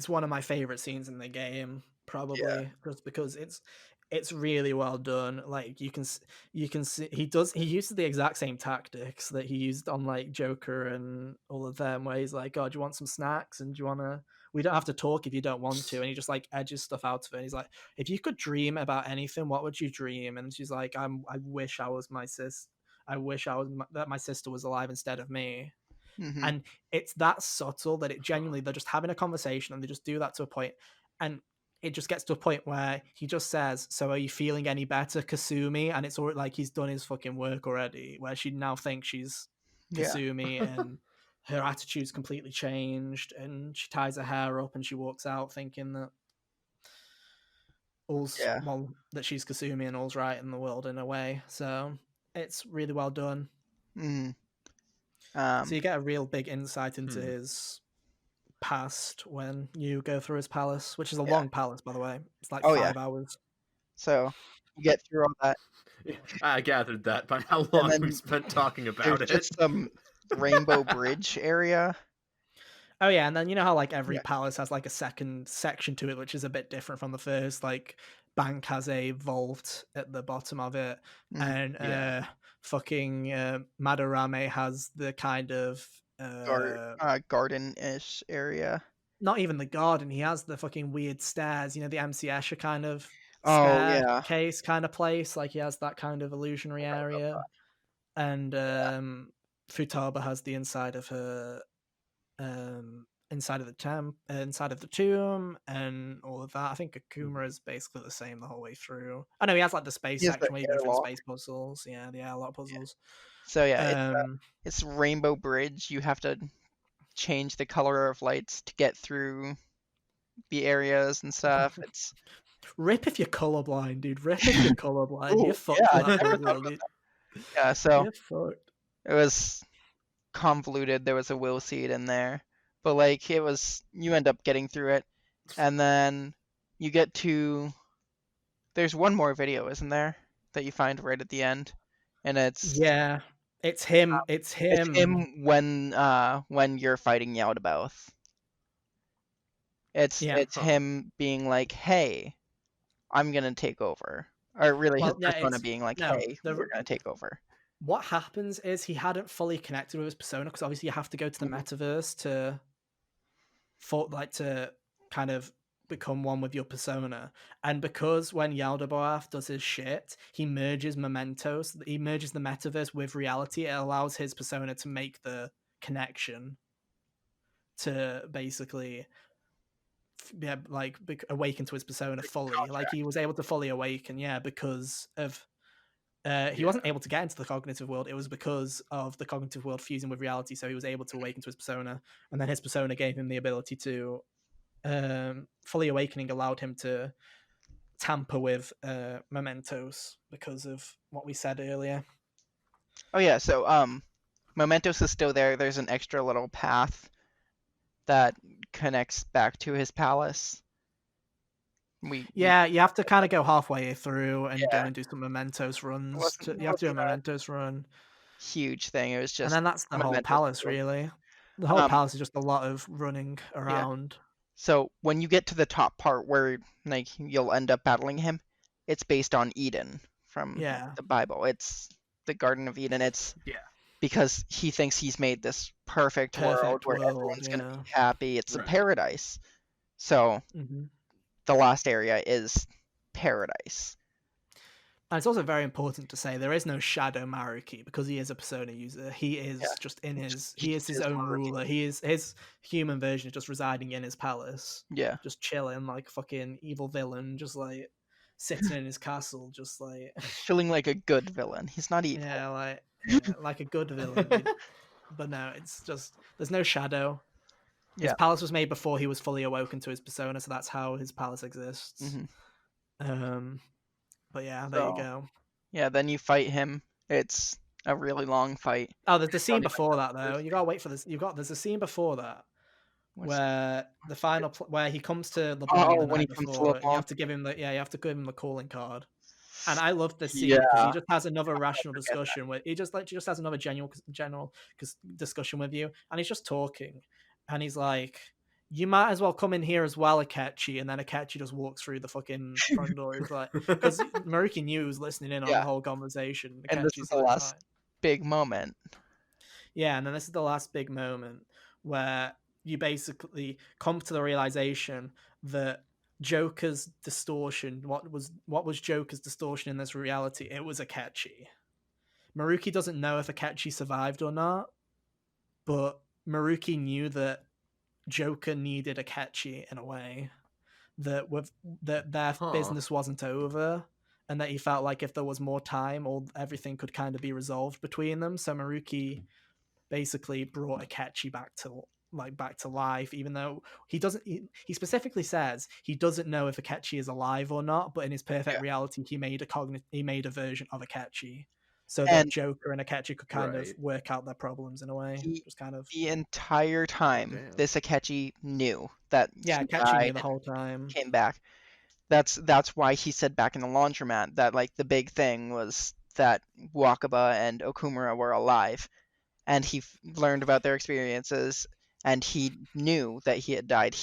one of my favorite scenes in the game, probably, just because it's really well done. Like you can see he uses the exact same tactics that he used on like Joker and all of them, where he's like, "Oh, do you want some snacks? And do you want to? We don't have to talk if you don't want to." And he just like edges stuff out of it. And he's like, "If you could dream about anything, what would you dream?" And she's like, I wish I was my sis. I wish that my sister was alive instead of me." Mm-hmm. And it's that subtle that it genuinely, they're just having a conversation and they just do that to a point, and it just gets to a point where he just says, "So are you feeling any better, Kasumi?" And it's all like he's done his fucking work already, where she now thinks she's Kasumi and her attitude's completely changed, and she ties her hair up and she walks out thinking that that she's Kasumi and all's right in the world in a way. So it's really well done. Mm-hmm. So you get a real big insight into his past when you go through his palace, which is a long palace, by the way. It's like 5 hours. So you get through all that. I gathered that by how long we spent talking about it. Just some Rainbow Bridge area. Oh yeah, and then you know how like every palace has like a second section to it, which is a bit different from the first. Like Bank has a vault at the bottom of it, and fucking Madarame has the kind of garden-ish area. Not even the garden. He has the fucking weird stairs. You know, the MC Escher kind of case kind of place. Like he has that kind of illusionary area. And Futaba has the inside of her, inside of the tomb, and all of that. I think Akuma is basically the same the whole way through. I know he has like the space section where you go through the space puzzles. Yeah, the airlock puzzles. So it's Rainbow Bridge. You have to change the color of lights to get through the areas and stuff. It's rip if you're colorblind, dude. Rip if you're colorblind. You're fucked. Yeah, so it was convoluted. There was a will seed in there, but like you end up getting through it, and then you get to. There's one more video, isn't there, that you find right at the end, and it's it's him. It's him when you're fighting Yaldabaoth. It's him being like, "Hey, I'm gonna take over," or really his persona being like, "Hey, we're gonna take over." What happens is he hadn't fully connected with his persona, because obviously you have to go to the metaverse to kind of become one with your persona. And because when Yaldabaoth does his shit, he merges mementos, he merges the metaverse with reality. It allows his persona to make the connection to basically awaken to his persona fully. Like he was able to fully awaken, because of he wasn't able to get into the cognitive world. It was because of the cognitive world fusing with reality, so he was able to awaken to his persona, and then his persona gave him the ability to fully awakening allowed him to tamper with mementos because of what we said earlier. Oh yeah, so mementos is still there. There's an extra little path that connects back to his palace. You have to kind of go halfway through and go and do some mementos runs. You have to do a mementos run. Huge thing. It was just, and then that's the whole palace, really. The whole palace is just a lot of running around. So when you get to the top part where like you'll end up battling him, it's based on Eden from the Bible. It's the Garden of Eden. It's because he thinks he's made this perfect world where everyone's gonna be happy. It's a paradise. So the last area is paradise. And it's also very important to say there is no Shadow Maruki, because he is a persona user. He is just in he is his own ruler. He is his human version is just residing in his palace. Yeah. Just chilling like a fucking evil villain, just like sitting in his castle, just like chilling like a good villain. He's not evil. Yeah, like a good villain. But no, it's just there's no Shadow. His palace was made before he was fully awoken to his persona, so that's how his palace exists. But there you go. Yeah, then you fight him. It's a really long fight. Oh, there's the scene before that though. You gotta wait for this. There's a scene before that where the final where he comes to LeBlanc the night before. You have to give him the calling card. And I love this scene because he just has another rational discussion where he just has another general discussion with you, and he's just talking, and he's like, you might as well come in here as well, Akechi. And then Akechi just walks through the fucking front door. He's like, because Maruki knew he was listening in on the whole conversation. And this is Akechi's the like, last fine. big moment. Yeah, and then this is the last big moment where you basically come to the realization that Joker's distortion, what was Joker's distortion in this reality? It was Akechi. Maruki doesn't know if Akechi survived or not, but Maruki knew that Joker needed Akechi in a way, that their business wasn't over, and that he felt like if there was more time, everything could kind of be resolved between them. So Maruki basically brought Akechi back to life, even though he specifically says he doesn't know if Akechi is alive or not, but in his perfect reality he made a version of Akechi so that Joker and Akechi could kind of work out their problems in a way. Just kind of the entire time this Akechi knew that Akechi knew the whole time, came back. That's why he said back in the laundromat that like the big thing was that Wakaba and Okumura were alive, and he learned about their experiences, and he knew that he had died.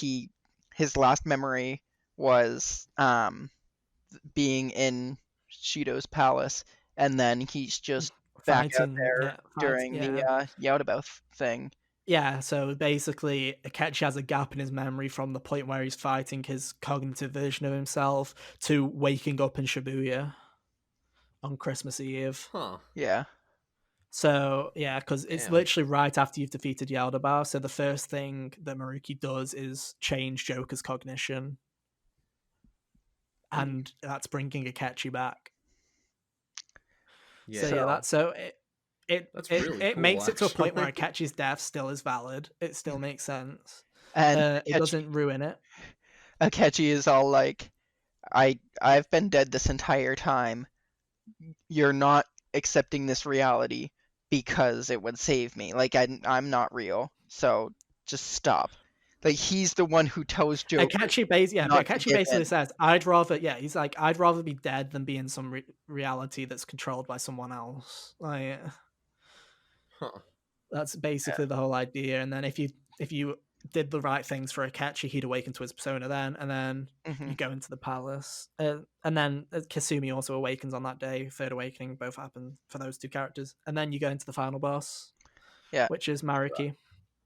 His last memory was being in Shido's palace, and then he's just back out there during the Yaodabout thing. Yeah, so basically Akechi has a gap in his memory from the point where he's fighting his cognitive version of himself to waking up in Shibuya on Christmas Eve. Yeah. So, yeah, because it's literally right after you've defeated Yaldabaoth, so the first thing that Maruki does is change Joker's cognition. And that's bringing Akechi back. Yeah. So, yeah, that's so... It really cool, makes it to a point where Akechi's death still is valid. It still makes sense. And it doesn't ruin it. Akechi is all like, I've been dead this entire time. You're not accepting this reality because it would save me. Like, I'm not real, so just stop. Like, he's the one who tells Joker. Akechi basically says, I'd rather be dead than be in some reality that's controlled by someone else. Like... That's basically the whole idea. And then if you did the right things for Akechi, he'd awaken to his persona then, and then you go into the palace. And then Kasumi also awakens on that day. Third awakening, both happen for those two characters. And then you go into the final boss, which is Maruki,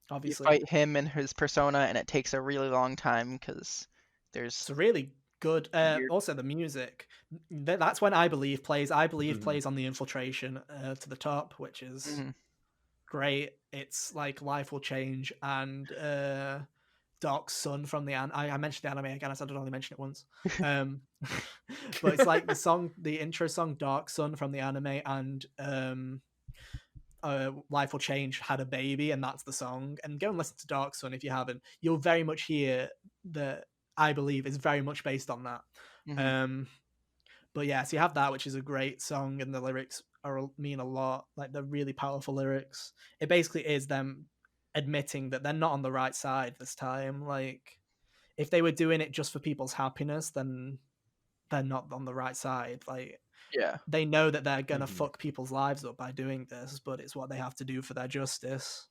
obviously. You fight him and his persona, and it takes a really long time because it's a really good... also, the music. That's when I Believe plays. I Believe plays on the infiltration to the top, which is... great. It's like Life Will Change and Dark Sun from the I mentioned the anime again. I said I'd only mention it once. But it's like the intro song Dark Sun from the anime and Life Will Change had a baby, and that's the song. And go and listen to Dark Sun if you haven't. You'll very much hear that I Believe is very much based on that. But yeah, so you have that, which is a great song, and the lyrics mean a lot. Like, they're really powerful lyrics. It basically is them admitting that they're not on the right side this time. Like, if they were doing it just for people's happiness, then they're not on the right side. Like, they know that they're gonna fuck people's lives up by doing this, but it's what they have to do for their justice.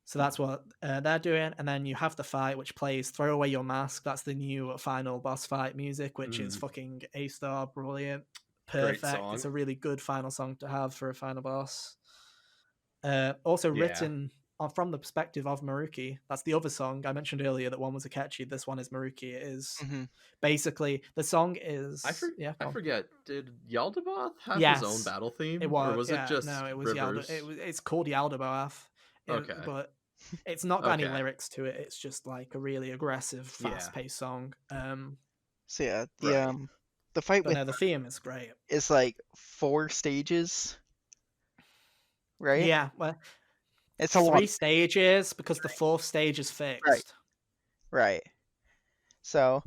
So that's what they're doing. And then you have the fight, which plays Throw Away Your Mask. That's the new final boss fight music, which is fucking A-star, brilliant, perfect. It's a really good final song to have for a final boss. Also written from the perspective of Maruki. That's the other song I mentioned earlier. That one was Akechi. This one is Maruki. It is basically, the song is... I forget. Did Yaldabaoth have his own battle theme? It was. Or was it just no, it was Rivers? It's called Yaldabaoth. Okay. But it's not got any lyrics to it. It's just like a really aggressive, fast-paced song. So yeah, the fight with the theme is great. It's like 4 stages, right? Yeah, well, it's 3 stages because the 4th stage is fixed. Right. So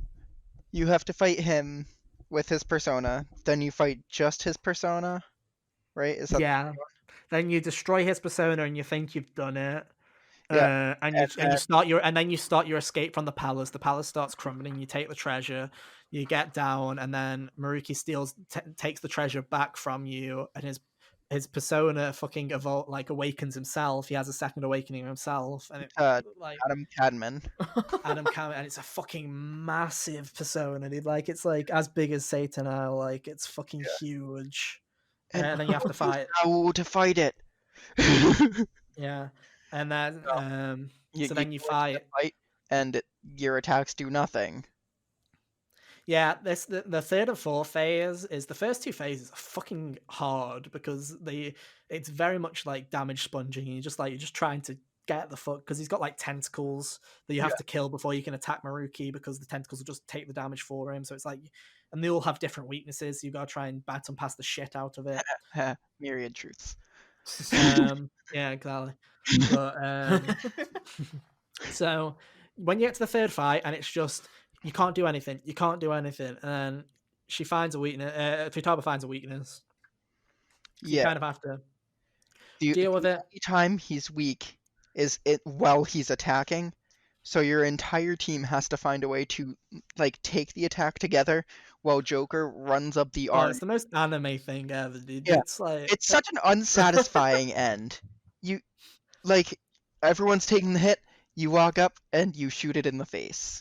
you have to fight him with his persona, then you fight just his persona, right? Is that Then you destroy his persona and you think you've done it. And you start your escape from the palace. The palace starts crumbling. You take the treasure, you get down, and then Maruki takes the treasure back from you, and his his persona fucking awakens himself. He has a second awakening himself, and it Adam Cadman. Adam Cadman, and it's a fucking massive persona, dude. Like it's like as big as Satan. Like it's fucking huge. And then you have to fight. How to fight it? Yeah, and then so then you fight, and your attacks do nothing. Yeah, the third and fourth phase is the first two phases are fucking hard because it's very much like damage sponging. You're just trying to get the fuck because he's got like tentacles that you have to kill before you can attack Maruki because the tentacles will just take the damage for him. So it's like, and they all have different weaknesses. So you gotta try and bat and pass the shit out of it. Myriad truths. Yeah, exactly. But so when you get to the third fight and it's just you can't do anything, and then she finds a weakness. Futaba finds a weakness. So you kind of have to deal with it. Every time he's weak is it while he's attacking, so your entire team has to find a way to like take the attack together while Joker runs up the arm. It's the most anime thing ever, dude. Yeah. It's such an unsatisfying end. You like everyone's taking the hit, you walk up and you shoot it in the face.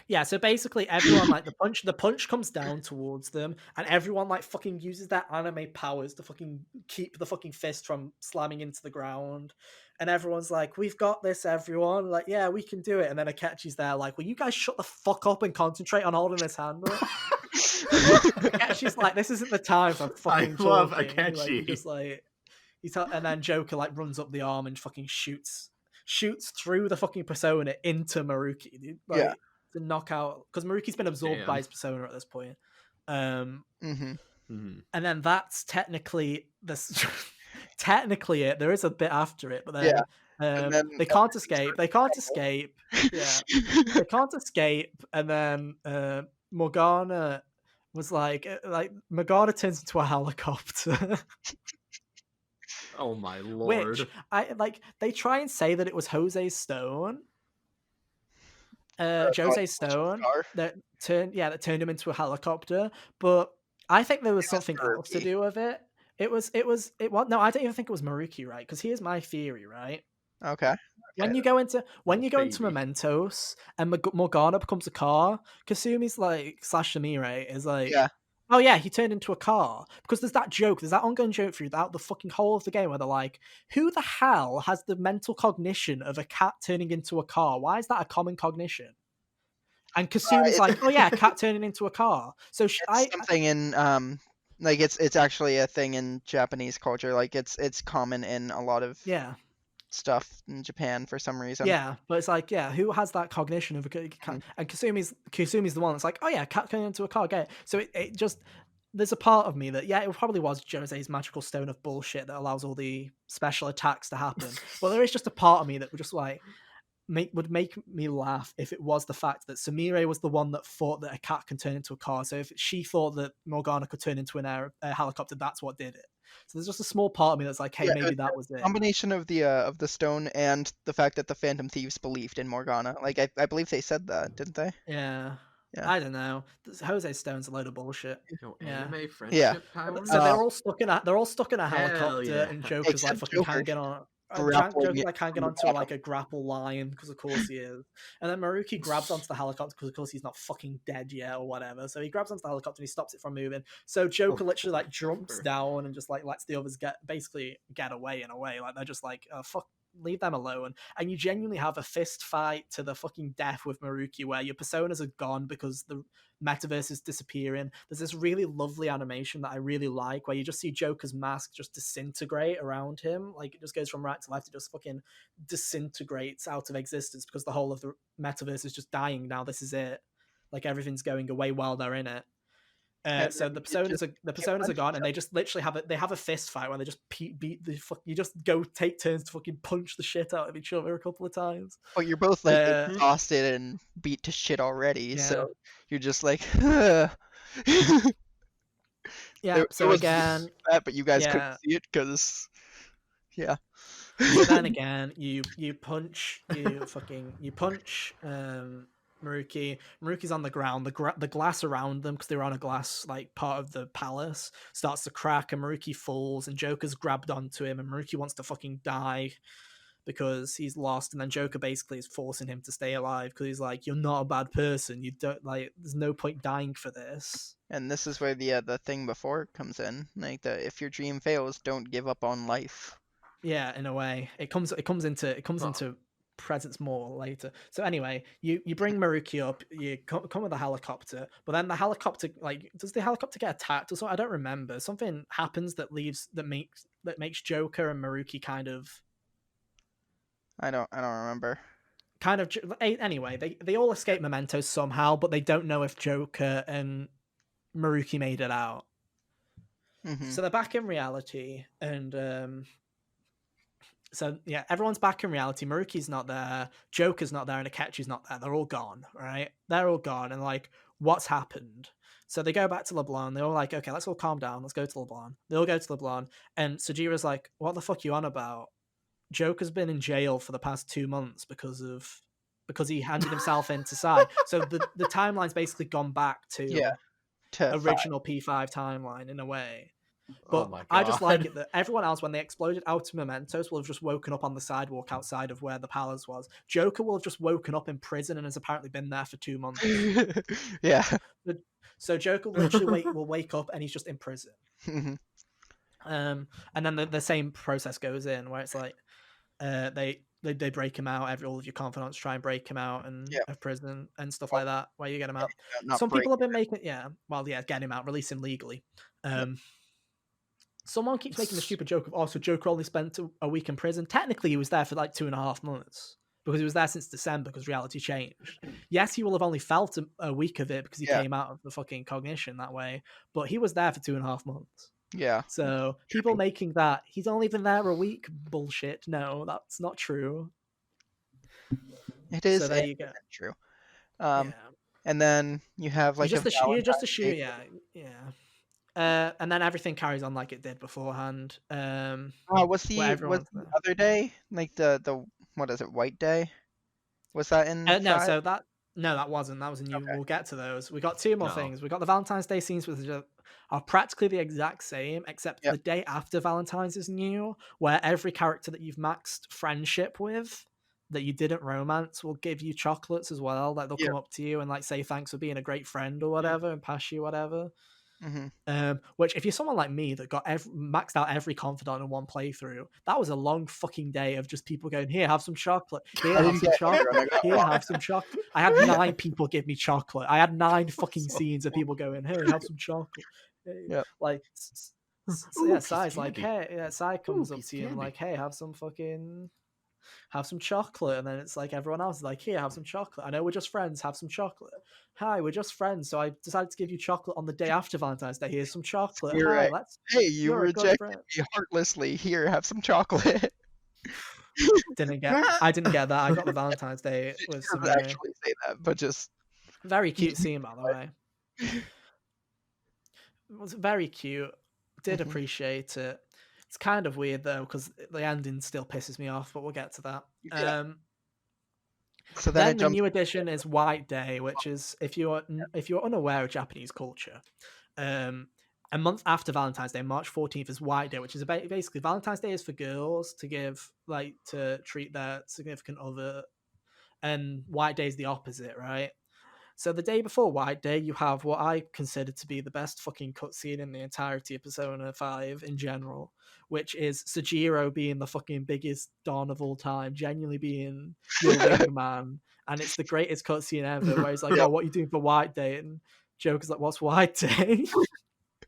Yeah, so basically everyone like the punch comes down towards them, and everyone like fucking uses their anime powers to fucking keep the fucking fist from slamming into the ground. And everyone's like, "We've got this, everyone!" Like, yeah, we can do it. And then Akechi's there, like, "Will you guys shut the fuck up and concentrate on holding this handle?" Akechi's like, "This isn't the time for fucking talking." I love Akechi. Like, and then Joker like runs up the arm and fucking shoots through the fucking persona into Maruki, dude. Like, to knock out because Maruki's been absorbed by his persona at this point. And then that's technically technically it. There is a bit after it, but then, they can't escape. They can't escape. Yeah, they can't escape. And then Morgana was like Morgana turns into a helicopter. Oh my lord! Which they try and say that it was Jose's stone. Jose's stone that turned him into a helicopter, but I think there was something else to do with it. No, I don't even think it was Maruki, right? Because here's my theory, right? Okay. When you go into Mementos and Morgana becomes a car, Kasumi's like / Sumire is like, oh yeah, he turned into a car. Because there's that ongoing joke throughout the fucking whole of the game where they're like, who the hell has the mental cognition of a cat turning into a car? Why is that a common cognition? And Kasumi's like, oh yeah, a cat turning into a car. So something in like it's actually a thing in Japanese culture. Like it's common in a lot of stuff in Japan for some reason. Yeah, but it's like, who has that cognition of a cat? And Kasumi's the one that's like, oh yeah, cat turning into a car, get it. So it just, there's a part of me that, it probably was Jose's magical stone of bullshit that allows all the special attacks to happen. But there is just a part of me that would just like, would make me laugh if it was the fact that Sumire was the one that thought that a cat can turn into a car. So if she thought that Morgana could turn into a helicopter, that's what did it. So there's just a small part of me that's like, hey, maybe that was it. Combination of the stone and the fact that the Phantom Thieves believed in Morgana. Like I believe they said that, didn't they? Yeah. I don't know. Jose's stone's a load of bullshit. Anime friendship power. So they're all stuck in a helicopter, and Joker's like fucking can't get on. Joker can't get onto like a grapple line because of course he is, and then Maruki grabs onto the helicopter because of course he's not fucking dead yet or whatever. So he grabs onto the helicopter and he stops it from moving. So Joker literally like jumps down and just like lets the others get away in a way. Like they're just like, oh, fuck, leave them alone. And you genuinely have a fist fight to the fucking death with Maruki where your personas are gone because the metaverse is disappearing. There's this really lovely animation that I really like where you just see Joker's mask just disintegrate around him. Like it just goes from right to left. It just fucking disintegrates out of existence because the whole of the metaverse is just dying now. This is it. Like everything's going away while they're in it. So the personas are gone, and they just literally have a fist fight where they just beat the fuck. You just go take turns to fucking punch the shit out of each other a couple of times. Well, you're both like exhausted and beat to shit already, so you're just like, So again, but you guys couldn't see it because, So then again, you punch. Maruki's on the ground. The glass around them, because they were on a glass like part of the palace, starts to crack, and Maruki falls, and Joker's grabbed onto him, and Maruki wants to fucking die because he's lost, and then Joker basically is forcing him to stay alive because he's like, you're not a bad person, you don't like, there's no point dying for this. And this is where the thing before comes in, like if your dream fails, don't give up on life. Yeah, in a way, it comes into presence more later. So anyway, you bring Maruki up, you come with a helicopter, but then the helicopter, like, does the helicopter get attacked or something? I don't remember. Something happens that makes Joker and Maruki kind of. I don't remember. Kind of. Anyway, they all escape Memento somehow, but they don't know if Joker and Maruki made it out. Mm-hmm. So they're back in reality, and so yeah, everyone's back in reality. Maruki's not there, Joker's not there, and Akechi's not there. They're all gone, right? They're all gone, and like, what's happened? So they go back to Leblon. They're all like, okay, let's all calm down. Let's go to Leblon. They all go to Leblon, and Sajira's like, what the fuck are you on about? Joker's been in jail for the past 2 months because he handed himself in to Sai. So the timeline's basically gone back to original P5 timeline in a way. But oh my God. I just like it that everyone else, when they exploded out of Mementos, will have just woken up on the sidewalk outside of where the palace was. Joker will have just woken up in prison and has apparently been there for 2 months. Yeah. So Joker literally will wake up and he's just in prison. Mm-hmm. And then the same process goes in where it's like they break him out. All of your confidants try and break him out of prison and stuff like that. Where you get him out. Some people have been making get him out, release him legally. Someone keeps making the stupid joke of, so Joker only spent a week in prison. Technically, he was there for like 2.5 months because he was there since December because reality changed. Yes, he will have only felt a week of it because he came out of the fucking cognition that way, but he was there for 2.5 months. Yeah. So people making that he's only been there a week, bullshit. No, that's not true. It is. So there you go. True. And then you have like just a shoe, and then everything carries on like it did beforehand. Was the other day like the what is it, White Day? Was that in? That wasn't. That was a new. Okay. We'll get to those. We got 2 more things. We got the Valentine's Day scenes, which are practically the exact same, except the day after Valentine's is new, where every character that you've maxed friendship with that you didn't romance will give you chocolates as well. Like they'll come up to you and like say thanks for being a great friend or whatever, and pass you whatever. Mm-hmm. Which, if you're someone like me that got maxed out every confidant in one playthrough, that was a long fucking day of just people going, here, have some chocolate. Here, have some chocolate. Here, have some chocolate. I had 9 people give me chocolate. I had 9 fucking scenes of people going, hey, have some chocolate. Yeah. Like, Sai's like, hey, Sai comes up to you and like, hey, have some chocolate. And then it's like everyone else is like, here, have some chocolate. I know we're just friends, have some chocolate. Hi, we're just friends, so I decided to give you chocolate on the day after Valentine's Day. Here's some chocolate. Hi, hey, you rejected me heartlessly. Here, have some chocolate. I didn't get that. I got the Valentine's Day. It was actually say that, but just very cute scene, by the way. It was very cute. Did appreciate it. It's kind of weird though because the ending still pisses me off, but we'll get to that. Yeah. So then the new edition is White Day, which is if you're unaware of Japanese culture, a month after Valentine's Day, March 14th is White Day, which is basically Valentine's Day is for girls to give to treat their significant other, and White Day is the opposite, right? So the day before White Day, you have what I consider to be the best fucking cutscene in the entirety of Persona 5 in general, which is Sojiro being the fucking biggest Don of all time, genuinely being your wingman, and it's the greatest cutscene ever, where he's like, oh, what are you doing for White Day? And Joker's like, what's White Day?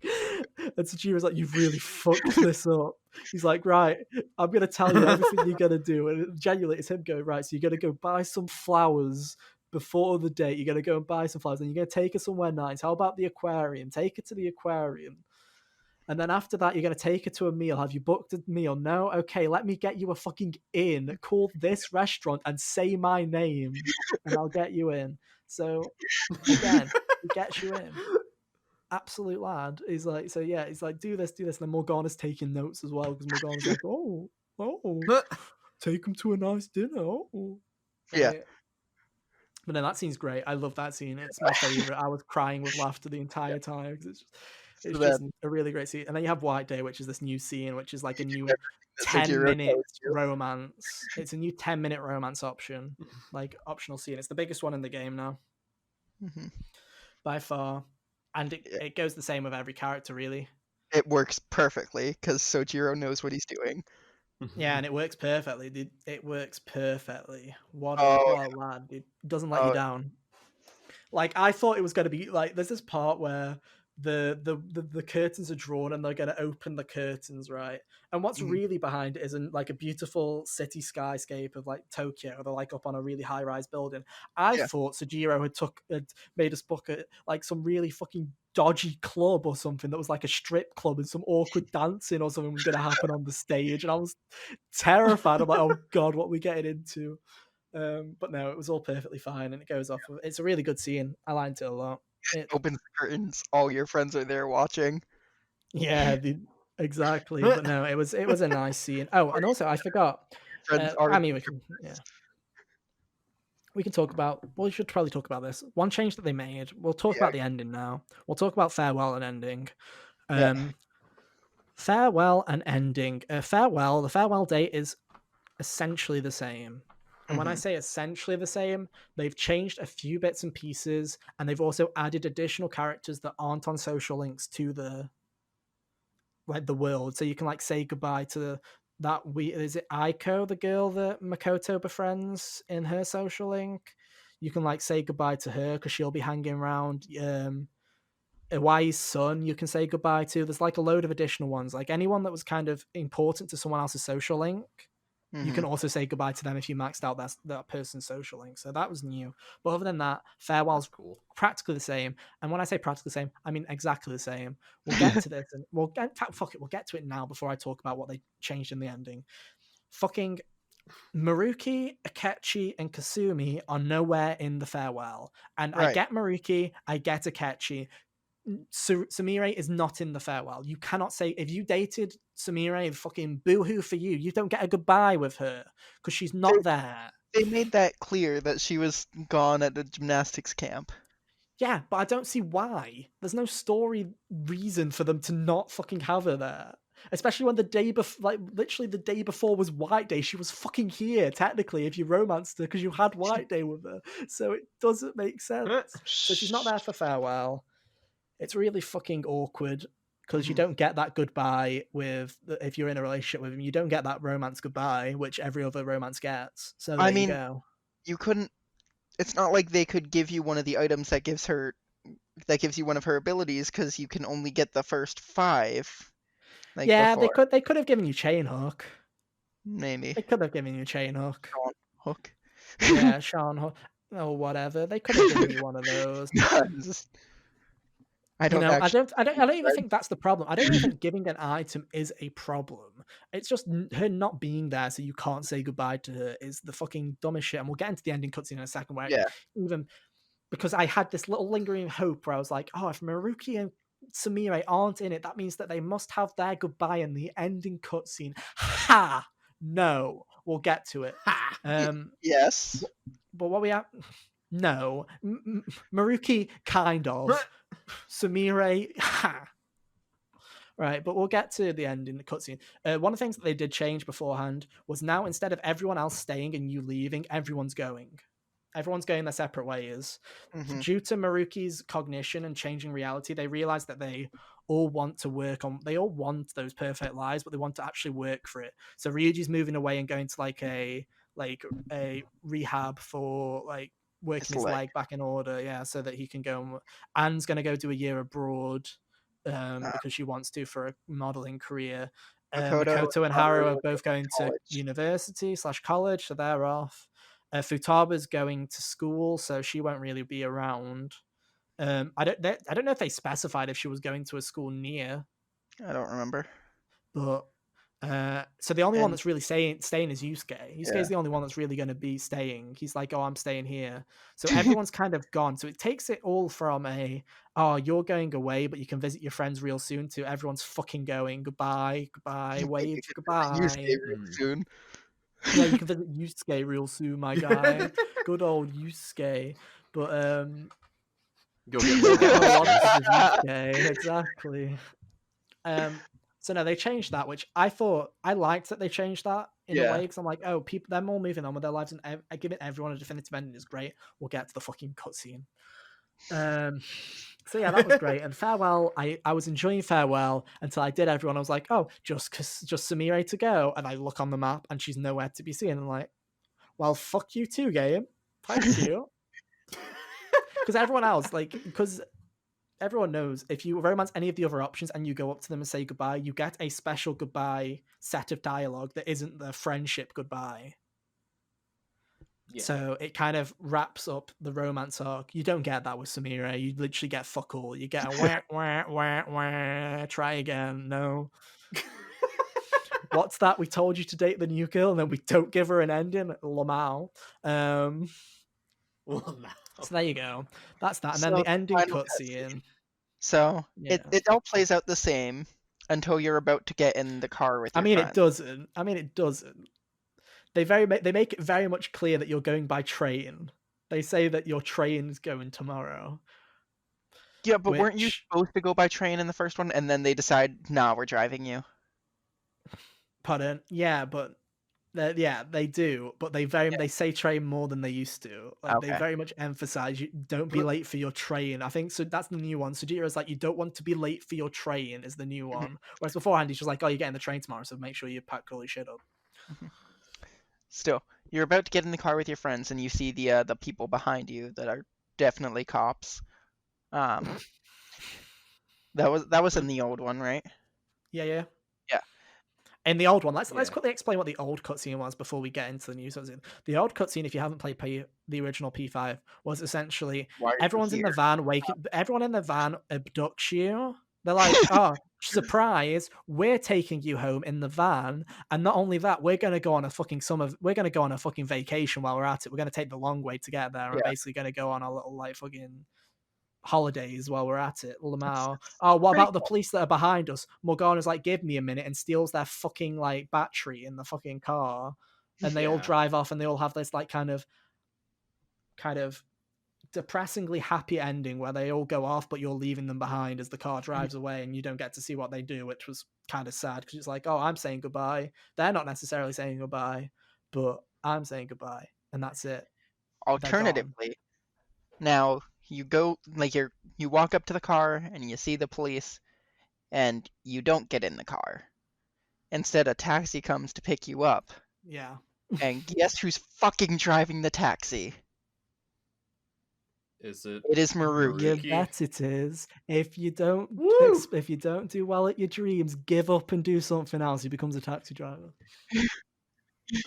And Sojiro's like, you've really fucked this up. He's like, right, I'm going to tell you everything you're going to do. And genuinely, it's him going, right, so you're going to go buy some flowers before the date. You're going to go and buy some flowers, and you're going to take her somewhere nice. How about the aquarium? Take her to the aquarium. And then after that, you're going to take her to a meal. Have you booked a meal? No? Okay, let me get you a fucking inn. Call this restaurant and say my name, and I'll get you in. So, again, he gets you in. Absolute lad. He's like, so yeah, he's like, do this. And then Morgana's taking notes as well, because Morgana's like, oh, take him to a nice dinner. Oh. Yeah. But then that scene's great. I love that scene. It's my favorite. I was crying with laughter the entire time because it's just a really great scene. And then you have White Day, which is this new scene, which is like a new 10-minute romance. It's a new 10-minute romance option, like optional scene. It's the biggest one in the game now, by far. And it goes the same with every character, really. It works perfectly because Sojiro knows what he's doing. Yeah, and it works perfectly, dude. It works perfectly. What a lad, dude. Doesn't let you down. Like, I thought it was going to be like, there's this part where the curtains are drawn and they're going to open the curtains, right? And what's really behind it isn't like a beautiful city skyscape of like Tokyo. They're like up on a really high rise building. I thought Sojiro had made us book like some really fucking dodgy club or something that was like a strip club and some awkward dancing or something was going to happen on the stage. And I was terrified. I'm like, oh God, what are we getting into? But no, it was all perfectly fine and it goes off. It's a really good scene. I liked it a lot. It opens the curtains. All your friends are there watching. Yeah, exactly. But no, it was a nice scene. Oh, and also I forgot. I mean, we can talk about. Well, we should probably talk about this. One change that they made. We'll talk about the ending now. We'll talk about farewell and ending. Farewell and ending. Farewell. The farewell date is essentially the same. And when I say essentially the same, they've changed a few bits and pieces, and they've also added additional characters that aren't on social links to the world. So you can like say goodbye to is it Aiko, the girl that Makoto befriends in her social link? You can like say goodbye to her because she'll be hanging around. Iwai's son you can say goodbye to. There's like a load of additional ones. Like anyone that was kind of important to someone else's social link, you can also say goodbye to them if you maxed out that person's social link. So that was new. But other than that, farewell's practically the same. And when I say practically the same, I mean exactly the same. We'll get to this, and we'll get to it now before I talk about what they changed in the ending. Fucking Maruki, Akechi, and Kasumi are nowhere in the farewell. And I get Maruki, I get Akechi. Sumire is not in the farewell. You cannot say if you dated Sumire, fucking boohoo for you. You don't get a goodbye with her because she's not there. They made that clear that she was gone at the gymnastics camp. Yeah, but I don't see why. There's no story reason for them to not fucking have her there. Especially when the day before, like literally the day before was White Day. She was fucking here, technically, if you romanced her because you had White Day with her. So it doesn't make sense. So she's not there for farewell. It's really fucking awkward because you don't get that goodbye if you're in a relationship with him. You don't get that romance goodbye, which every other romance gets. So there you go. You couldn't. It's not like they could give you one of the items that gives you one of her abilities because you can only get the first 5. Like yeah, before. They could have given you Chain Hook. Maybe they could have given you Chain Hook. Sean Hook. Yeah, Sean Hook or whatever. They could have given you one of those. I don't even think that's the problem. I don't even think giving an item is a problem. It's just her not being there, so you can't say goodbye to her is the fucking dumbest shit. And we'll get into the ending cutscene in a second, where even because I had this little lingering hope where I was like, oh, if Maruki and Sumire aren't in it, that means that they must have their goodbye in the ending cutscene. Ha! No, we'll get to it. Yes, but what we have. No, Maruki kind of. Sumire, right, but we'll get to the end in the cutscene. One of the things that they did change beforehand was now instead of everyone else staying and you leaving, everyone's going. Everyone's going their separate ways. Due to Maruki's cognition and changing reality, they realize that they all want to work on. They all want those perfect lives, but they want to actually work for it. So Ryuji's moving away and going to like a rehab for like working his leg back in order, so that he can go. Anne's going to go do a year abroad because she wants to for a modeling career. Makoto and Haru are both going to university/college, so they're off. Futaba's going to school, so she won't really be around. I don't know if they specified if she was going to a school near. I don't remember. But so the only one that's really staying is Yusuke. Yusuke's the only one that's really going to be staying. He's like, oh, I'm staying here. So everyone's kind of gone. So it takes it all from you're going away, but you can visit your friends real soon, to everyone's fucking going. Goodbye, wave, goodbye. Yusuke real soon. Yeah, you can visit Yusuke real soon, my guy. Good old Yusuke. But Go get you'll more get more lobsters. lobsters with Yusuke, exactly. So no, they changed that, which I thought I liked that they changed that in a way, because I'm like, oh, people, they're more moving on with their lives, and giving everyone a definitive ending is great. We'll get to the fucking cutscene. So yeah, that was great. And Farewell, I was enjoying Farewell until I did everyone. I was like, oh, just Samire to go, and I look on the map and she's nowhere to be seen. And I'm like, well, fuck you too, game. Thank you. Because everyone else, because everyone knows if you romance any of the other options and you go up to them and say goodbye, you get a special goodbye set of dialogue that isn't the friendship goodbye. Yeah. So it kind of wraps up the romance arc. You don't get that with Samira. You literally get fuck all. You get a wah, wah, wah, wah, try again. No. What's that? We told you to date the new girl and then we don't give her an ending. Lamau. So there you go. That's that. And then the ending cutscene. So it all plays out the same until you're about to get in the car with your friend. It doesn't. They make it very much clear that you're going by train. They say that your train's going tomorrow. Yeah, but weren't you supposed to go by train in the first one, and then they decide, nah, we're driving you? Pardon? Yeah, but they do, but they say train more than they used to. They very much emphasize you don't be late for your train. I think so. That's the new one. Sujira's like, you don't want to be late for your train is the new one. Whereas beforehand, he's just like, oh, you're getting the train tomorrow, so make sure you pack all your shit up. Still, you're about to get in the car with your friends, and you see the people behind you that are definitely cops. That was in the old one, right? Yeah. In the old one, let's quickly explain what the old cutscene was before we get into the new cutscene. The old cutscene, if you haven't played the original P5, was essentially everyone's in the van everyone in the van abducts you. They're like, oh, surprise, we're taking you home in the van, and not only that, we're gonna go on a fucking vacation while we're at it. We're gonna take the long way to get there. We're basically gonna go on a little fucking holidays while we're at it. Lamau. Oh, what about the police that are behind us? Morgana's like, give me a minute, and steals their fucking battery in the fucking car, and they all drive off, and they all have this kind of depressingly happy ending where they all go off, but you're leaving them behind as the car drives away, and you don't get to see what they do, which was kind of sad because it's like, oh, I'm saying goodbye. They're not necessarily saying goodbye, but I'm saying goodbye, and that's it. Alternatively, now you go you walk up to the car and you see the police, and you don't get in the car. Instead, a taxi comes to pick you up. Yeah. And guess who's fucking driving the taxi? Is it? It is Maruki. You bet it is. If you don't do well at your dreams, give up and do something else. He becomes a taxi driver.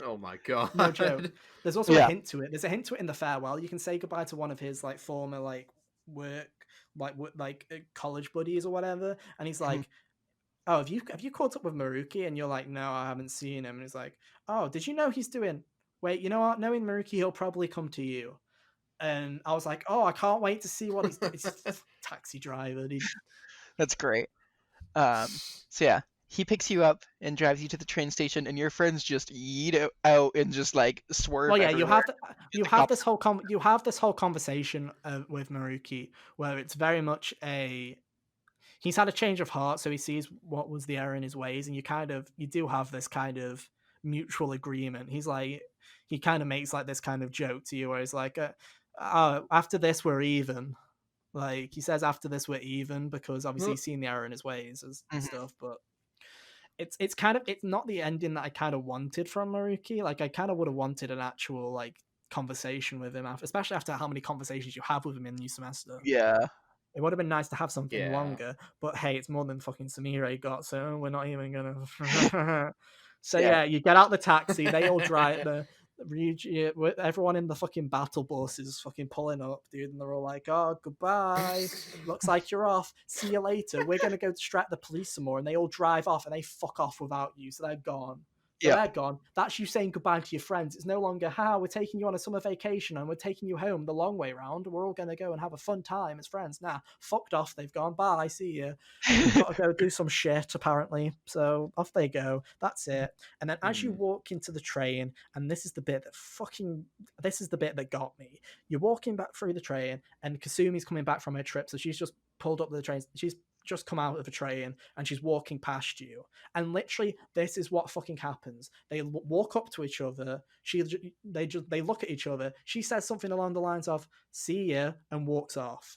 Oh my god. No joke. There's also a hint to it. There's a hint to it in the farewell. You can say goodbye to one of his former work college buddies or whatever, and he's like, oh, have you caught up with Maruki? And you're like, no, I haven't seen him. And he's like, oh, did you know he's doing? Wait, you know what? Knowing Maruki, he'll probably come to you. And I was like, oh, I can't wait to see what he's doing. He's a taxi driver. That's great. So yeah, he picks you up and drives you to the train station, and your friends just eat out and just swerve. Well, yeah, everywhere. you have this whole conversation with Maruki where it's very much he's had a change of heart, so he sees what was the error in his ways, and you do have this kind of mutual agreement. He's like, he kind of makes this kind of joke to you where he's like, after this we're even. He says after this we're even because obviously he's seen the error in his ways and stuff, but it's not the ending that I kind of wanted from Maruki. I kind of would have wanted an actual conversation with him, especially after how many conversations you have with him in New Semester. Yeah. It would have been nice to have something longer, but hey, it's more than fucking Samire got, so we're not even gonna. So yeah, you get out the taxi. They all drive everyone in the fucking battle bus is fucking pulling up, dude, and they're all like, "Oh, goodbye. Looks like you're off. See you later. We're gonna go distract the police some more." And they all drive off, and they fuck off without you, so they're gone. So they're gone. That's you saying goodbye to your friends. It's no longer, we're taking you on a summer vacation and we're taking you home the long way round. We're all going to go and have a fun time as friends. Nah, fucked off. They've gone. Bye. See you. We've got to go do some shit, apparently. So off they go. That's it. And then as you walk into the train, and this is the bit that got me. You're walking back through the train, and Kasumi's coming back from her trip. So she's just pulled up the train. She's just come out of a train and she's walking past you, and literally this is what fucking happens. They walk up to each other, they look at each other, she says something along the lines of "see ya" and walks off.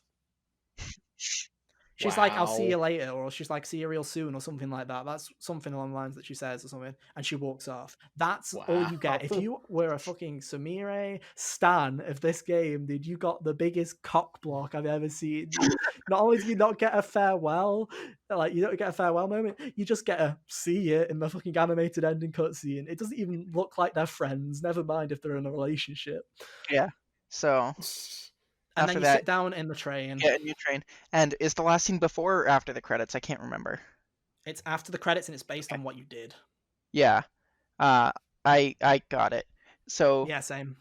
She's like, "I'll see you later," or she's like, "see you real soon," or something like that. That's something along the lines that she says or something, and she walks off. That's all you get. If you were a fucking Sumire stan of this game, dude, you got the biggest cock block I've ever seen. Not only do you not get a farewell, like you don't get a farewell moment, you just get a "see ya" in the fucking animated ending cutscene. It doesn't even look like they're friends. Never mind if they're in a relationship. Yeah. So. And then you sit down in the train. Yeah, in your train. And is the last scene before or after the credits? I can't remember. It's after the credits, and it's based on what you did. Yeah. I got it. So yeah, same.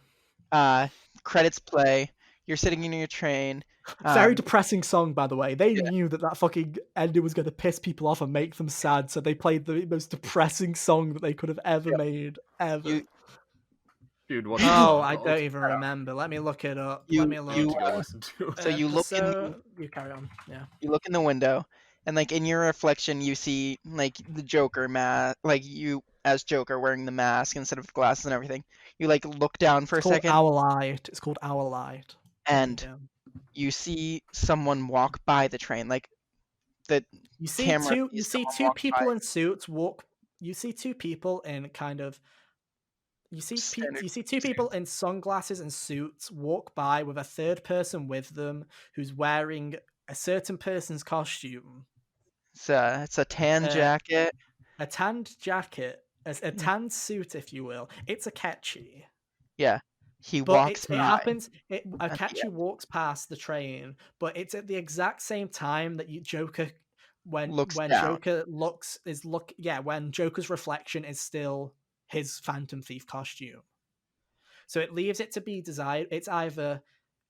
Credits play. You're sitting in your train. Very depressing song, by the way. They knew that fucking ending was going to piss people off and make them sad, so they played the most depressing song that they could have ever made, ever. Dude, what? I don't even remember. Let me look it up. Let me look. So you look you carry on. Yeah. You look in the window, and like in your reflection, you see like the Joker mask, like you as Joker wearing the mask instead of glasses and everything. You like look down for a second. It's called Our Light. And you see someone walk by the train, like the camera. You see two people in suits walk. You see two people in kind of. You see two people in sunglasses and suits walk by with a third person with them who's wearing a certain person's costume. It's a tan jacket. A tanned jacket, a tanned suit, if you will. It's Akechi. Yeah. He walks by. It happens. Akechi walks past the train, but it's at the exact same time that Joker, when Joker's reflection is still his Phantom Thief costume. So it leaves it to be desired. It's either,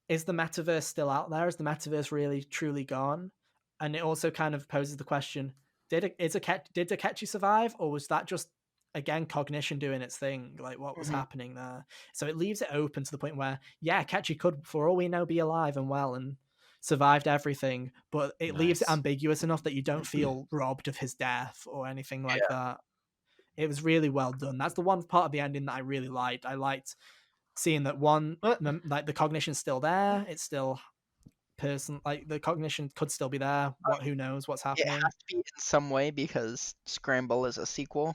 is the metaverse still out there? Is the metaverse really truly gone? And it also kind of poses the question, did Akechi survive, or was that just, again, cognition doing its thing? Like, what was happening there? So it leaves it open to the point where, Akechi could, for all we know, be alive and well and survived everything, but it leaves it ambiguous enough that you don't feel robbed of his death or anything like that. It was really well done. That's the one part of the ending that I really liked. I liked seeing that like the cognition's still there. It's still like the cognition could still be there. Who knows what's happening? It has to be in some way because Scramble is a sequel.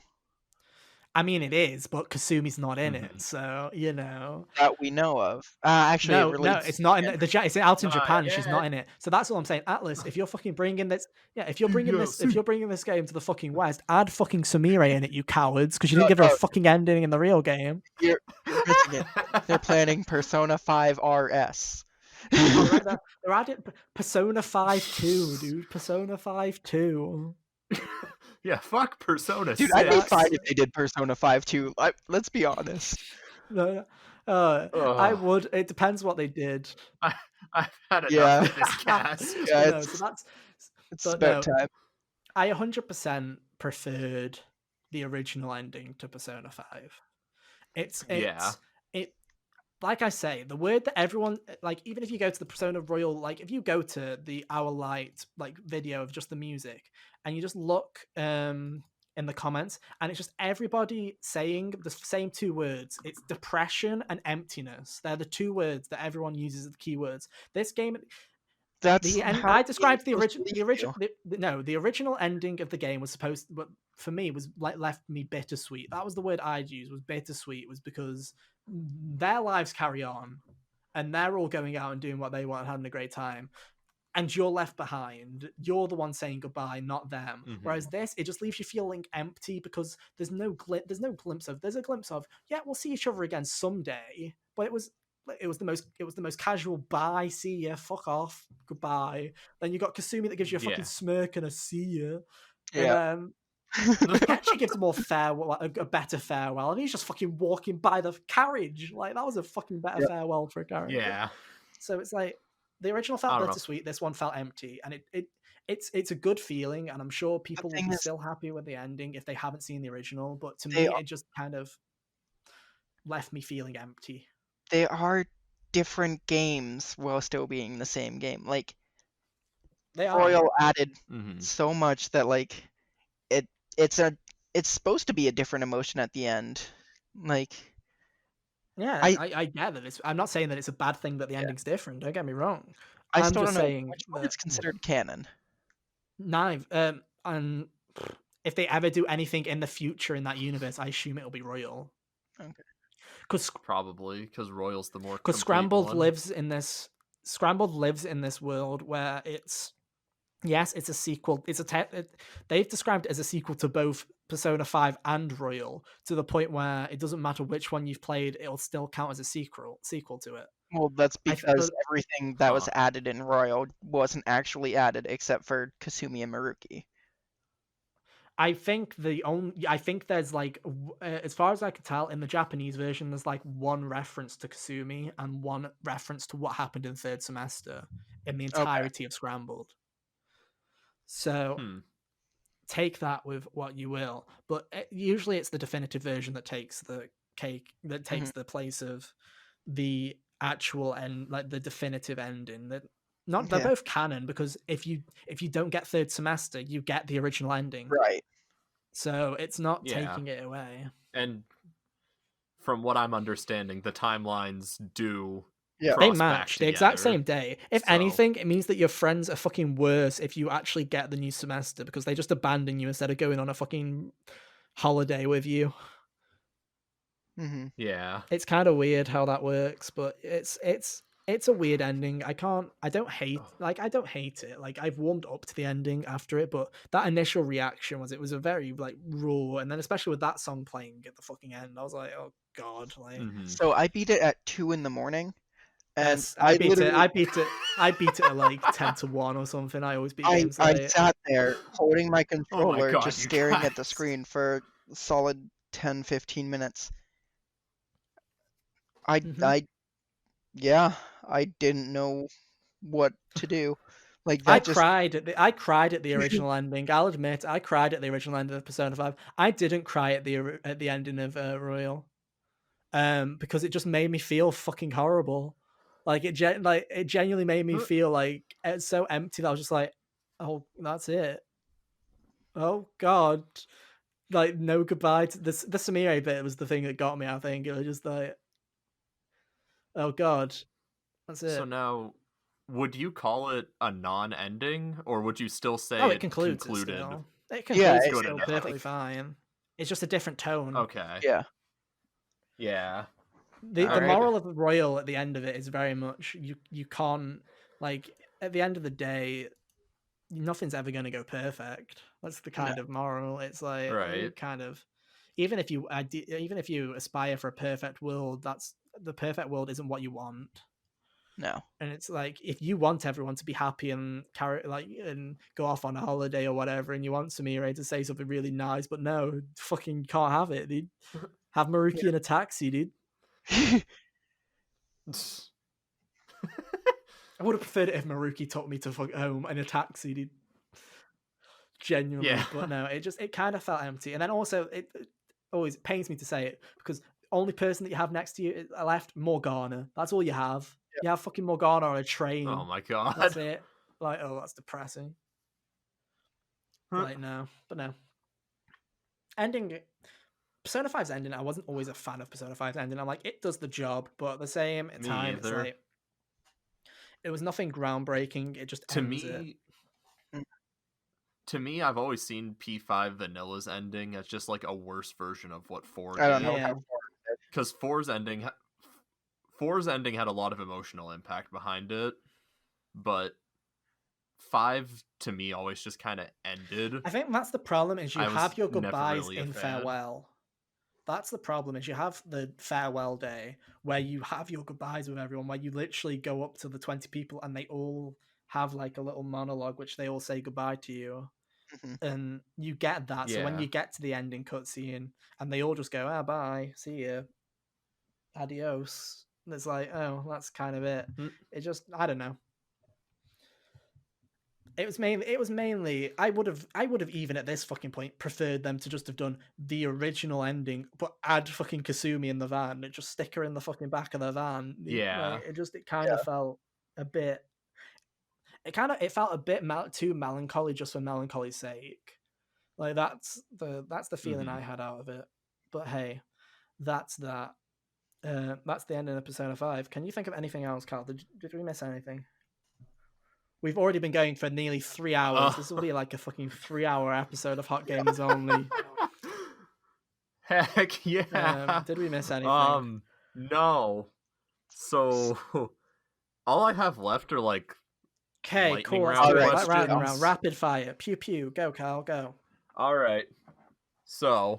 I mean, it is, but Kasumi's not in it, so you know that we know of. Actually, no, it's not in it's out in Japan. She's not in it, so that's all I'm saying. Atlas, if you're fucking bringing this, if you're bringing this game to the fucking West, add fucking Sumire in it, you cowards, because you didn't give her a fucking ending in the real game. You're missing it. They're planning Persona 5 RS. They're adding Persona 5 2, dude. Persona 5 2. Yeah, fuck Persona 6. Dude, I'd be fine if they did Persona 5 too. Let's be honest. No, I would. It depends what they did. I've had enough of this cast. It's about time. I 100% preferred the original ending to Persona 5. Like I say, the word that everyone, like, even if you go to the Persona Royal, like, if you go to the Our Light, like, video of just the music, and you just look in the comments, and it's just everybody saying the same two words. It's depression and emptiness. They're the two words that everyone uses as the keywords. This game... I described the original ending of the game was supposed, but for me was like left me bittersweet. That was the word I'd use, was bittersweet, was because their lives carry on and they're all going out and doing what they want and having a great time, and you're left behind. You're the one saying goodbye, not them. Whereas this, it just leaves you feeling empty because there's a glimpse of we'll see each other again someday, but it was the most casual bye, see ya, fuck off, goodbye. Then you got Kasumi that gives you a fucking smirk and a see ya. Yeah. And Akechi gives a more a better farewell, and he's just fucking walking by the carriage. Like, that was a fucking better farewell for a character. Yeah. So it's like, the original felt bittersweet, this one felt empty, and it's a good feeling, and I'm sure people will be still happy with the ending if they haven't seen the original, but to me, it just kind of left me feeling empty. They are different games while still being the same game. Like, Royal added so much that, like, it's supposed to be a different emotion at the end. Like, yeah, I get that. I'm not saying that it's a bad thing that the ending's different. Don't get me wrong. I'm still just saying which one is considered canon. And if they ever do anything in the future in that universe, I assume it'll be Royal. Okay. Probably because Royal's the more. Because Scrambled lives in this world where it's a sequel. They've described it as a sequel to both Persona 5 and Royal, to the point where it doesn't matter which one you've played, it'll still count as a sequel to it. Well, that's because everything that was added in Royal wasn't actually added except for Kasumi and Maruki. I think there's like, as far as I can tell, in the Japanese version, there's like one reference to Kasumi and one reference to what happened in third semester in the entirety of Scrambled. So take that with what you will, but usually it's the definitive version that takes the cake, that takes the place of the actual end, like the definitive ending. They're both canon, because if you don't get third semester, you get the original ending, right? So it's not taking it away. And from what I'm understanding, the timelines do. Yeah, they match the exact same day. If anything, it means that your friends are fucking worse if you actually get the new semester, because they just abandon you instead of going on a fucking holiday with you. Yeah, it's kind of weird how that works, but it's a weird ending. I don't hate it. Like, I've warmed up to the ending after it, but that initial reaction was a very like raw, and then especially with that song playing at the fucking end, I was like, oh god. Like, so I beat it at 2 a.m. and yes, I beat it at like 10-1 or something. I always beat games. I sat there holding my controller, just staring at the screen for a solid 10-15 minutes. I didn't know what to do. Like, that I cried at the original ending. I'll admit, I cried at the original ending of Persona 5. I didn't cry at the ending of Royal, because it just made me feel fucking horrible. Like, it genuinely made me feel like it's so empty that I was just like, oh, that's it. Oh god, like, no goodbye to this. The Samire bit was the thing that got me. I think it was just like, oh god, that's it. So now, would you call it a non-ending, or would you still say it concluded? It concludes still perfectly fine. It's just a different tone. Okay. Yeah. The moral of the Royal at the end of it is very much you can't, like, at the end of the day, nothing's ever going to go perfect. That's the kind of moral. It's like, kind of, even if you aspire for a perfect world, the perfect world isn't what you want. No. And it's like, if you want everyone to be happy and and go off on a holiday or whatever, and you want Samire to say something really nice, but no, fucking can't have it, dude. Have Maruki in a taxi, dude. I would have preferred it if Maruki took me to home in a taxi, dude. Genuinely, but no, it kind of felt empty. And then also, it always pains me to say it, because the only person that you have next to you left, Morgana. That's all you have. You have fucking Morgana on a train. Oh my god. That's it. Like, oh, that's depressing. Like, no. But no. Ending... Persona 5's ending, I wasn't always a fan of Persona 5's ending. I'm like, it does the job, but at the same time, it's like, it was nothing groundbreaking. It just ends it. To me, I've always seen P5 Vanilla's ending as just like a worse version of what 4 did. I don't know how 4 did. Because 4's ending had a lot of emotional impact behind it, but 5 to me always just kind of ended. I think that's the problem, is you have your goodbyes in farewell. That's the problem, is you have the farewell day where you have your goodbyes with everyone, where you literally go up to the 20 people and they all have like a little monologue which they all say goodbye to you. and you get that. So when you get to the ending cutscene and they all just go, bye, see ya, adios. And it's like, oh, that's kind of it. It just, I don't know. It was mainly I would have even at this fucking point preferred them to just have done the original ending, but add fucking Kasumi in the van and just stick her in the fucking back of the van. Yeah. Like, it kind of felt a bit. It felt a bit too melancholy just for melancholy's sake. Like that's the feeling I had out of it. But hey, that's that. That's the ending of Persona 5. Can you think of anything else, Carl? Did we miss anything? We've already been going for nearly 3 hours. This will be like a fucking 3-hour episode of Hot Gamers Only. Heck yeah. Did we miss anything? No. So all I have left are like okay, cool. Round rapid fire. Pew pew. Go, Carl. Go. All right. So,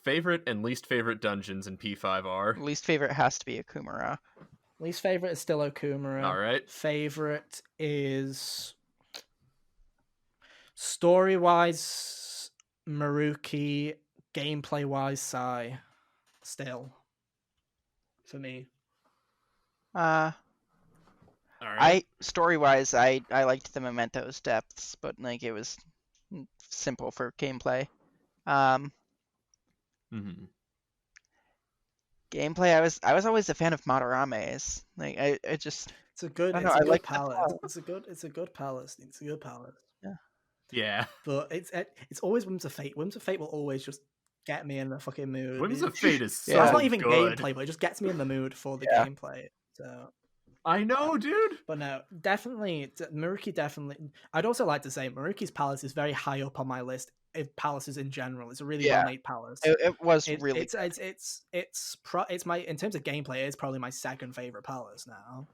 favorite and least favorite dungeons in P5 are? Least favorite has to be Akumura. Least favorite is still Okumura. All right. Favorite is story-wise Maruki, gameplay-wise Sai. Still, for me. All right. Story-wise, I liked the Memento's depths, but like it was simple for gameplay. Gameplay, I was always a fan of Madarame's. Like I just it's a good palette. It's a good palace. It's a good palace. Yeah. Yeah. But it's always Whims of Fate. Whims of Fate will always just get me in the fucking mood. Whims of Fate is so it's not even good. gameplay, but it just gets me in the mood for the gameplay. So I know, dude. But no, definitely Maruki. Definitely, I'd also like to say Maruki's palace is very high up on my list. Palaces in general, it's a really well-made palace. It was really. It's my in terms of gameplay, it's probably my second favorite palace now.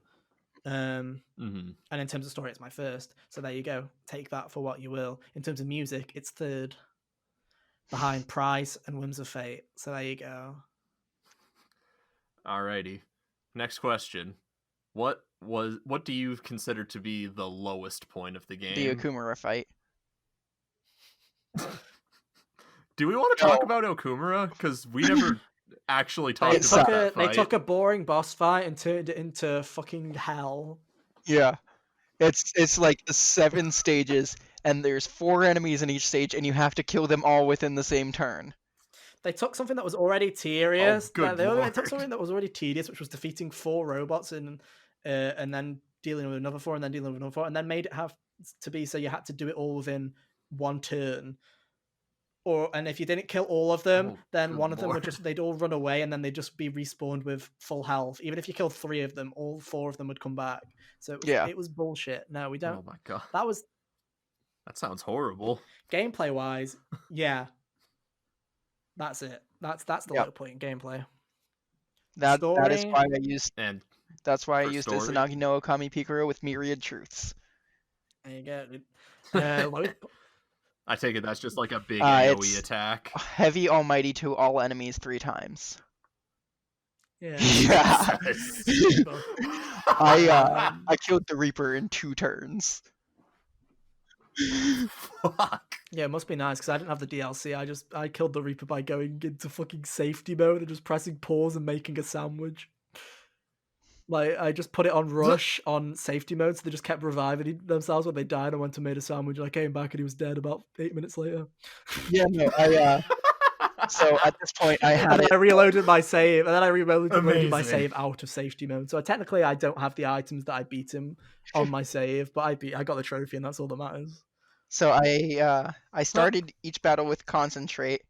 And in terms of story, it's my first. So there you go. Take that for what you will. In terms of music, it's third, behind Price and Whims of Fate. So there you go. Alrighty. Next question. What do you consider to be the lowest point of the game? The Okumura fight. Do we want to talk about Okumura? Because we never actually talked about that fight. They took a boring boss fight and turned it into fucking hell. Yeah. It's like 7 stages, and there's 4 enemies in each stage, and you have to kill them all within the same turn. They took something that was already tedious. They took something that was already tedious, which was defeating 4 robots and then dealing with another 4, and then dealing with another 4, and then made it have to be so you had to do it all within 1 turn. And if you didn't kill all of them, then one of them they'd all run away, and then they'd just be respawned with full health. Even if you killed 3 of them, all 4 of them would come back. So it was bullshit. No, we don't. Oh my god. That sounds horrible. Gameplay wise, yeah. That's it. That's the low point in gameplay. That is why I used Izanagi no Okami Pikoro with Myriad Truths. There you go. I take it that's just like a big AoE attack. Heavy Almighty to all enemies 3 times. Yeah. I killed the Reaper in 2 turns. Fuck. Yeah, it must be nice because I didn't have the DLC. I killed the Reaper by going into fucking safety mode and just pressing pause and making a sandwich. Like, I just put it on rush on safety mode, so they just kept reviving themselves when they died. I went and made a sandwich, and I came back and he was dead about 8 minutes later. Yeah, no, so at this point I reloaded my save, and then I reloaded my save out of safety mode. So technically I don't have the items that I beat him on my save, but I got the trophy, and that's all that matters. So I started each battle with Concentrate,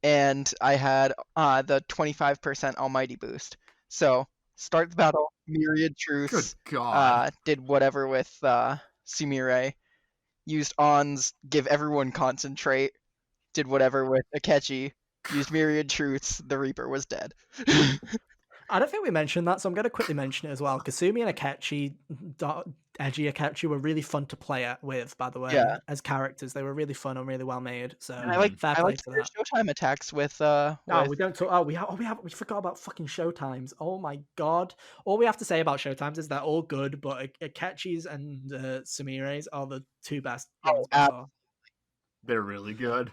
and I had the 25% Almighty boost. So start the battle, Myriad Truths. Good God. Did whatever with Sumire. Used Ons, give everyone Concentrate. Did whatever with Akechi. Used Myriad Truths. The Reaper was dead. I don't think we mentioned that, so I'm going to quickly mention it as well. Kasumi and Akechi, Edgy Akechi, were really fun to play with, by the way. Yeah. As characters, they were really fun and really well made. So I like fair play to their that. Showtime attacks with we don't talk. We forgot about fucking Showtimes. Oh my god! All we have to say about Showtimes is they're all good, but Akechi's and Sumire's are the two best ones by far. They're really good.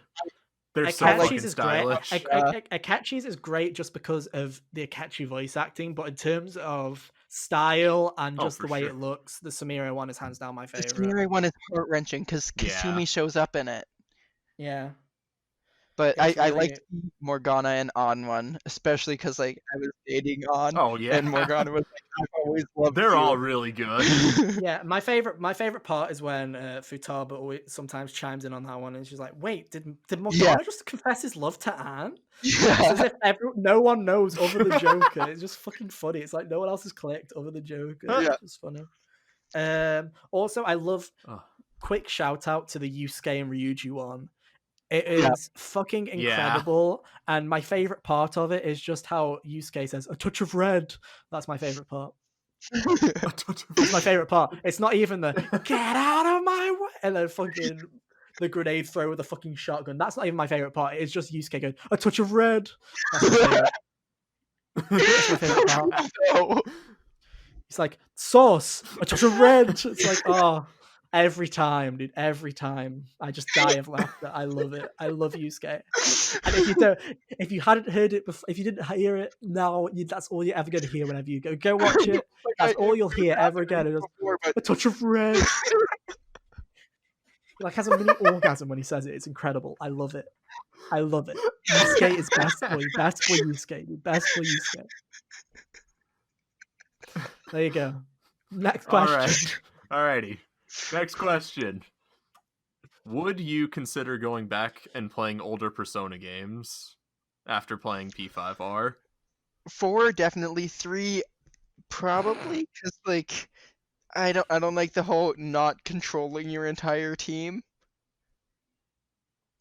They're so fucking stylish. Akechi's is great just because of the Akechi voice acting, but in terms of style and just the way it looks, the Sumire one is hands down my favorite. The Sumire one is heart-wrenching because Kasumi shows up in it. Yeah. But I liked Morgana and On one, especially because like I was dating On. Oh yeah. And Morgana was like, I've always loved They're you. all really good. Yeah, my favorite part is when Futaba always sometimes chimes in on that one, and she's like, "Wait, did Morgana just confess his love to Anne?" Yeah. It's as if no one knows other than Joker. It's just fucking funny. It's like no one else has clicked other than Joker. Yeah. It's funny. Also, I love quick shout out to the Yusuke and Ryuji one. It is fucking incredible, and my favorite part of it is just how Yusuke says "a touch of red." That's my favorite part. That's my favorite part. It's not even the "get out of my way" and then fucking the grenade throw with a fucking shotgun. That's not even my favorite part. It's just Yusuke going "a touch of red." That's my favorite. That's my favorite part. No. He's like, "Sauce, a touch of red." It's like, oh. Every time, dude. Every time, I just die of laughter. I love it. I love Yusuke. And if you hadn't heard it before, if you didn't hear it now, that's all you're ever going to hear whenever you go watch it. That's all you'll hear ever again. Is a touch of red. He like has a mini orgasm when he says it. It's incredible. I love it. I love it. Yusuke is best boy. Best boy Yusuke. Best boy Yusuke. There you go. Next question. Alrighty. Next question. Would you consider going back and playing older Persona games after playing P5R? 4 definitely, 3 probably, because like I don't like the whole not controlling your entire team.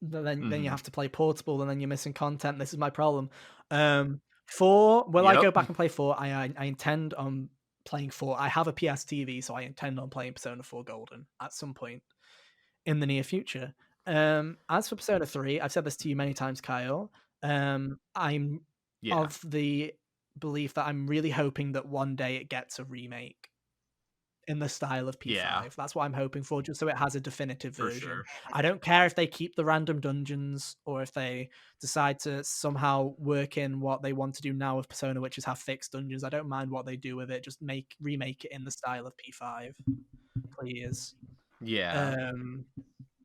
Then you have to play portable, and then you're missing content. This is my problem. 4. Will I go back and play 4? I intend on playing 4. I have a PS TV, so I intend on playing Persona 4 Golden at some point in the near future. As for Persona 3, I've said this to you many times, Kyle. I'm of the belief that I'm really hoping that one day it gets a remake in the style of P5. Yeah. That's what I'm hoping for, just so it has a definitive version. Sure. I don't care if they keep the random dungeons or if they decide to somehow work in what they want to do now with Persona, which is have fixed dungeons. I don't mind what they do with it. Just remake it in the style of P5, please. Yeah.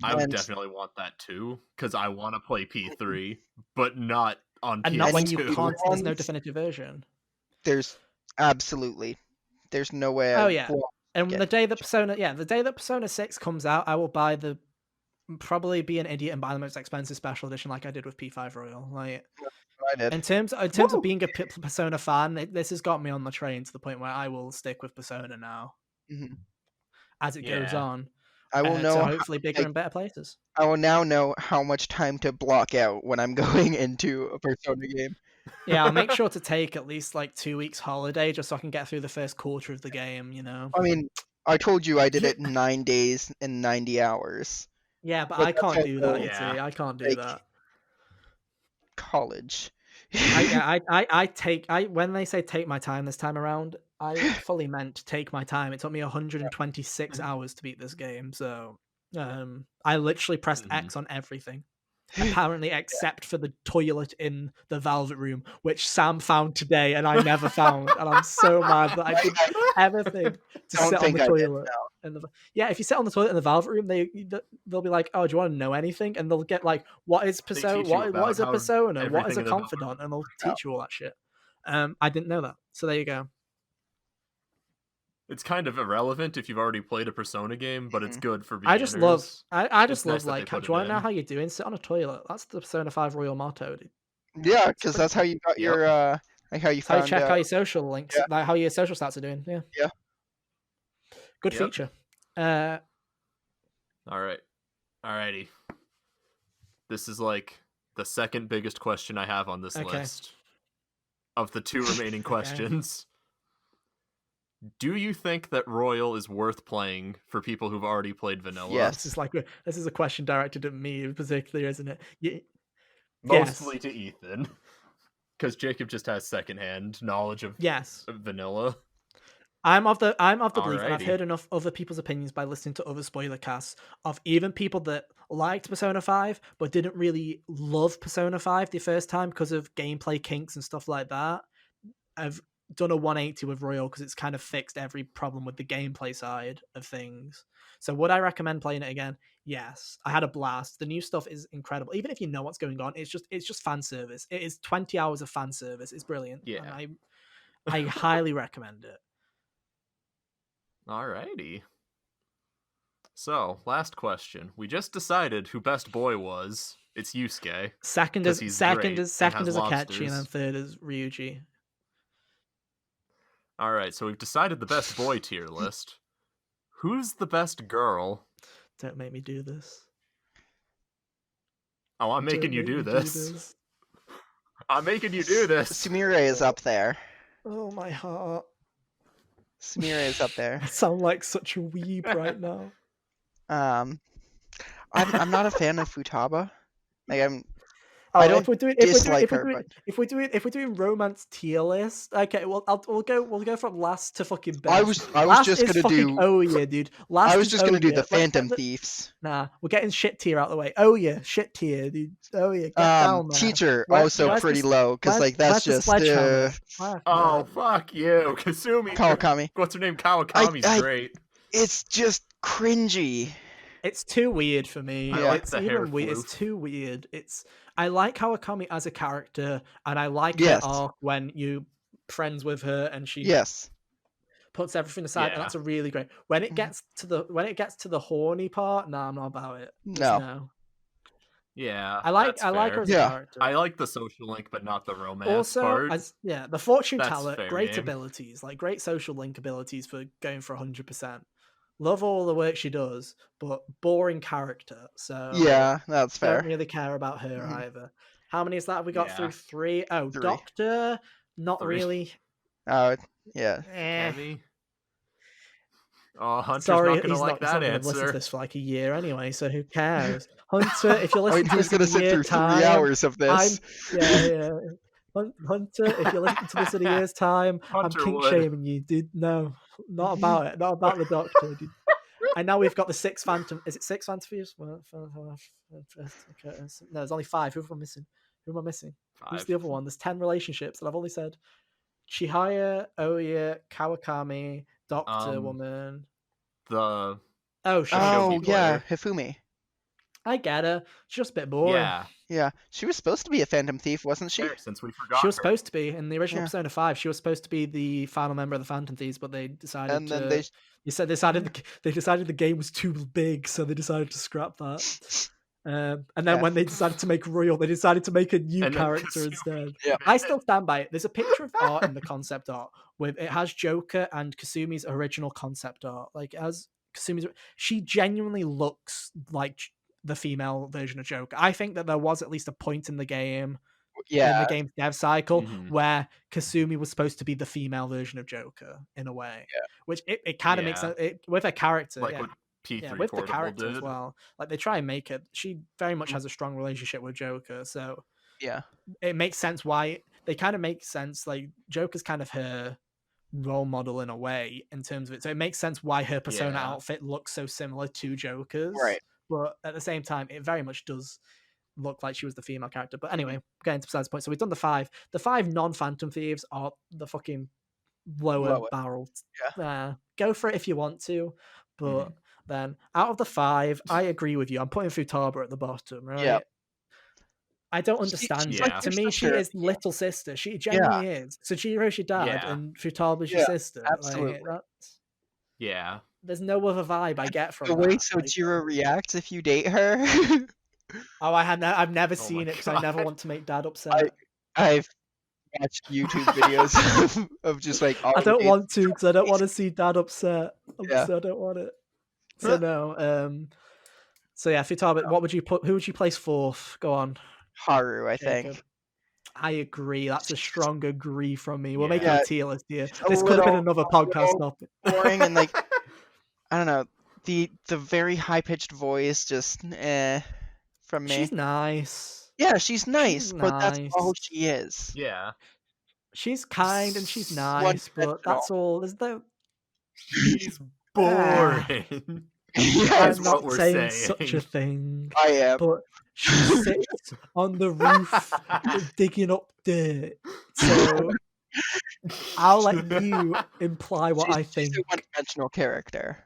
I would definitely want that too, because I want to play P3, but not on PS2. And not when you can't, there's no definitive version. There's no way. Oh yeah. And the day that Persona 6 comes out, I will probably be an idiot and buy the most expensive special edition like I did with P5 Royal. Like, I did. In terms of being a Persona fan, this has got me on the train to the point where I will stick with Persona now. Mm-hmm. As it goes on. I will know. So hopefully bigger and better places. I will now know how much time to block out when I'm going into a Persona game. Yeah, I'll make sure to take at least like 2 weeks holiday just so I can get through the first quarter of the game, you know? I mean, I told you I did it in 9 days and 90 hours. Yeah, but I can't do that, you see. I can't do that. College. When they say take my time this time around, I fully meant take my time. It took me 126 hours to beat this game, so I literally pressed X on everything. Apparently, except for the toilet in the Velvet Room, which Sam found today and I never found, and I'm so mad that I didn't ever think to sit on the toilet. If you sit on the toilet in the Velvet Room, they'll be like, "Oh, do you want to know anything?" And they'll get like, "What is persona? What is a persona? What is a confidant?" And they'll teach you all that shit. I didn't know that, so there you go. It's kind of irrelevant if you've already played a Persona game, but it's good for beginners. I just love like, do you want to know how you're doing? Sit on a toilet. That's the Persona 5 Royal motto, dude. Yeah, because that's how you got your like how you found. How you check how your social links, like how your social stats are doing. Yeah. Yeah. Good feature. All right. Alrighty. This is like the second biggest question I have on this list. of the 2 remaining questions. Do you think that Royal is worth playing for people who've already played vanilla? Yes. This is a question directed at me particularly, isn't it? Mostly to Ethan. Because Jacob just has secondhand knowledge of vanilla. I'm of the belief, and I've heard enough other people's opinions by listening to other spoiler casts of even people that liked Persona 5 but didn't really love Persona 5 the first time because of gameplay kinks and stuff like that. I've done a 180 with Royal because it's kind of fixed every problem with the gameplay side of things. So would I recommend playing it again? Yes. I had a blast. The new stuff is incredible. Even if you know what's going on, it's just fan service. It is 20 hours of fan service. It's brilliant. Yeah. And I highly recommend it. Alrighty. So, last question. We just decided who best boy was. It's Yusuke. Second is Akechi, and then third is Ryuji. Alright, so we've decided the best boy tier list. Who's the best girl? Don't make me do this. Oh, I'm making you do this. I'm making you do this. Sumire is up there. Oh, my heart. Sumire is up there. I sound like such a weeb right now. I'm not a fan of Futaba. Like if we're doing romance tier list, okay. Well, we'll go from last to fucking best. I was just gonna do. Oh yeah, dude. I was just gonna do the Phantom Thieves. Nah, we're getting shit tier out of the way. Oh yeah, shit tier, dude. Oh yeah, get down there. Teacher also pretty low because like that's just. Oh fuck you, Kasumi. Kawakami. What's her name? Kawakami's great. It's just cringy. It's too weird for me. It's even weird. It's too weird. I like Kawakami as a character, and I like her arc when you friends with her and she puts everything aside, and that's a really great. When it gets to the horny part, nah, I'm not about it. No. Yeah, I like her as a character. I like the social link, but not the romance part. The fortune teller, great abilities, like great social link abilities for going for 100%. Love all the work she does, but boring character. So yeah, that's fair. Don't really care about her either. How many is that? We got through 3. Oh, 3. Doctor, not 3. Really. Oh, yeah. Heavy. Oh, Hunter's Sorry, not gonna like that answer. Listen to this for like a year anyway, so who cares? Hunter, if you're listening to this, who's gonna sit through 3 hours of this? Hunter, if you're listening to this in a year's time, Hunter I'm kink shaming you, dude. No, not about it. Not about the Doctor, dude. And now we've got the 6 Phantom. Is it 6 Phantom Thieves? No, there's only 5. Who am I missing? 5. Who's the other one? There's 10 relationships, and I've only said Chihaya, Oya, Kawakami, Doctor Woman. Hifumi. I get her. She's just a bit boring. Yeah. She was supposed to be a Phantom Thief, wasn't she? Since we forgot. She was supposed to be in the original Persona 5. She was supposed to be the final member of the Phantom Thieves, but they decided. And then they decided the game was too big, so they decided to scrap that. And then when they decided to make Royal, they decided to make a new character instead. Yeah. I still stand by it. There's a picture of art in the concept art it has Joker and Kasumi's original concept art. Like as Kasumi's, she genuinely looks like the female version of Joker. I think that there was at least a point in the game, in the game's dev cycle, where Kasumi was supposed to be the female version of Joker in a way, which it kind of makes sense with her character, like what P3 with the character did. as well. Like they try and make it. She very much has a strong relationship with Joker, so it makes sense why they kind of make sense. Like Joker's kind of her role model in a way in terms of it, so it makes sense why her persona outfit looks so similar to Joker's, right? But at the same time, it very much does look like she was the female character. But anyway, getting to besides the point. So we've done the 5. The 5 non-Phantom Thieves are the fucking lower barrel. Go for it if you want to. But then out of the 5, I agree with you. I'm putting Futaba at the bottom, right? Yeah. I don't understand it. To me, she is little sister. She genuinely is. Sojiro's your dad and Futaba's your sister. Absolutely. There's no other vibe I get from the way Sojiro reacts if you date her. I've never seen it because I never want to make dad upset. I've watched YouTube videos of just like. I don't want to because I don't want to see dad upset. So I don't want it. So no. So yeah, Futaba. What would you put? Who would you place 4th? Go on. Haru, I think. I agree. That's a strong agree from me. We're Yeah. making a tier list here. A This could have been little another podcast topic. boring and like I don't know, the very high pitched voice just from me. She's nice. Yeah, she's nice, She's but that's all nice. she is. Yeah. She's kind and she's nice, One-dimensional. but that's all. There's no. She's boring. Yes, That's I'm what not we're saying saying. such a thing. I am. But she sits on the roof digging up dirt. So I'll let you imply what I think. She's a one-dimensional character.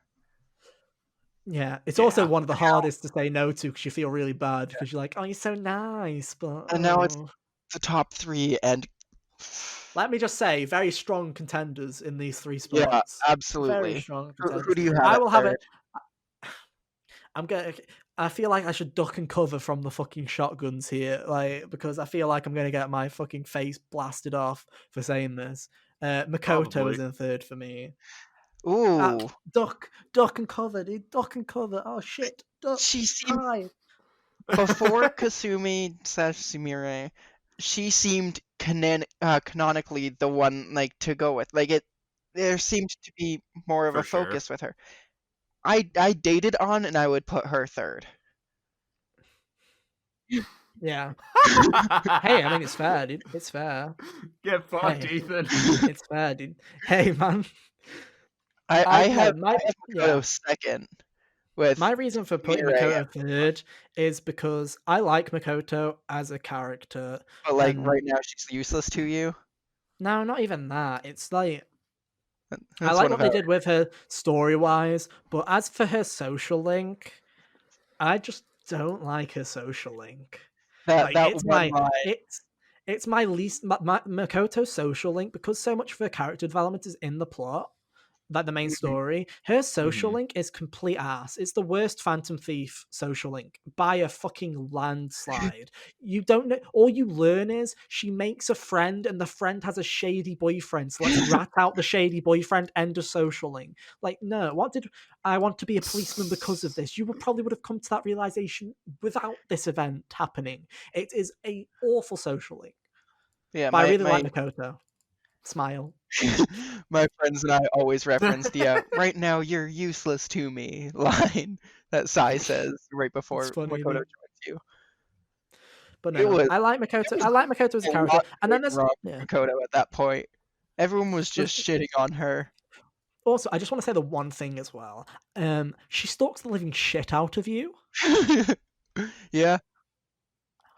Yeah, it's also Yeah. one of the hardest to say no to because you feel really bad because you're like, oh, you're so nice, but And now it's oh. the top 3, and Let me just say, very strong contenders in these 3 spots. yeah, absolutely. Very strong contenders. Who do you have? I will have third? it. I feel like I should duck and cover from the fucking shotguns here, like because I feel like I'm gonna get my fucking face blasted off for saying this. Makoto Probably. is in third for me. Ooh, Duck and cover, dude. Duck and cover. Oh shit. Duck. she seemed Hi. before Kasumi/Sumire, she seemed canonically the one like to go with. Like there seemed to be more of For a sure. focus with her. I dated on, and I would put her third. Yeah. Hey, I mean it's fair, dude. It's fair. Get fucked, Hey. Ethan. It's fair, dude. Hey, man. I no, have my- Makoto yeah. second. With My reason for putting Mirai. Makoto third is because I like Makoto as a character. but like and- right now she's useless to you. No, not even that. It's like I That's like one what of they our- did with her story-wise, but as for her social link, I just don't like her social link. that it's one line. It's my least my Makoto's social link because so much of her character development is in the plot, like the main story. Her social link is complete ass. It's the worst Phantom Thief social link by a fucking landslide. You don't know. All you learn is she makes a friend, and the friend has a shady boyfriend. So let's rat out the shady boyfriend. End of social link. Like, no. What did I want to be a policeman because of this? You probably would have come to that realization without this event happening. It is a awful social link. Yeah, But I really like Makoto. Smile. my friends and I always reference the "right now you're useless to me" line that Sai says right before It's funny, Makoto dude. joins you. But It no, was- I like Makoto. I like Makoto as a A character. lot And then went there's wrong yeah. with Makoto at that point. Everyone was just shitting on her. Also, I just want to say the one thing as well. She stalks the living shit out of you. Yeah,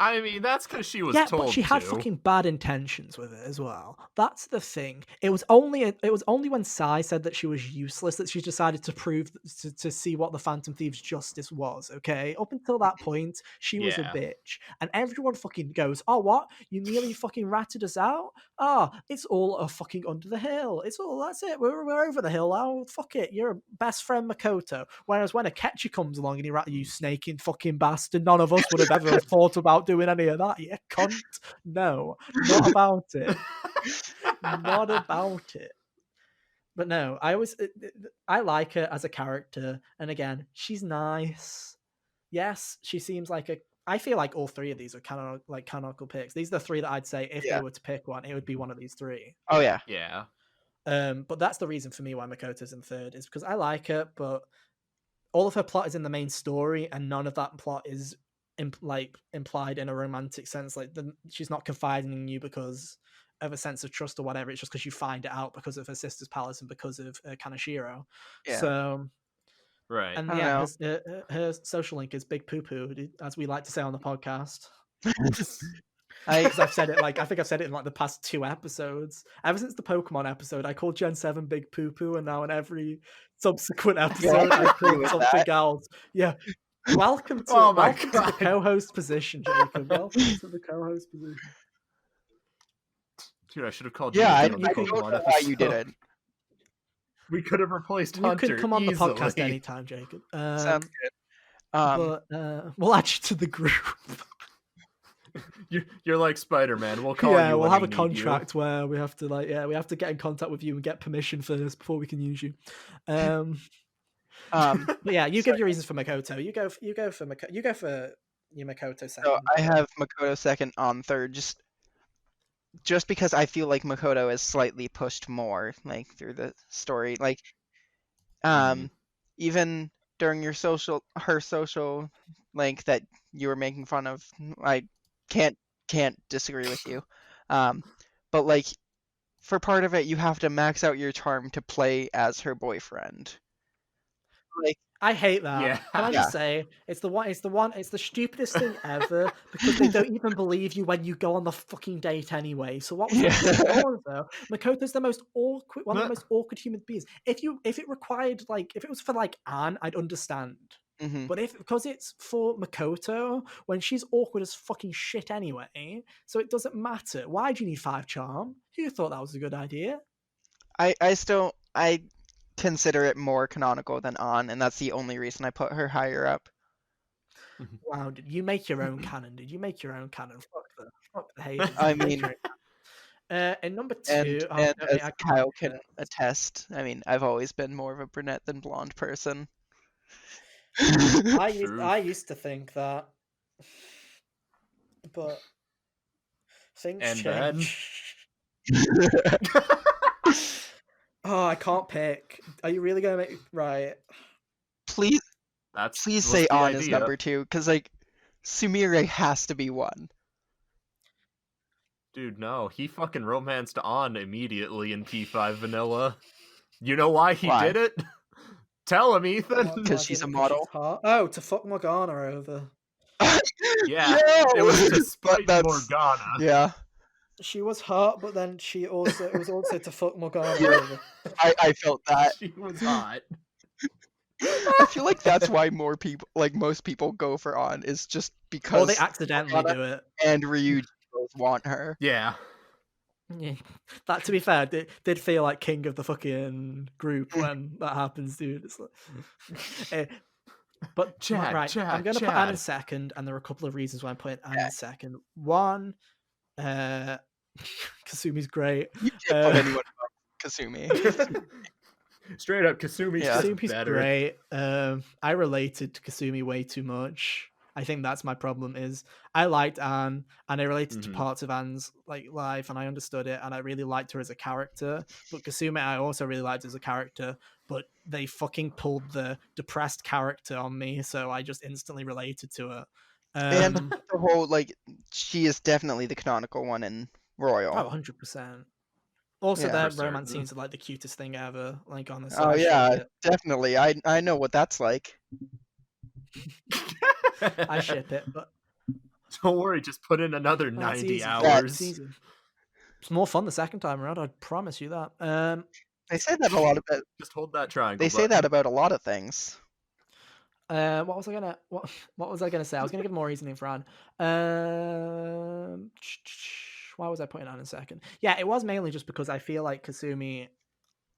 I mean, that's because she was Yeah, told but she had to. fucking bad intentions with it as well. That's the thing. It was only when Sai said that she was useless that she decided to prove to see what the Phantom Thieves' justice was. Okay, up until that point, she was a Yeah. bitch, and everyone fucking goes, "Oh, what? You nearly fucking ratted us out? Oh, it's all a fucking under the hill. It's all that's it. We're over the hill now. Fuck it. You're a best friend Makoto." Whereas when Akechi comes along and he rat you snaking fucking bastard, none of us would have ever thought about doing any of that. You cunt. No, not about it. Not about it. But no, I like her as a character, and again, she's nice. Yes, she seems like I feel like all 3 of these are kind of like canonical picks. These are the 3 that I'd say if they were to pick one, it would be one of these 3. Oh yeah. Yeah. But that's the reason for me why Makoto's in third is because I like her, but all of her plot is in the main story, and none of that plot is implied in a romantic sense. Like she's not confiding in you because of a sense of trust or whatever. It's just because you find it out because of her sister's palace and because of Kaneshiro. Yeah. So Right. and I yeah, don't her social link is big poo poo, as we like to say on the podcast. I Because I've said it I think I've said it in like the past 2 episodes. Ever since the Pokemon episode, I called Gen 7 Big Poo Poo, and now in every subsequent episode, I call with something that. else. Yeah. Welcome to Oh my welcome to the God. co-host position, Jacob. Welcome to the co-host position. Dude, I should have called yeah, I you. on the don't Pokemon know why you episode. didn't. We could have replaced You Hunter could come on easily. the podcast anytime, Jacob. Sounds good. But we'll add you to the group. You're like Spider-Man. We'll call you. Yeah, we'll when have we a need contract where we have to get in contact with you and get permission first before we can use you. But yeah, you give your reasons for Makoto. You go for your Makoto second. So I have Makoto second on third. Just just because I feel like Makoto is slightly pushed more, like through the story, like even during her social link that you were making fun of, I can't disagree with you. But like for part of it, you have to max out your charm to play as her boyfriend. Like I hate that. Yeah. Can I just say it's the stupidest thing ever because they don't even believe you when you go on the fucking date anyway. So what was the point? Also, Makoto's the most awkward, one of the most awkward human beings. If it required if it was for like Anne, I'd understand. But because it's for Makoto, when she's awkward as fucking shit anyway, so it doesn't matter. Why do you need 5 charm? Who thought that was a good idea? I consider it more canonical than On, and that's the only reason I put her higher up. Wow, did you make your own canon? Did you make your own canon? Fuck the haters. I mean, and number 2, and as Kyle can attest, I mean, I've always been more of a brunette than blonde person. I used to think that, but things change. Oh, I can't pick. Are you really gonna make right? Please say On is number 2, because like Sumire has to be 1. Dude, no, he fucking romanced On immediately in P5 Vanilla. You know why he did it? Tell him, Ethan. Because she's a model. Oh, to fuck Morgana over. Yeah, it was to spite Morgana. Yeah. She was hot, but then it was also to fuck Morgana over. I felt that. She was hot. I feel like that's why most people go for On, is just because they accidentally do it. And Ryuji both want her. Yeah. Yeah. That, to be fair, did feel like king of the fucking group when that happens, dude. It's like, but Chad, I'm going to put Anne in second, and there are a couple of reasons why I'm putting Anne in second. One, Kasumi's great. You can't put anyone above Kasumi. Straight up, Kasumi's better. Great. I related to Kasumi way too much. I think that's my problem. Is I liked Anne, and I related to parts of Anne's life, and I understood it, and I really liked her as a character. But Kasumi, I also really liked as a character. But they fucking pulled the depressed character on me, so I just instantly related to her. And the whole she is definitely the canonical one in Royal. Oh, 100%. Also, their romance scenes are the cutest thing ever. On the side. Oh yeah, definitely. I know what that's like. I ship it, but don't worry, just put in another 90 hours. It's more fun the second time around, I promise you that. They say that a lot about. Just hold that triangle. They say that about a lot of things. What was I gonna say? I was gonna give more reasoning for Anne. Why was I putting Anne in second? Yeah, it was mainly just because I feel like Kasumi.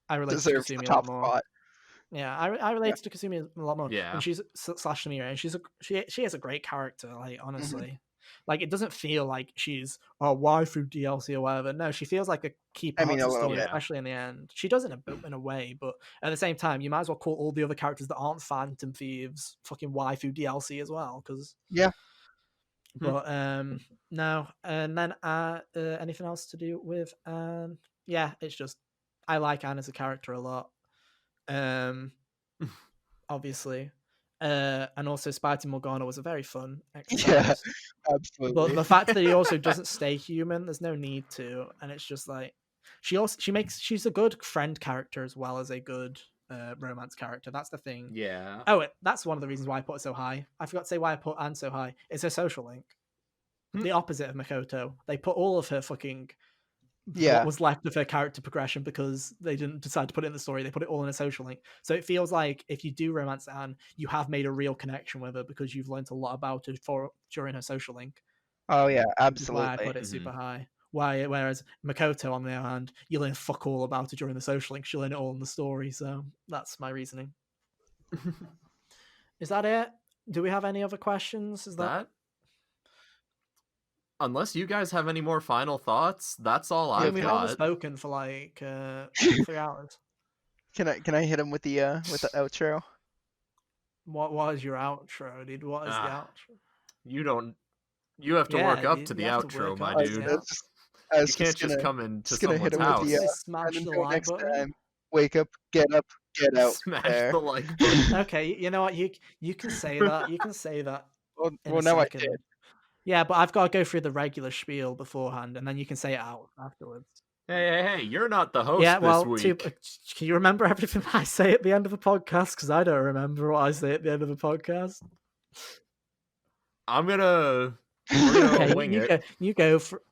I relate to Kasumi a lot more. Spot. Yeah, I relate to Kasumi a lot more. Yeah, and she's slash Samira, and she has a great character. Honestly, it doesn't feel like she's waifu DLC or whatever. No, she feels like a key part of the story, especially in the end. She does it in a way, but at the same time, you might as well call all the other characters that aren't Phantom Thieves fucking waifu DLC as well, because But no, and then anything else to do with yeah, it's just I like Anne as a character a lot. Obviously. And also Spider Morgana was a very fun exercise. Yeah, absolutely. But the fact that he also doesn't stay human, there's no need to, and it's just she's a good friend character as well as a good romance character. That's the thing. Yeah. Oh, that's one of the reasons why I put it so high. I forgot to say why I put Anne so high. It's her social link. The opposite of Makoto. They put all of her fucking what was left of her character progression because they didn't decide to put it in the story. They put it all in a social link. So it feels like if you do romance Anne, you have made a real connection with her because you've learned a lot about her during her social link. Oh yeah, absolutely. Why I put it super high. Whereas Makoto, on the other hand, you learn fuck all about her during the social link. You learn it all in the story. So that's my reasoning. Is that it? Do we have any other questions? Is that? Unless you guys have any more final thoughts, that's all I've got. We've almost spoken for 3 hours. Can I hit him with the outro? What is your outro, dude? What is the outro? You have to work up to the outro, my dude. I You was can't just come into just gonna hit someone's him with house. the Smash and the until like next button. time, wake up, get up, get out Smash there. the like button. Okay, you know what? You can say that. You can say that in Well, a now I second. did. Yeah, but I've got to go through the regular spiel beforehand, and then you can say it out afterwards. Hey, you're not the host Yeah, well, this week. can you remember everything I say at the end of the podcast? Because I don't remember what I say at the end of the podcast. I'm gonna... We're gonna Okay, wing it. you go for...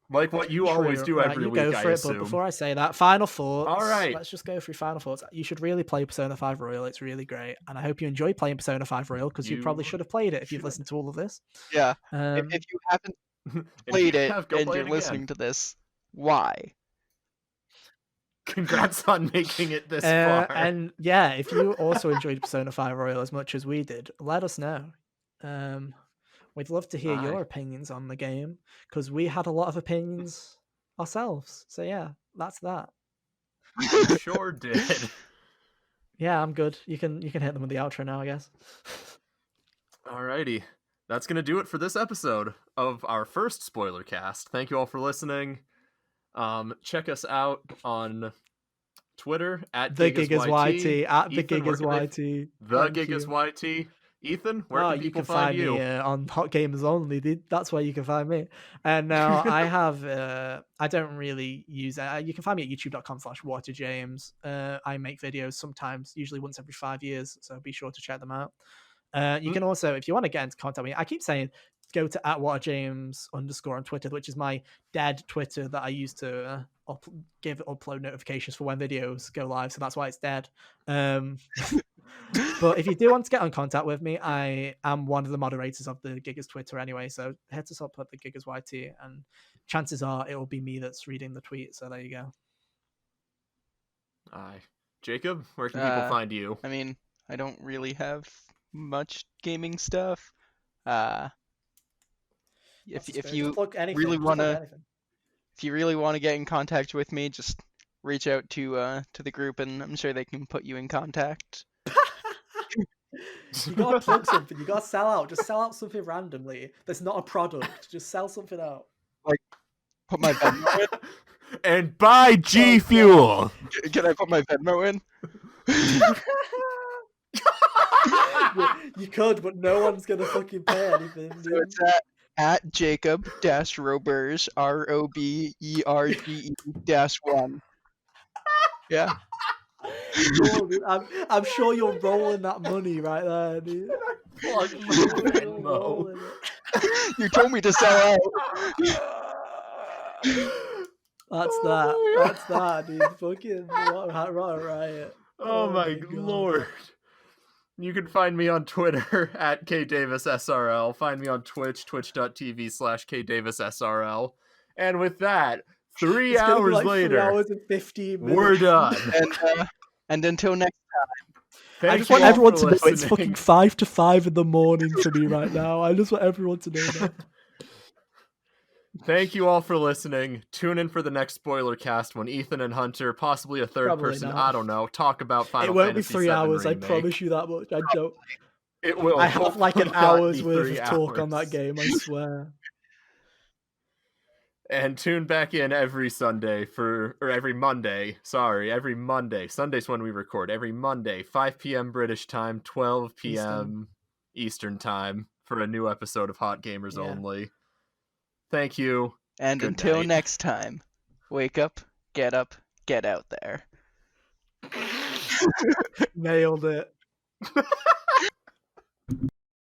Like what you always do right, every you week, go I for it. assume. But before I say that, final thoughts. All right. Let's just go through final thoughts. You should really play Persona 5 Royal. It's really great, and I hope you enjoy playing Persona 5 Royal because you probably should have played it if you've listened to all of this. Yeah. If you haven't played it and you're listening to this, why? Congrats on making it this far. And yeah, if you also enjoyed Persona 5 Royal as much as we did, let us know. We'd love to hear your opinions on the game because we had a lot of opinions ourselves. So yeah, that's that. You sure did. Yeah, I'm good. You can hit them with the outro now, I guess. Alrighty. That's gonna do it for this episode of our first spoiler cast. Thank you all for listening. Check us out on Twitter at the GigasYT at the Ethan, GigasYT. The GigasYT. Ethan, where can people find you? Me on Hot Gamers Only, dude. That's where you can find me. And now I have, I don't really use it. You can find me at youtube.com/waterjames. I make videos sometimes, usually once every 5 years, so be sure to check them out. You can also, if you want to get into contact with me, I keep saying go to @waterjames_ on Twitter, which is my dead Twitter that I use to give upload notifications for when videos go live, so that's why it's dead. But if you do want to get in contact with me, I am one of the moderators of the Gigas Twitter anyway, so hit us up at the GigasYT, and chances are it will be me that's reading the tweet, so there you go. Aye. Jacob, where can people find you? I mean, I don't really have much gaming stuff. If you really want to get in contact with me, just reach out to the group, and I'm sure they can put you in contact. You gotta plug something. You gotta sell out. Just sell out something randomly. That's not a product. Just sell something out. Like, put my Venmo in. And buy G Fuel. Can I put my Venmo in? You could, but no one's gonna fucking pay anything. Dude. So it's at Jacob-Roberge, ROBERGE-1. Yeah. I'm sure you're rolling that money right there, dude. You told me to sell out. That's that, dude. Fucking what a riot. Oh my lord. You can find me on Twitter at KDavisSRL. Find me on Twitch, twitch.tv/KDavisSRL. And with that, 3 hours later, 3 hours and 15 minutes. We're done. And until next time. I just want everyone to know it's fucking 4 to 5 in the morning for me right now. I just want everyone to know that. Thank you all for listening. Tune in for the next spoiler cast when Ethan and Hunter, possibly a third person, I don't know, talk about Final Fantasy VII. It won't be 3 hours, remake. I promise you that much. I don't. It will. I have like an hour's worth of talk on that game, I swear. And tune back in every Monday. Sunday's when we record. Every Monday, 5 p.m. British time, 12 p.m. Eastern time for a new episode of Hot Gamers Only. Thank you. And Good until night. next time, wake up, get out there. Nailed it.